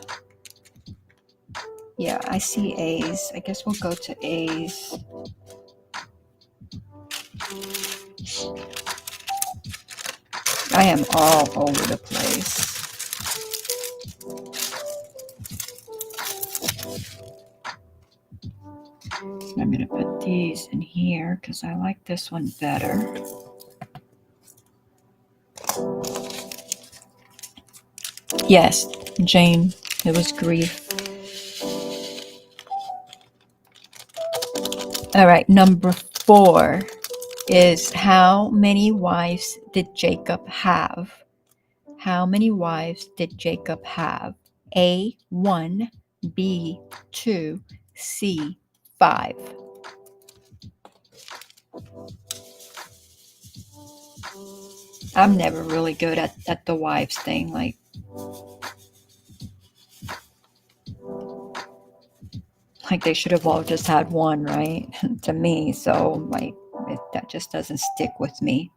Yeah, I see A's. I guess we'll go to A's. I am all over the place. I'm going to put these in here because I like this one better. Yes, Jane, it was grief. All right, number 4 is, how many wives did Jacob have? How many wives did Jacob have? A, 1, B, 2, C, 5. I'm never really good at the wives thing. Like they should have all just had one, right? To me. So that just doesn't stick with me.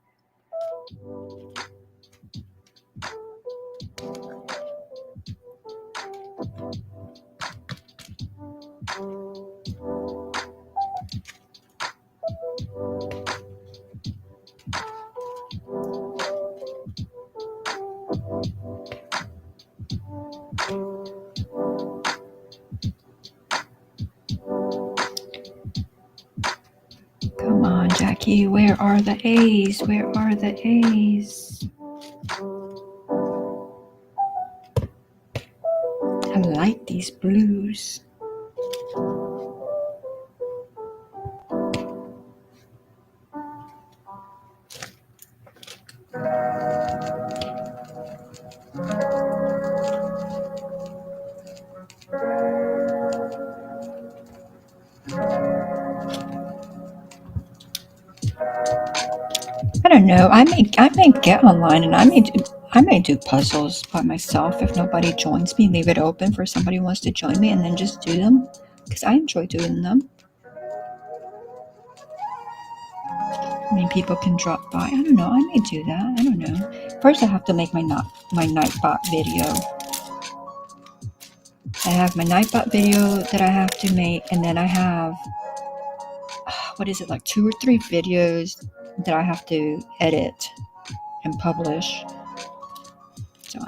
Come on, Jackie, where are the A's? Where are the A's? I like these blues. I don't know. I may get online and I may do puzzles by myself if nobody joins me. Leave it open for somebody who wants to join me, and then just do them because I enjoy doing them. I mean, people can drop by. I don't know. I may do that. I don't know. First, I have to make my Nightbot video. I have my Nightbot video that I have to make, and then I have like 2 or 3 videos that I have to edit and publish. So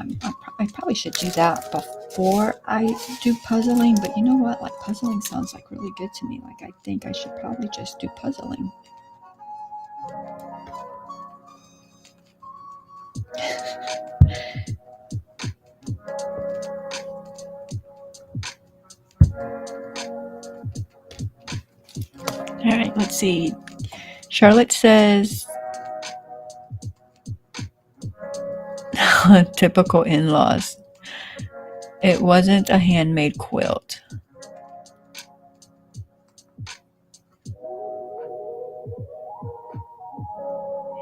I probably should do that before I do puzzling. But you know what? Like, puzzling sounds like really good to me. Like, I think I should probably just do puzzling. All right, let's see. Charlotte says, typical in-laws. It wasn't a handmade quilt.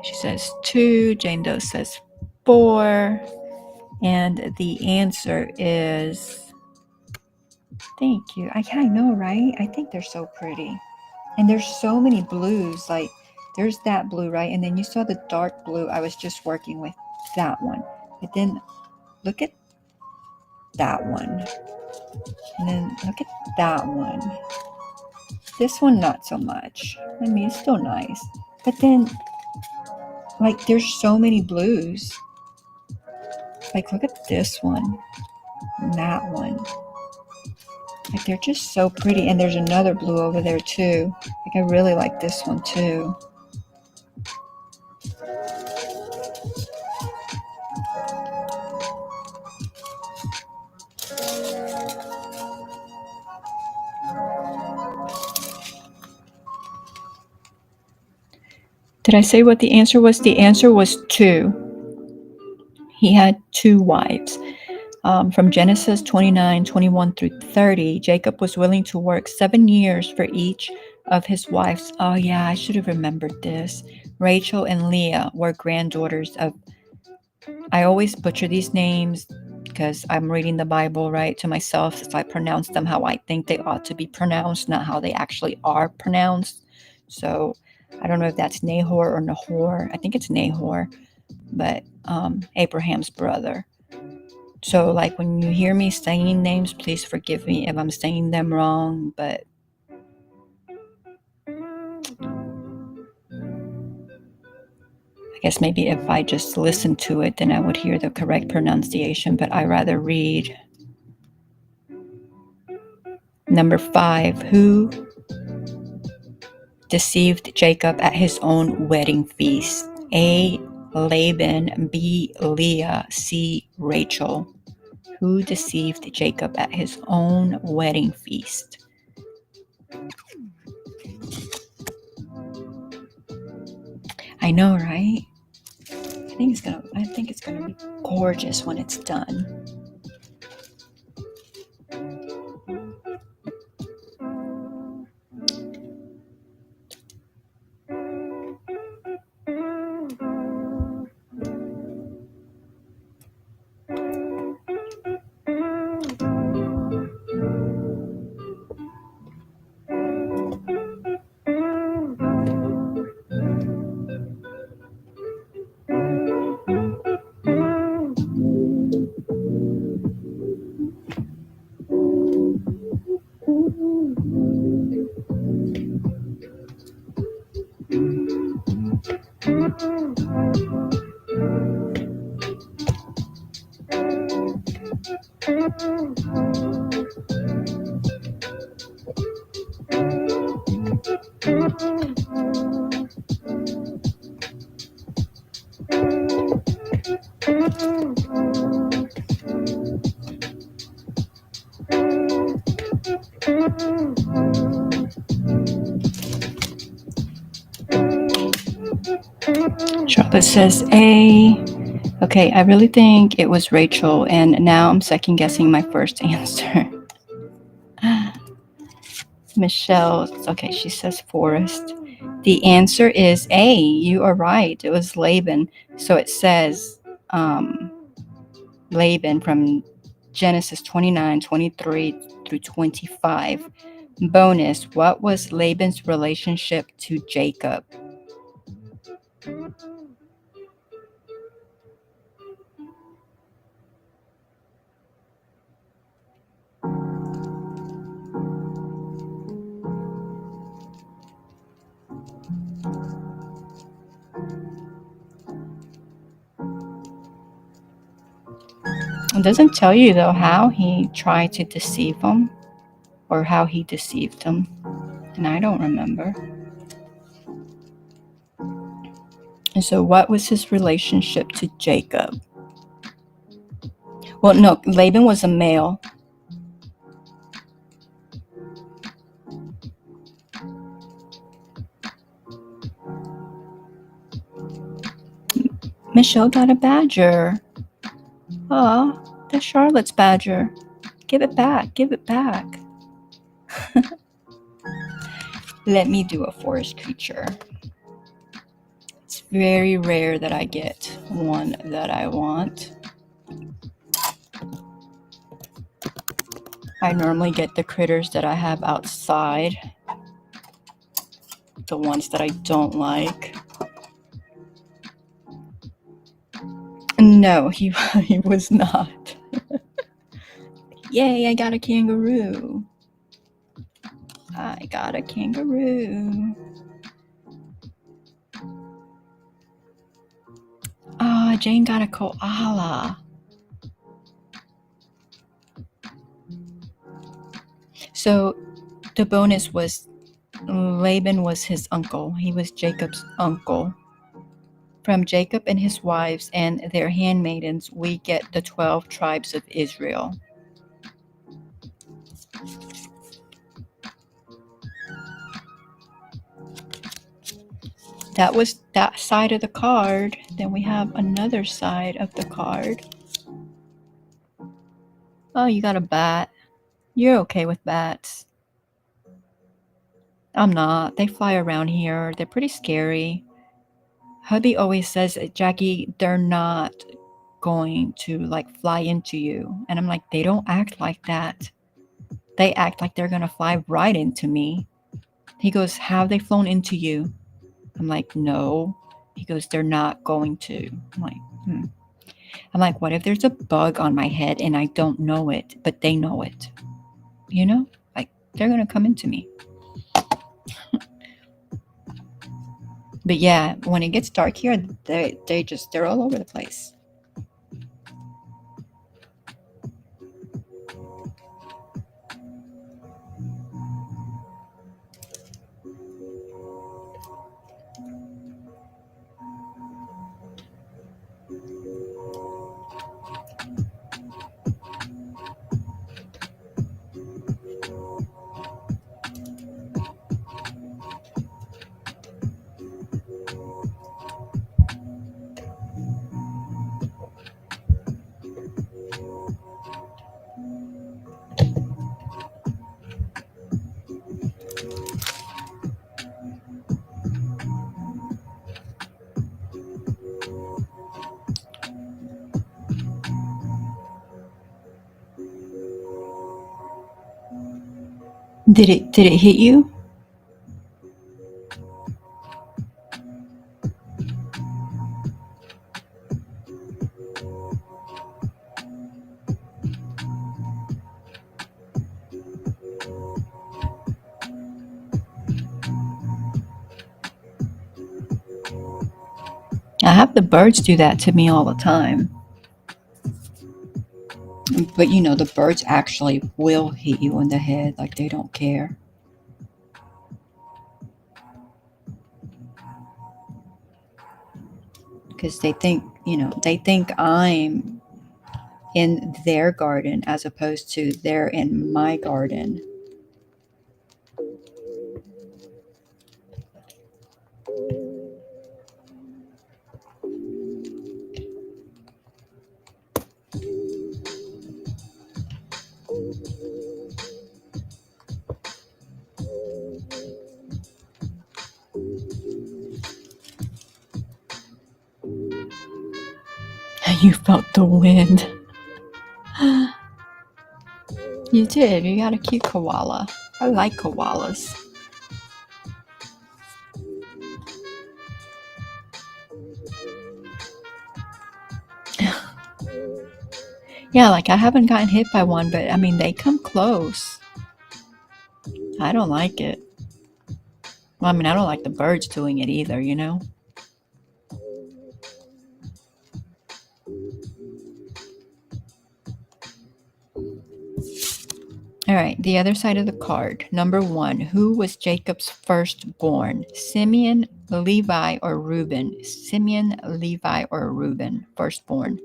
She says 2. Jane Doe says 4. And the answer is, thank you. I know, right? I think they're so pretty. And there's so many blues. Like, there's that blue, right? And then you saw the dark blue. I was just working with that one. But then look at that one. And then look at that one. This one, not so much. I mean, it's still nice. But then, like, there's so many blues. Like, look at this one. And that one. Like, they're just so pretty. And there's another blue over there, too. Like, I really like this one, too. Did I say what the answer was? The answer was 2. He had 2 wives. From Genesis 29, 21 through 30, Jacob was willing to work 7 years for each of his wives. Oh yeah, I should have remembered this. Rachel and Leah were granddaughters of, I always butcher these names because I'm reading the Bible, right, to myself, so I pronounce them how I think they ought to be pronounced, not how they actually are pronounced. So I don't know if that's Nahor or Nahor. I think it's Nahor, but Abraham's brother. So, like, when you hear me saying names, please forgive me if I'm saying them wrong, but I guess maybe if I just listened to it, then I would hear the correct pronunciation, but I rather read. Number 5, who deceived Jacob at his own wedding feast? A, Laban, B, Leah, C, Rachel. Who deceived Jacob at his own wedding feast? I know, right? I think it's gonna be gorgeous when it's done. Charlotte says A. Okay, I really think it was Rachel, and now I'm second guessing my first answer. Michelle, okay, she says Forrest. The answer is A. You are right. It was Laban. So it says Laban from Genesis 29, 23 through 25. Bonus, what was Laban's relationship to Jacob? It doesn't tell you, though, how he tried to deceive him or how he deceived him. And I don't remember. And so what was his relationship to Jacob? Well, no, Laban was a male. Michelle got a badger. Aw, that's Charlotte's badger. Give it back. Give it back. Let me do a forest creature. It's very rare that I get one that I want. I normally get the critters that I have outside. The ones that I don't like. No, he was not. Yay, I got a kangaroo. I got a kangaroo. Ah, Jane got a koala. So the bonus was Laban was his uncle. He was Jacob's uncle. From Jacob and his wives and their handmaidens, we get the 12 tribes of Israel. That was that side of the card. Then we have another side of the card. Oh, you got a bat. You're okay with bats. I'm not. They fly around here. They're pretty scary. Hubby always says, Jackie, they're not going to like fly into you. And I'm like, they don't act like that. They act like they're going to fly right into me. He goes, have they flown into you? I'm like, no. He goes, they're not going to. I'm like, what if there's a bug on my head and I don't know it, but they know it? You know, like they're going to come into me. But yeah, when it gets dark here, they're all over the place. Did it hit you? I have the birds do that to me all the time. But you know, the birds actually will hit you in the head, like they don't care. Because they think I'm in their garden as opposed to they're in my garden. You felt the wind. You did. You got a cute koala. I like koalas. Yeah, like I haven't gotten hit by one, but I mean, they come close. I don't like it. Well, I mean, I don't like the birds doing it either, you know? All right, the other side of the card. Number 1, who was Jacob's firstborn? Simeon, Levi, or Reuben? Simeon, Levi, or Reuben, firstborn?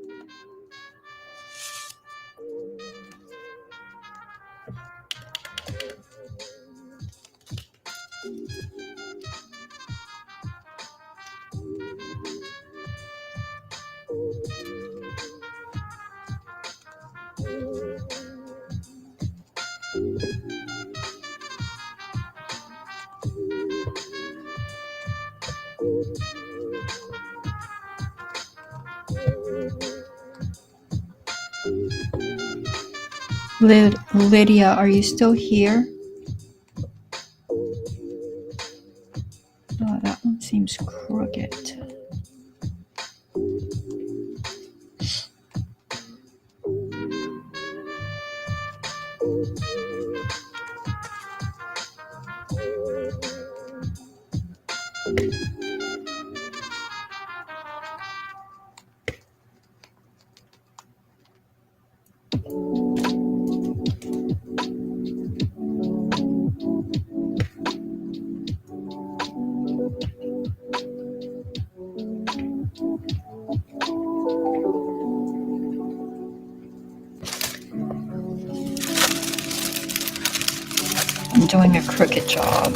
Lydia, are you still here? Oh, that one seems crooked. I'm doing a crooked job.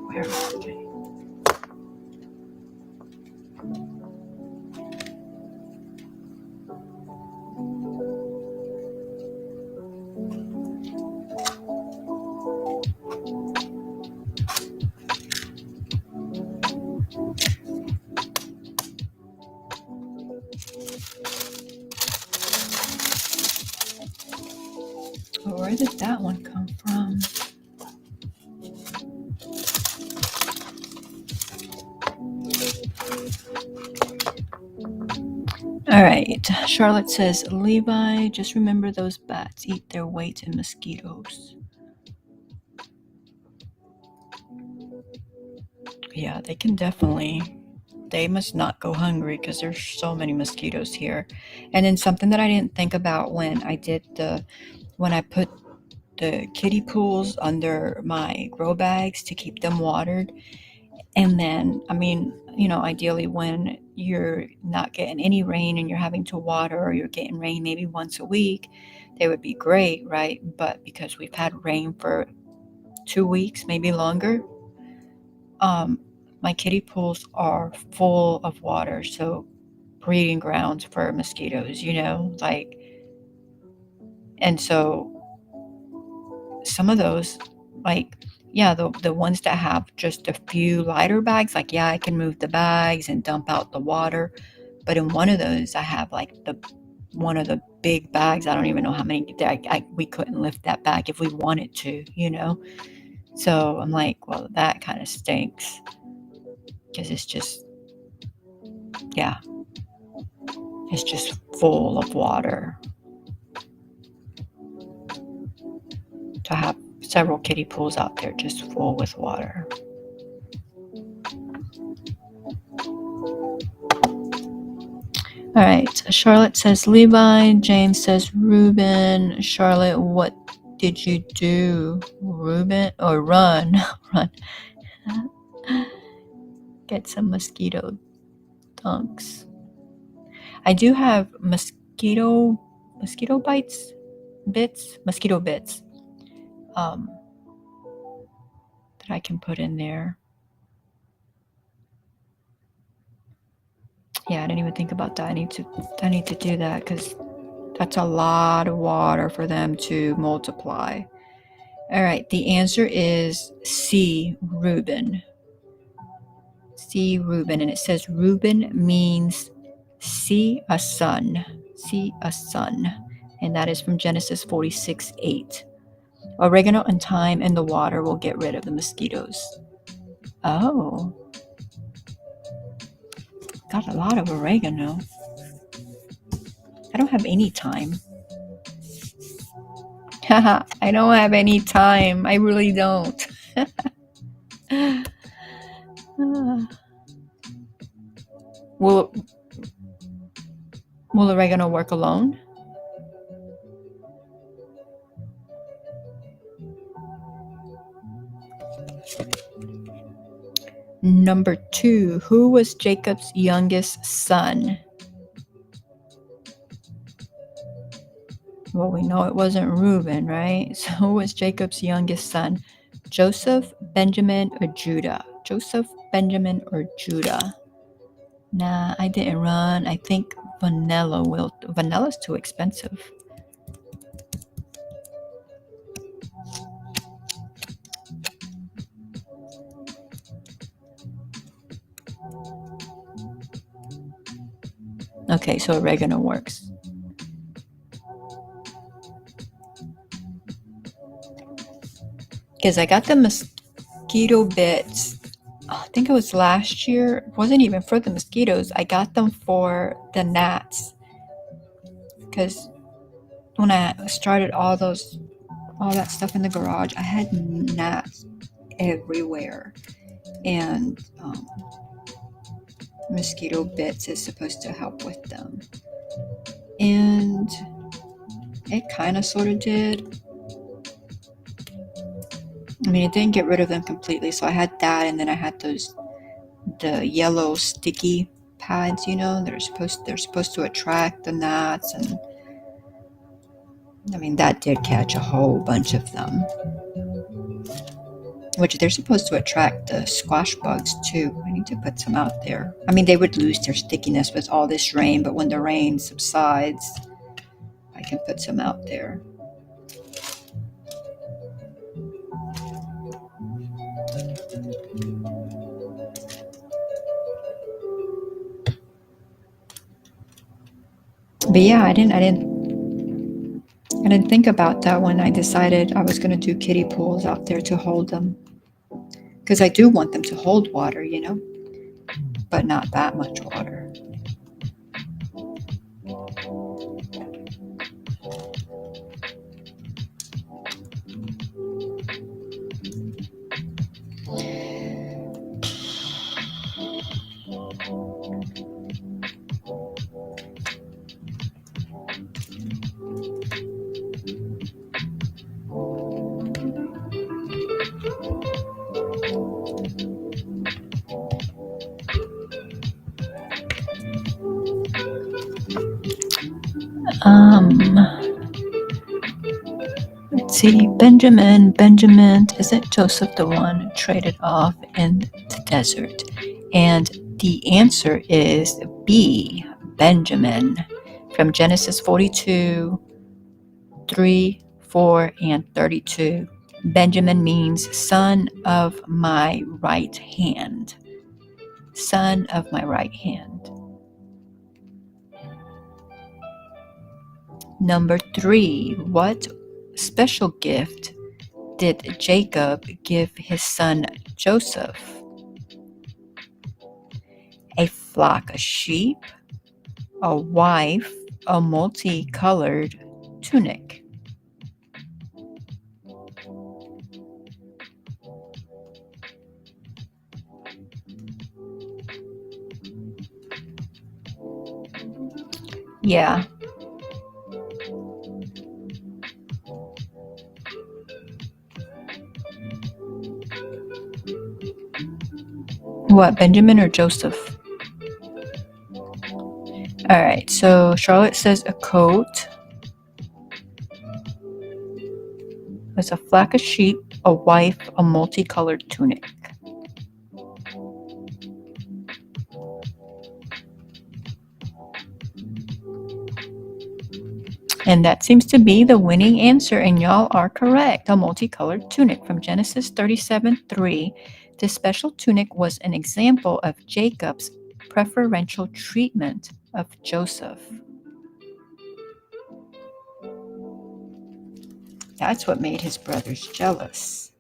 Where are they? Where did that one come from? All right. Charlotte says, Levi, just remember those bats eat their weight in mosquitoes. Yeah, they can definitely. They must not go hungry because there's so many mosquitoes here. And then something that I didn't think about when I put the kiddie pools under my grow bags to keep them watered. And then, ideally when you're not getting any rain and you're having to water, or you're getting rain maybe once a week, they would be great, right? But because we've had rain for 2 weeks, maybe longer, my kiddie pools are full of water. So breeding grounds for mosquitoes, and so some of those, the ones that have just a few lighter bags, I can move the bags and dump out the water. But in one of those, I have one of the big bags. I don't even know how many. We couldn't lift that bag if we wanted to, So I'm like, well, that kind of stinks because it's just full of water. To have several kiddie pools out there just full with water. All right, Charlotte says Levi. James says Reuben. Charlotte, what did you do? Reuben, or run? Run. Get some mosquito dunks. I do have mosquito bits that I can put in there. Yeah, I didn't even think about that. I need to do that because that's a lot of water for them to multiply. All right, the answer is C, Reuben. C, Reuben, and it says Reuben means see a son, and that is from Genesis 46:8. Oregano and thyme in the water will get rid of the mosquitoes. Oh, got a lot of oregano. I don't have any thyme. Haha, I don't have any time. I really don't. Will oregano work alone? Number 2, who was Jacob's youngest son? Well, we know it wasn't Reuben, right? So who was Jacob's youngest son? Joseph, Benjamin, or Judah? Joseph, Benjamin, or Judah? Nah, I didn't run. I think vanilla will. Vanilla's too expensive. Okay, so oregano works. because I got the mosquito bits. I think it was last year. It wasn't even for the mosquitoes. I got them for the gnats because when I started all that stuff in the garage, I had gnats everywhere, and mosquito bits is supposed to help with them, and it kind of sort of did. I mean, it didn't get rid of them completely, so I had that, and then I had the yellow sticky pads, they're supposed to attract the gnats, and I mean that did catch a whole bunch of them, which they're supposed to attract the squash bugs too. I need to put some out there. I mean, they would lose their stickiness with all this rain, but when the rain subsides, I can put some out there. But yeah, I didn't think about that when I decided I was going to do kiddie pools out there to hold them, because I do want them to hold water, but not that much water. Let's see, Benjamin, isn't Joseph the one traded off in the desert? And the answer is B, Benjamin, from Genesis 42, 3, 4, and 32. Benjamin means son of my right hand. Son of my right hand. Number 3, what special gift did Jacob give his son Joseph? A flock of sheep, a wife, a multicolored tunic. Yeah. What, Benjamin or Joseph? All right, so Charlotte says a coat. There's a flock of sheep, a wife, a multicolored tunic. And that seems to be the winning answer, and y'all are correct. A multicolored tunic from Genesis 37:3. This special tunic was an example of Jacob's preferential treatment of Joseph. That's what made his brothers jealous.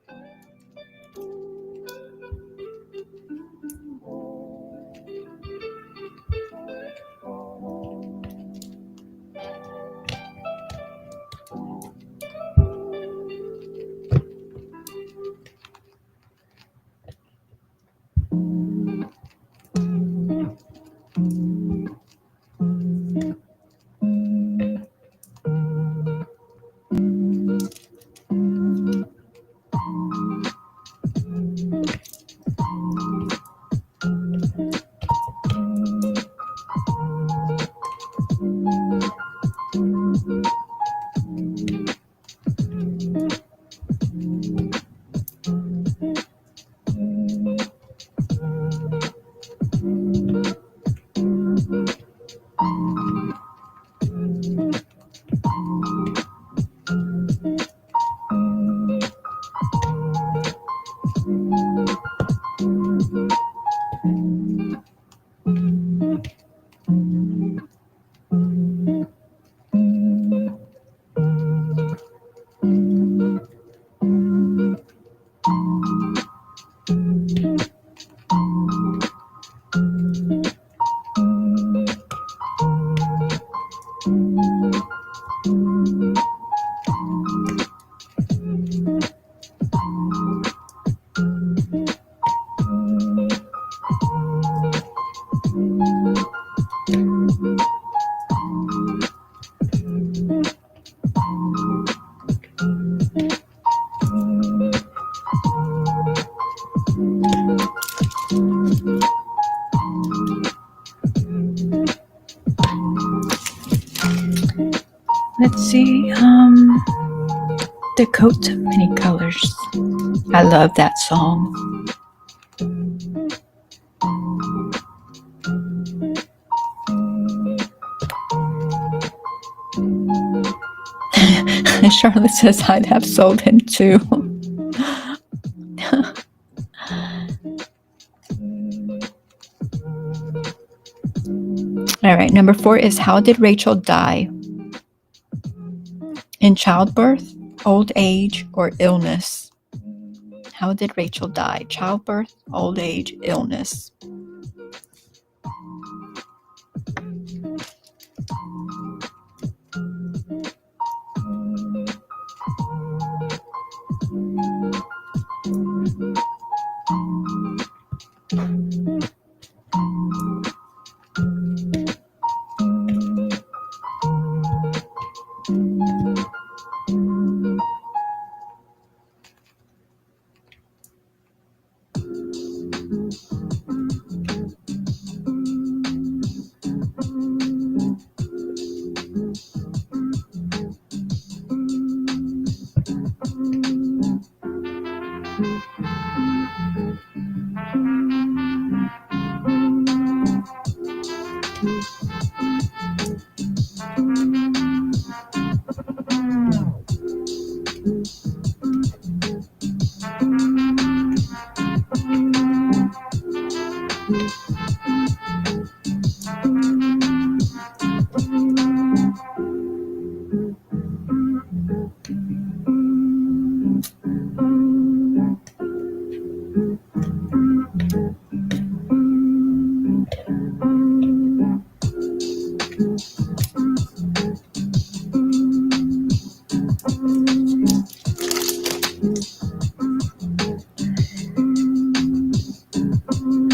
see, The Coat of Many Colors. I love that song. Charlotte says I'd have sold him too. All right, number 4 is how did Rachel die? In childbirth, old age, or illness? How did Rachel die? Childbirth, old age, illness.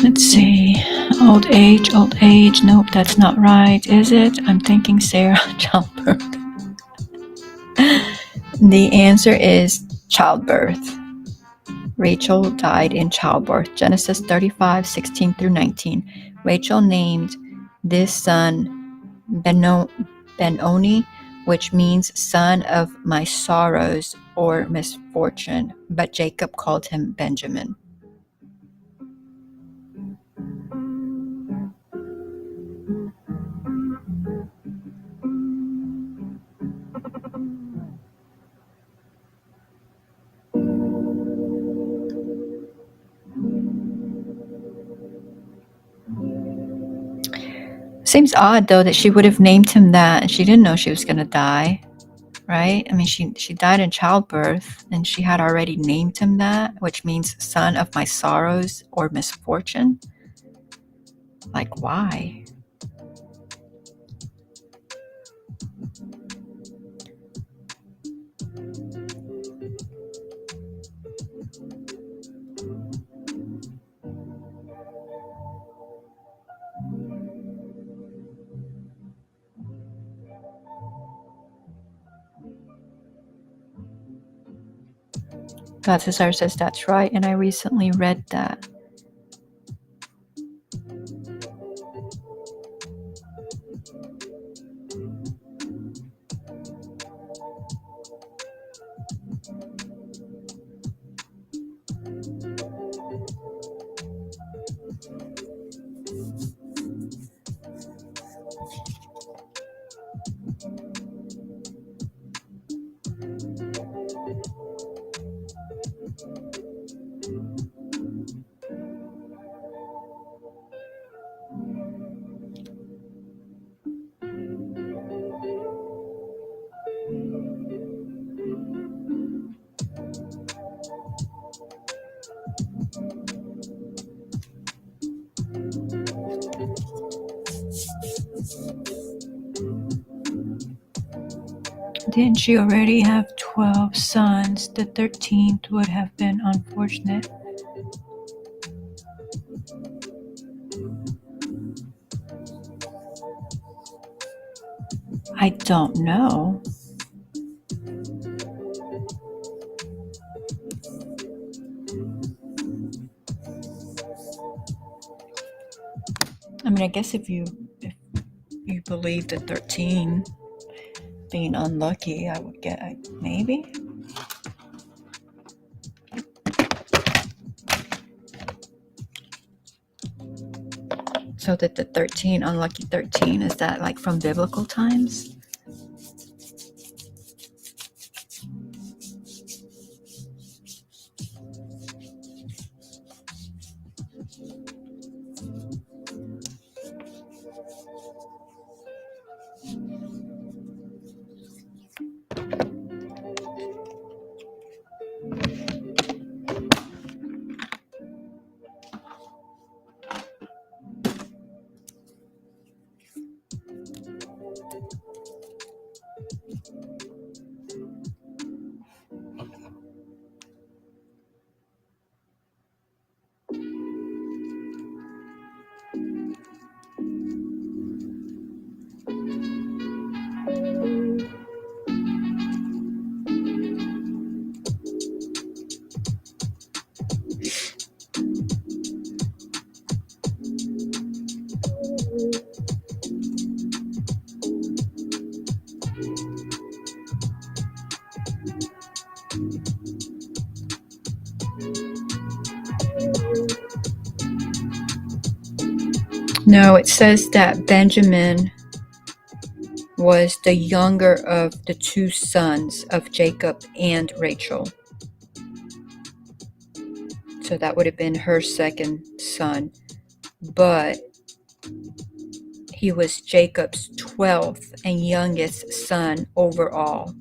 Let's see. Old age. Nope, that's not right, is it? I'm thinking Sarah childbirth. The answer is childbirth. Rachel died in childbirth. Genesis 35:16-19. Rachel named this son Benoni, which means son of my sorrows or misfortune, but Jacob called him Benjamin. Seems odd, though, that she would have named him that, and she didn't know she was going to die, right? I mean, she died in childbirth, and she had already named him that, which means son of my sorrows or misfortune. Like, why? God Cesar says that's right, and I recently read that. Didn't she already have 12 sons? The 13th would have been unfortunate. I don't know. I mean, I guess if you believe that 13 being unlucky, I would get, maybe? So that the 13, unlucky 13, is that like from biblical times? No, it says that Benjamin was the younger of the two sons of Jacob and Rachel. So that would have been her second son. But he was Jacob's 12th and youngest son overall.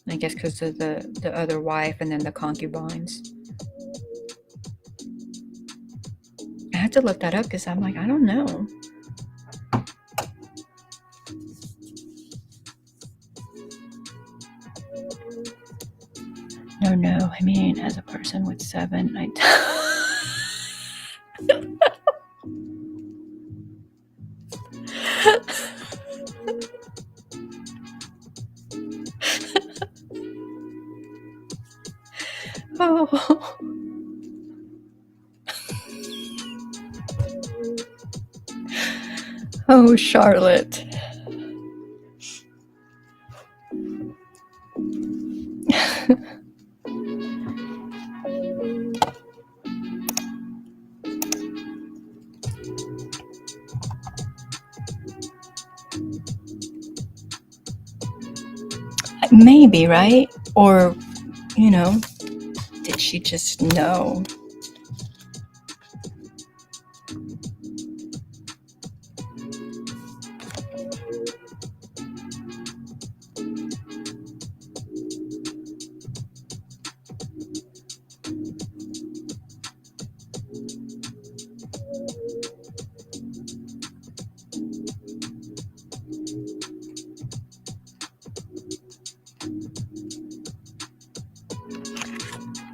I guess because of the other wife and then the concubines. I had to look that up because I'm like, I don't know. No. I mean, as a person with 7, Oh. Oh, Charlotte. Maybe, right? Or, did she just know?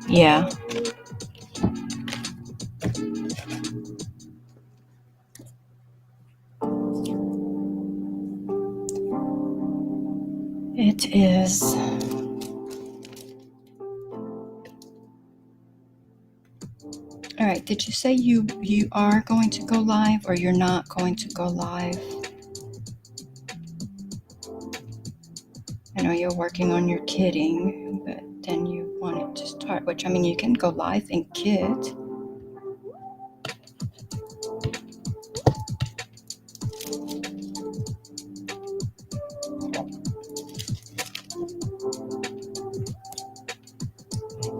Yeah. It is. All right, did you say you are going to go live or you're not going to go live? I know you're working on your kidding, but then you wanted to start, which, I mean, you can go live and kit.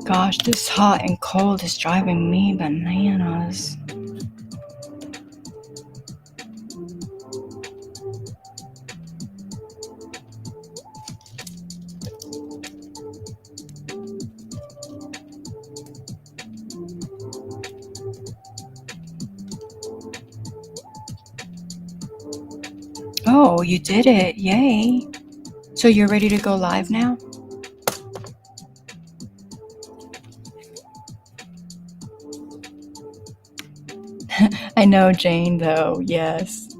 Gosh, this hot and cold is driving me bananas. Oh, you did it. Yay. So you're ready to go live now? I know Jane Doe, yes.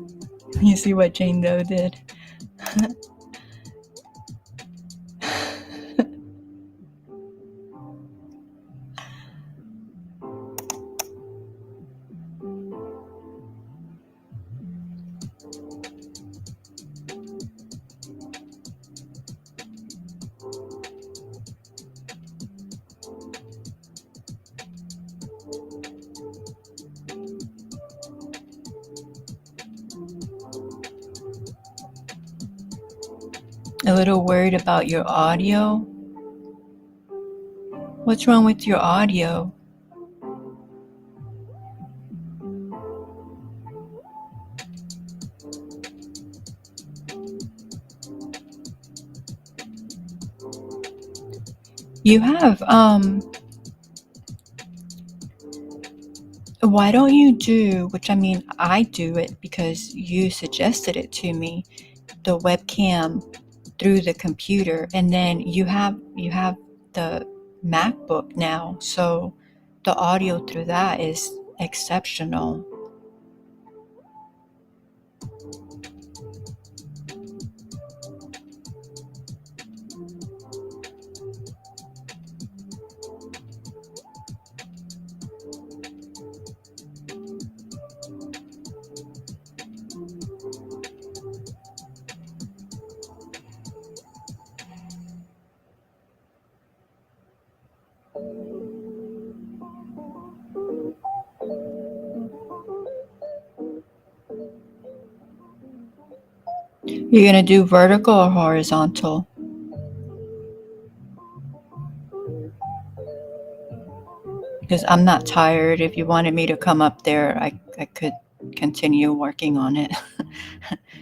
You see what Jane Doe did? A little worried about your audio? What's wrong with your audio? You have, why don't you do, which I mean, I do it because you suggested it to me, the webcam through the computer, and then you have the MacBook now, so the audio through that is exceptional. You're gonna do vertical or horizontal? Because I'm not tired. If you wanted me to come up there, I could continue working on it.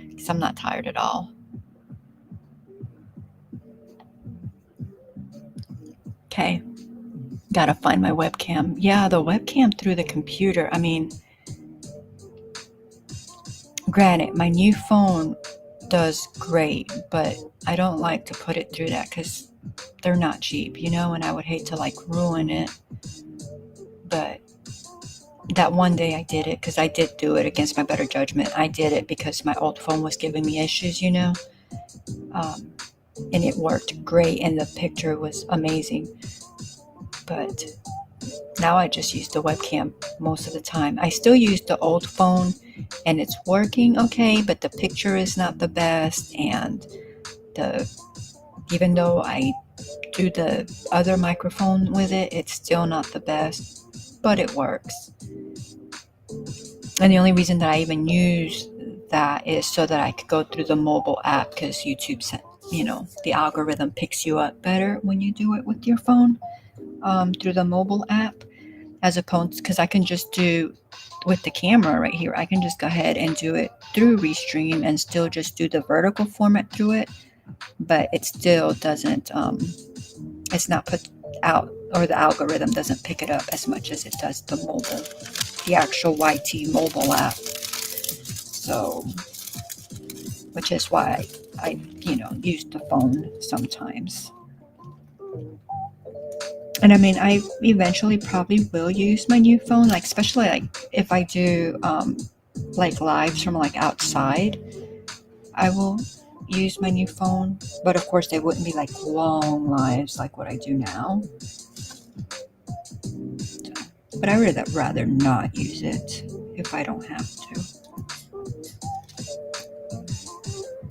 Because I'm not tired at all. Okay. Gotta find my webcam. Yeah, the webcam through the computer. I mean, granted, my new phone does great, but I don't like to put it through that because they're not cheap, you know, and I would hate to like ruin it. But that one day I did it because I did do it against my better judgment. I did it because my old phone was giving me issues, you know, and it worked great and the picture was amazing. But now I just use the webcam most of the time. I still use the old phone and it's working okay, but the picture is not the best, and even though I do the other microphone with it, it's still not the best, but it works. And the only reason that I even use that is so that I could go through the mobile app, because YouTube said, you know, the algorithm picks you up better when you do it with your phone through the mobile app, as opposed, because I can just do with the camera right here, I can just go ahead and do it through Restream and still just do the vertical format through it, but it still doesn't, it's not put out, or the algorithm doesn't pick it up as much as it does the actual YT mobile app. So, which is why I use the phone sometimes. And I mean, I eventually probably will use my new phone, like especially like if I do like lives from like outside, I will use my new phone. But of course, they wouldn't be like long lives like what I do now. But I would rather not use it if I don't have to.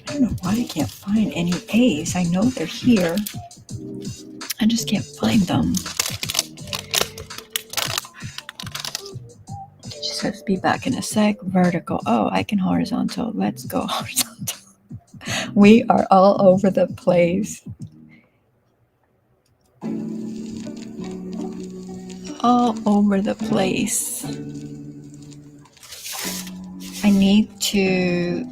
I don't know why I can't find any A's. I know they're here. I just can't find them. She says, be back in a sec. Vertical. Oh, I can horizontal. Let's go horizontal. We are all over the place. All over the place. I need to,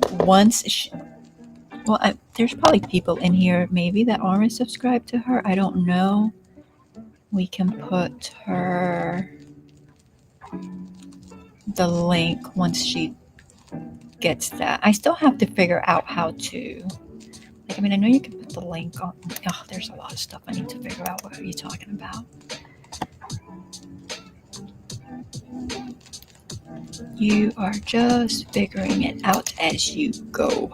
there's probably people in here maybe that aren't subscribed to her. I don't know. We can put her the link once she gets that. I still have to figure out how to, like, I mean, I know you can put the link on. Oh, there's a lot of stuff I need to figure out. What are you talking about? You are just figuring it out as you go.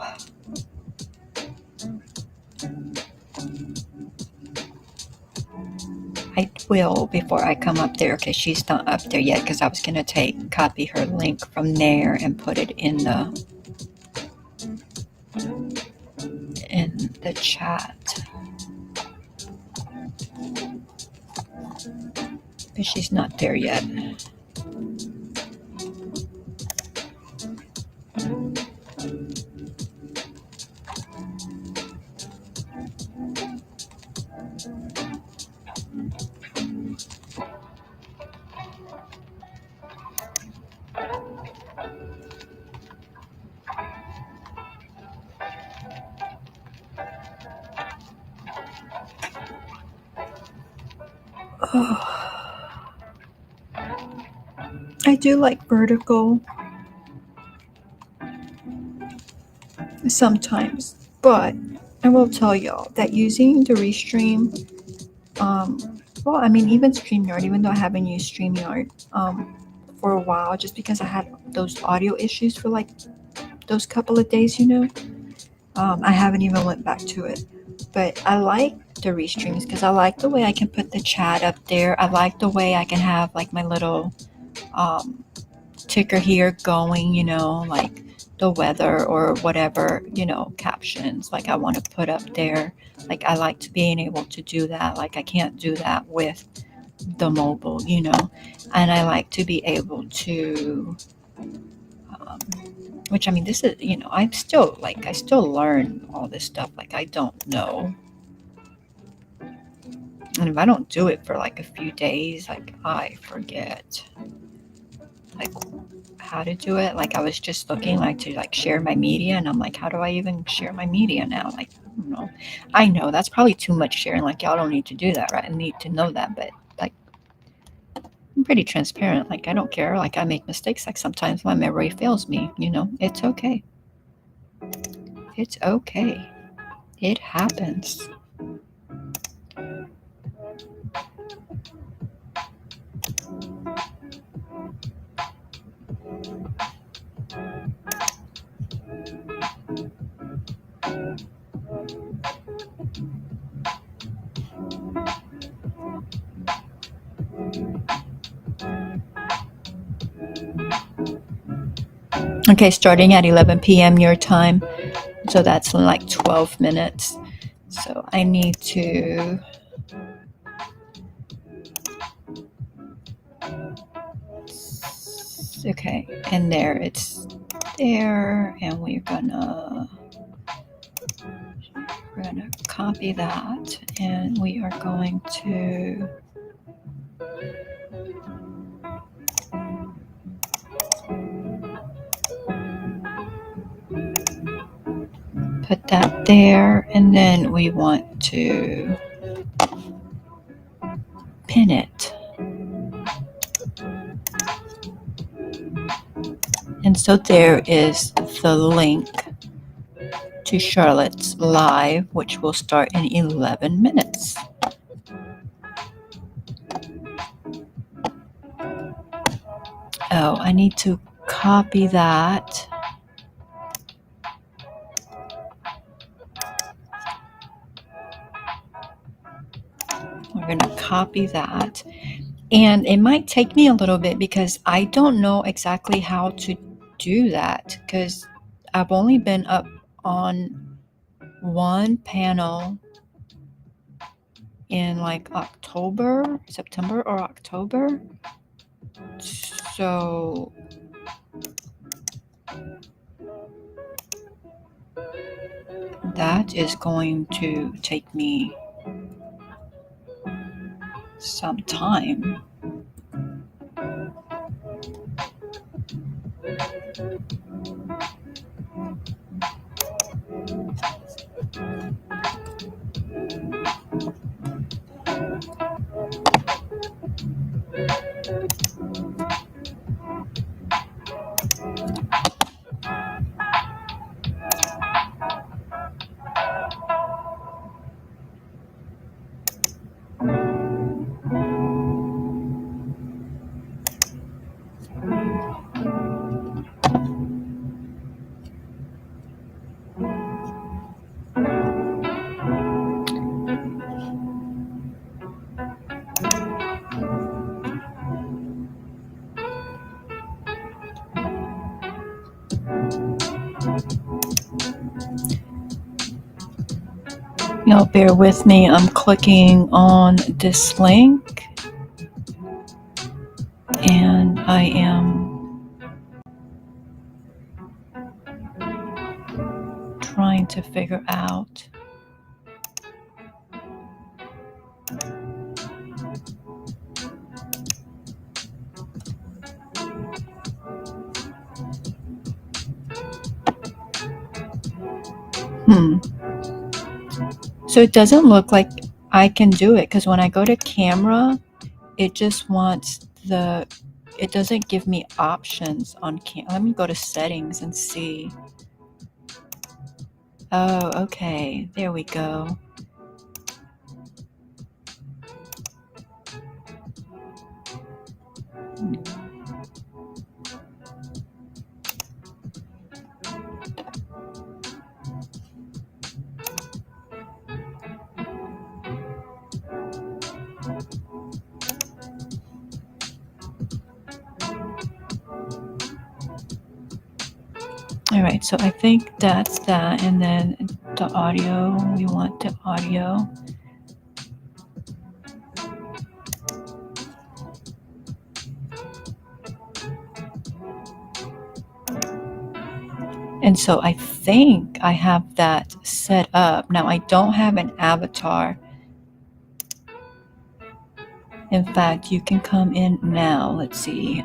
I will before I come up there, because she's not up there yet, because I was going to copy her link from there and put it in the chat. But she's not there yet. I do like vertical sometimes, but I will tell y'all that using the Restream, well, I mean, even StreamYard, even though I haven't used StreamYard for a while, just because I had those audio issues for like those couple of days, I haven't even went back to it. But I like the Restreams because I like the way I can put the chat up there. I like the way I can have like my little ticker here going, like the weather or whatever, captions like I want to put up there. Like I like to being able to do that. Like I can't do that with the mobile, and I like to be able to, which I mean, this is, I still learn all this stuff. Like I don't know. And if I don't do it for like a few days, like I forget like how to do it. Like I was just looking like to like share my media, and I'm like, how do I even share my media now? Like, I don't know. I know that's probably too much sharing. Like y'all don't need to do that, right? I need to know that, but like I'm pretty transparent. Like I don't care. Like I make mistakes. Like sometimes my memory fails me. It's okay. It's okay. It happens. Okay, starting at 11 p.m. your time. So that's like 12 minutes. So I need to... Okay, and there it's there, and we're gonna copy that, and we are going to put that there, and then we want to pin it. And so there is the link to Charlotte's live, which will start in 11 minutes. Oh, I need to copy that. We're going to copy that. And it might take me a little bit because I don't know exactly how to do that, because I've only been up on one panel in like September or October. So that is going to take me some time. Y'all bear with me. I'm clicking on this link, and I am trying to figure out So it doesn't look like I can do it, because when I go to camera, it just wants it doesn't give me options on let me go to settings and see. Oh, okay, there we go. All right, so I think that's that, and then the audio, we want the audio. And so I think I have that set up. Now I don't have an avatar. In fact, you can come in now. Let's see.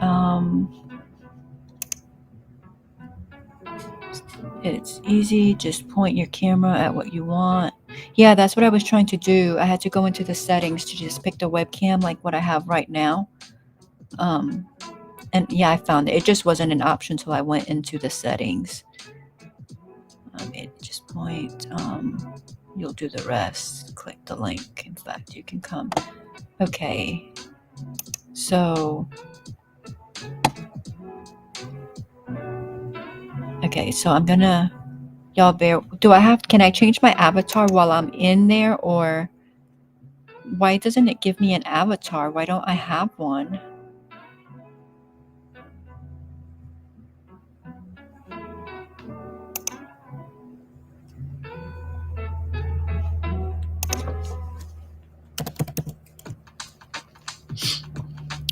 It's easy. Just point your camera at what you want. Yeah, that's what I was trying to do. I had to go into the settings to just pick the webcam like what I have right now. And yeah, I found it. It just wasn't an option until I went into the settings. It just point. You'll do the rest. Click the link. In fact, you can come. Okay. So I'm gonna, y'all bear, can I change my avatar while I'm in there, or why doesn't it give me an avatar? Why don't I have one?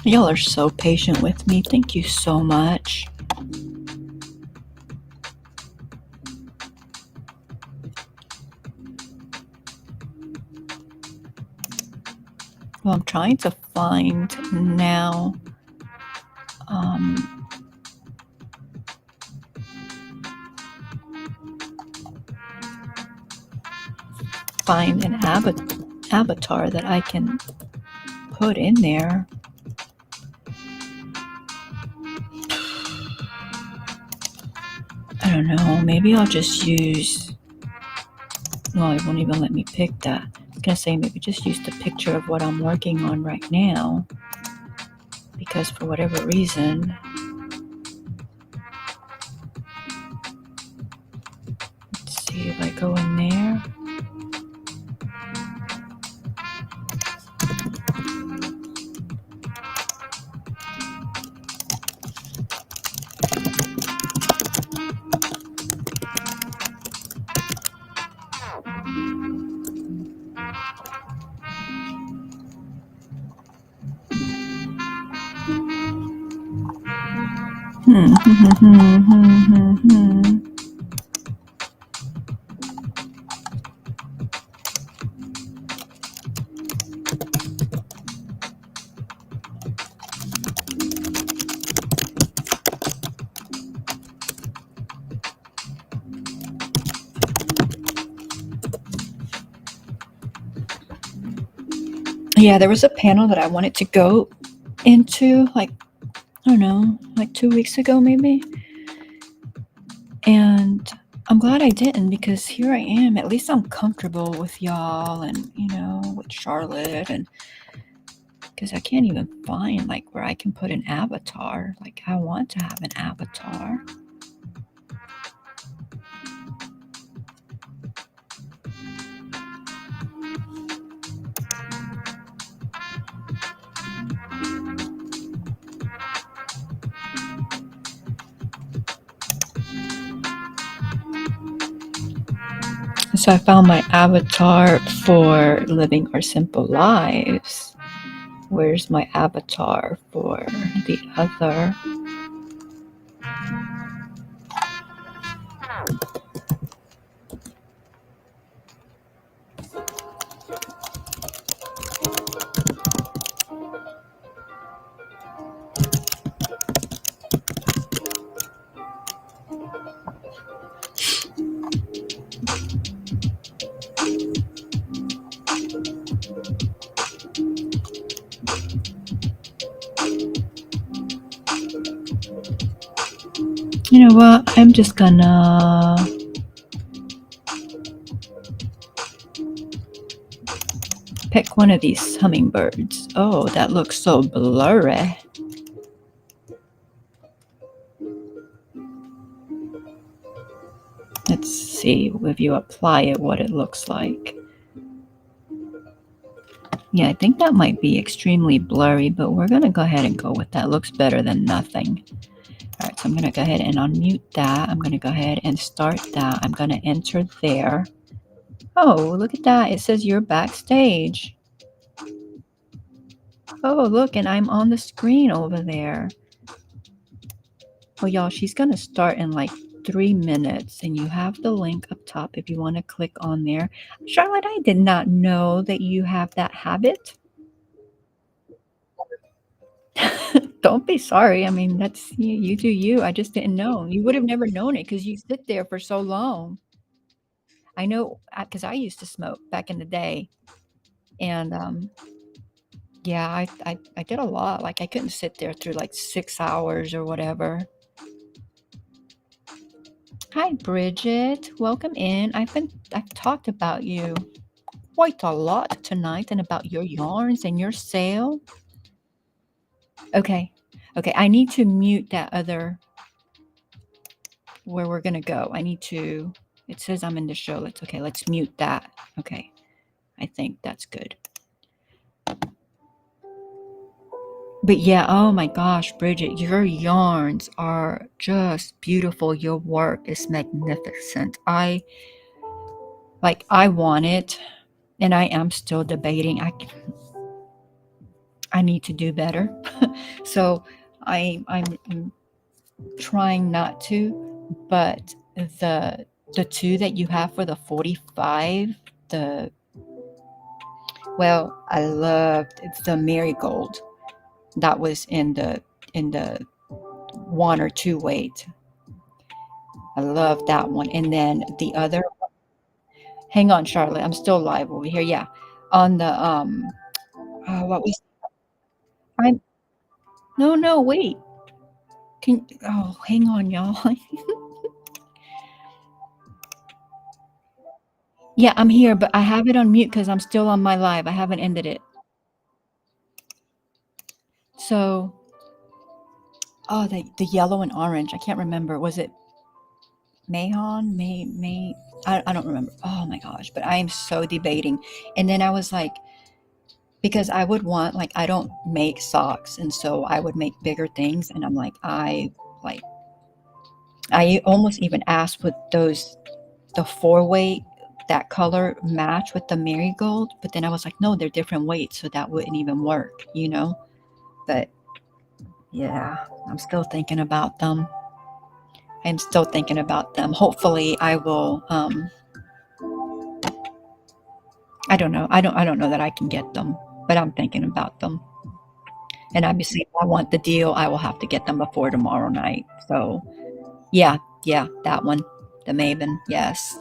Y'all are so patient with me. Thank you so much. Well, I'm trying to find now. Find an avatar that I can put in there. I don't know. Maybe I'll just use. Well, it won't even let me pick that. I was gonna say maybe just use the picture of what I'm working on right now, because for whatever reason, let's see if I go in there. Yeah, there was a panel that I wanted to go into, like, I don't know, like 2 weeks ago maybe. And I'm glad I didn't, because here I am. At least I'm comfortable with y'all and, with Charlotte, and because I can't even find like where I can put an avatar. Like, I want to have an avatar. So I found my avatar for Living Our Simple Lives. Where's my avatar for the other? You know what? I'm just gonna pick one of these hummingbirds. Oh, that looks so blurry. Let's see if you apply it what it looks like. Yeah, I think that might be extremely blurry, but we're gonna go ahead and go with that. Looks better than nothing. All right, so I'm gonna go ahead and unmute that. I'm gonna go ahead and start that. I'm gonna enter there. Oh, look at that. It says you're backstage. Oh, look, and I'm on the screen over there. Oh, y'all, she's gonna start in like 3 minutes, and you have the link up top if you want to click on there. Charlotte, I did not know that you have that habit. Don't be sorry. I mean, that's you do you. I just didn't know. You would have never known it because you sit there for so long. I know because I used to smoke back in the day, and yeah, I did a lot. Like I couldn't sit there through like 6 hours or whatever. Hi, Bridget. Welcome in. I've talked about you quite a lot tonight and about your yarns and your sale. Okay. Okay. I need to mute that other where we're gonna go. I need to. It says I'm in the show. Let's okay. Let's mute that. Okay. I think that's good. But yeah, oh my gosh, Bridget, your yarns are just beautiful. Your work is magnificent. I want it, and I am still debating. I need to do better. So I'm trying not to, but the two that you have for the 45, I loved it's the marigold that was in the 1 or 2 weight. I love that one. And then the other, hang on, Charlotte, I'm still live over here. Yeah, on the what was I'm no wait. Hang on, y'all. Yeah, I'm here, but I have it on mute because I'm still on my live. I haven't ended it. So, the yellow and orange. I can't remember. Was it Mahon? May? I don't remember. Oh my gosh! But I am so debating. And then I was like, because I would want like I don't make socks, and so I would make bigger things. And I'm like I almost even asked with the 4 weight that color match with the marigold, but then I was like, no, they're different weights, so that wouldn't even work, you know. But yeah, I'm still thinking about them. I'm still thinking about them. Hopefully, I will. I don't know. I don't know that I can get them, but I'm thinking about them. And obviously, if I want the deal, I will have to get them before tomorrow night. So yeah, yeah, that one, the Maven, yes.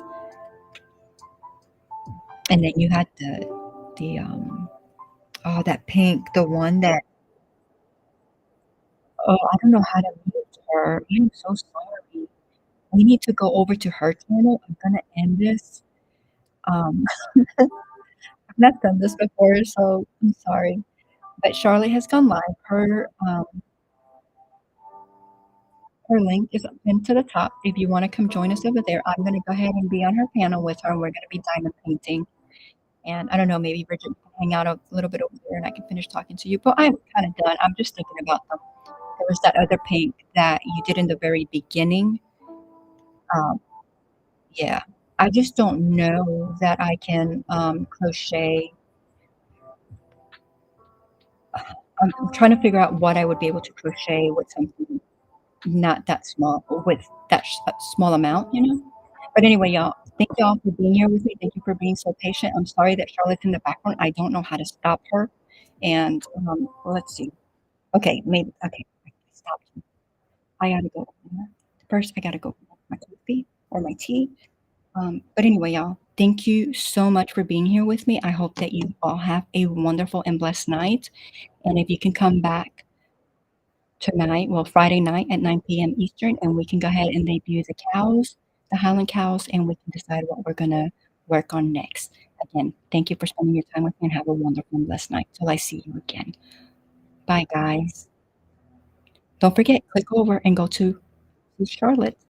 And then you had the that pink, the one that oh, I don't know how to mute her. I'm so sorry. We need to go over to her channel. I'm gonna end this. Um, I've not done this before, so I'm sorry. But Charlotte has gone live. Her link is pinned to the top. If you want to come join us over there, I'm gonna go ahead and be on her panel with her, and we're gonna be diamond painting. And I don't know, maybe Bridget can hang out a little bit over there, and I can finish talking to you. But I'm kind of done. I'm just thinking about them. There was that other pink that you did in the very beginning. Um, yeah, I just don't know that I can crochet. I'm trying to figure out what I would be able to crochet with something not that small, with that small amount, you know. But anyway, y'all, thank y'all for being here with me. Thank you for being so patient. I'm sorry that Charlotte's in the background. I don't know how to stop her. And let's see. Okay, maybe. Okay, stop. I gotta go. First, I gotta go make my coffee or my tea. But anyway, y'all, thank you so much for being here with me. I hope that you all have a wonderful and blessed night. And if you can come back tonight, well, Friday night at 9 p.m. Eastern, and we can go ahead and debut the cows, the Highland cows, and we can decide what we're gonna work on next. Again, thank you for spending your time with me and have a wonderful and blessed night till I see you again. Bye, guys. Don't forget, click over and go to Charlotte.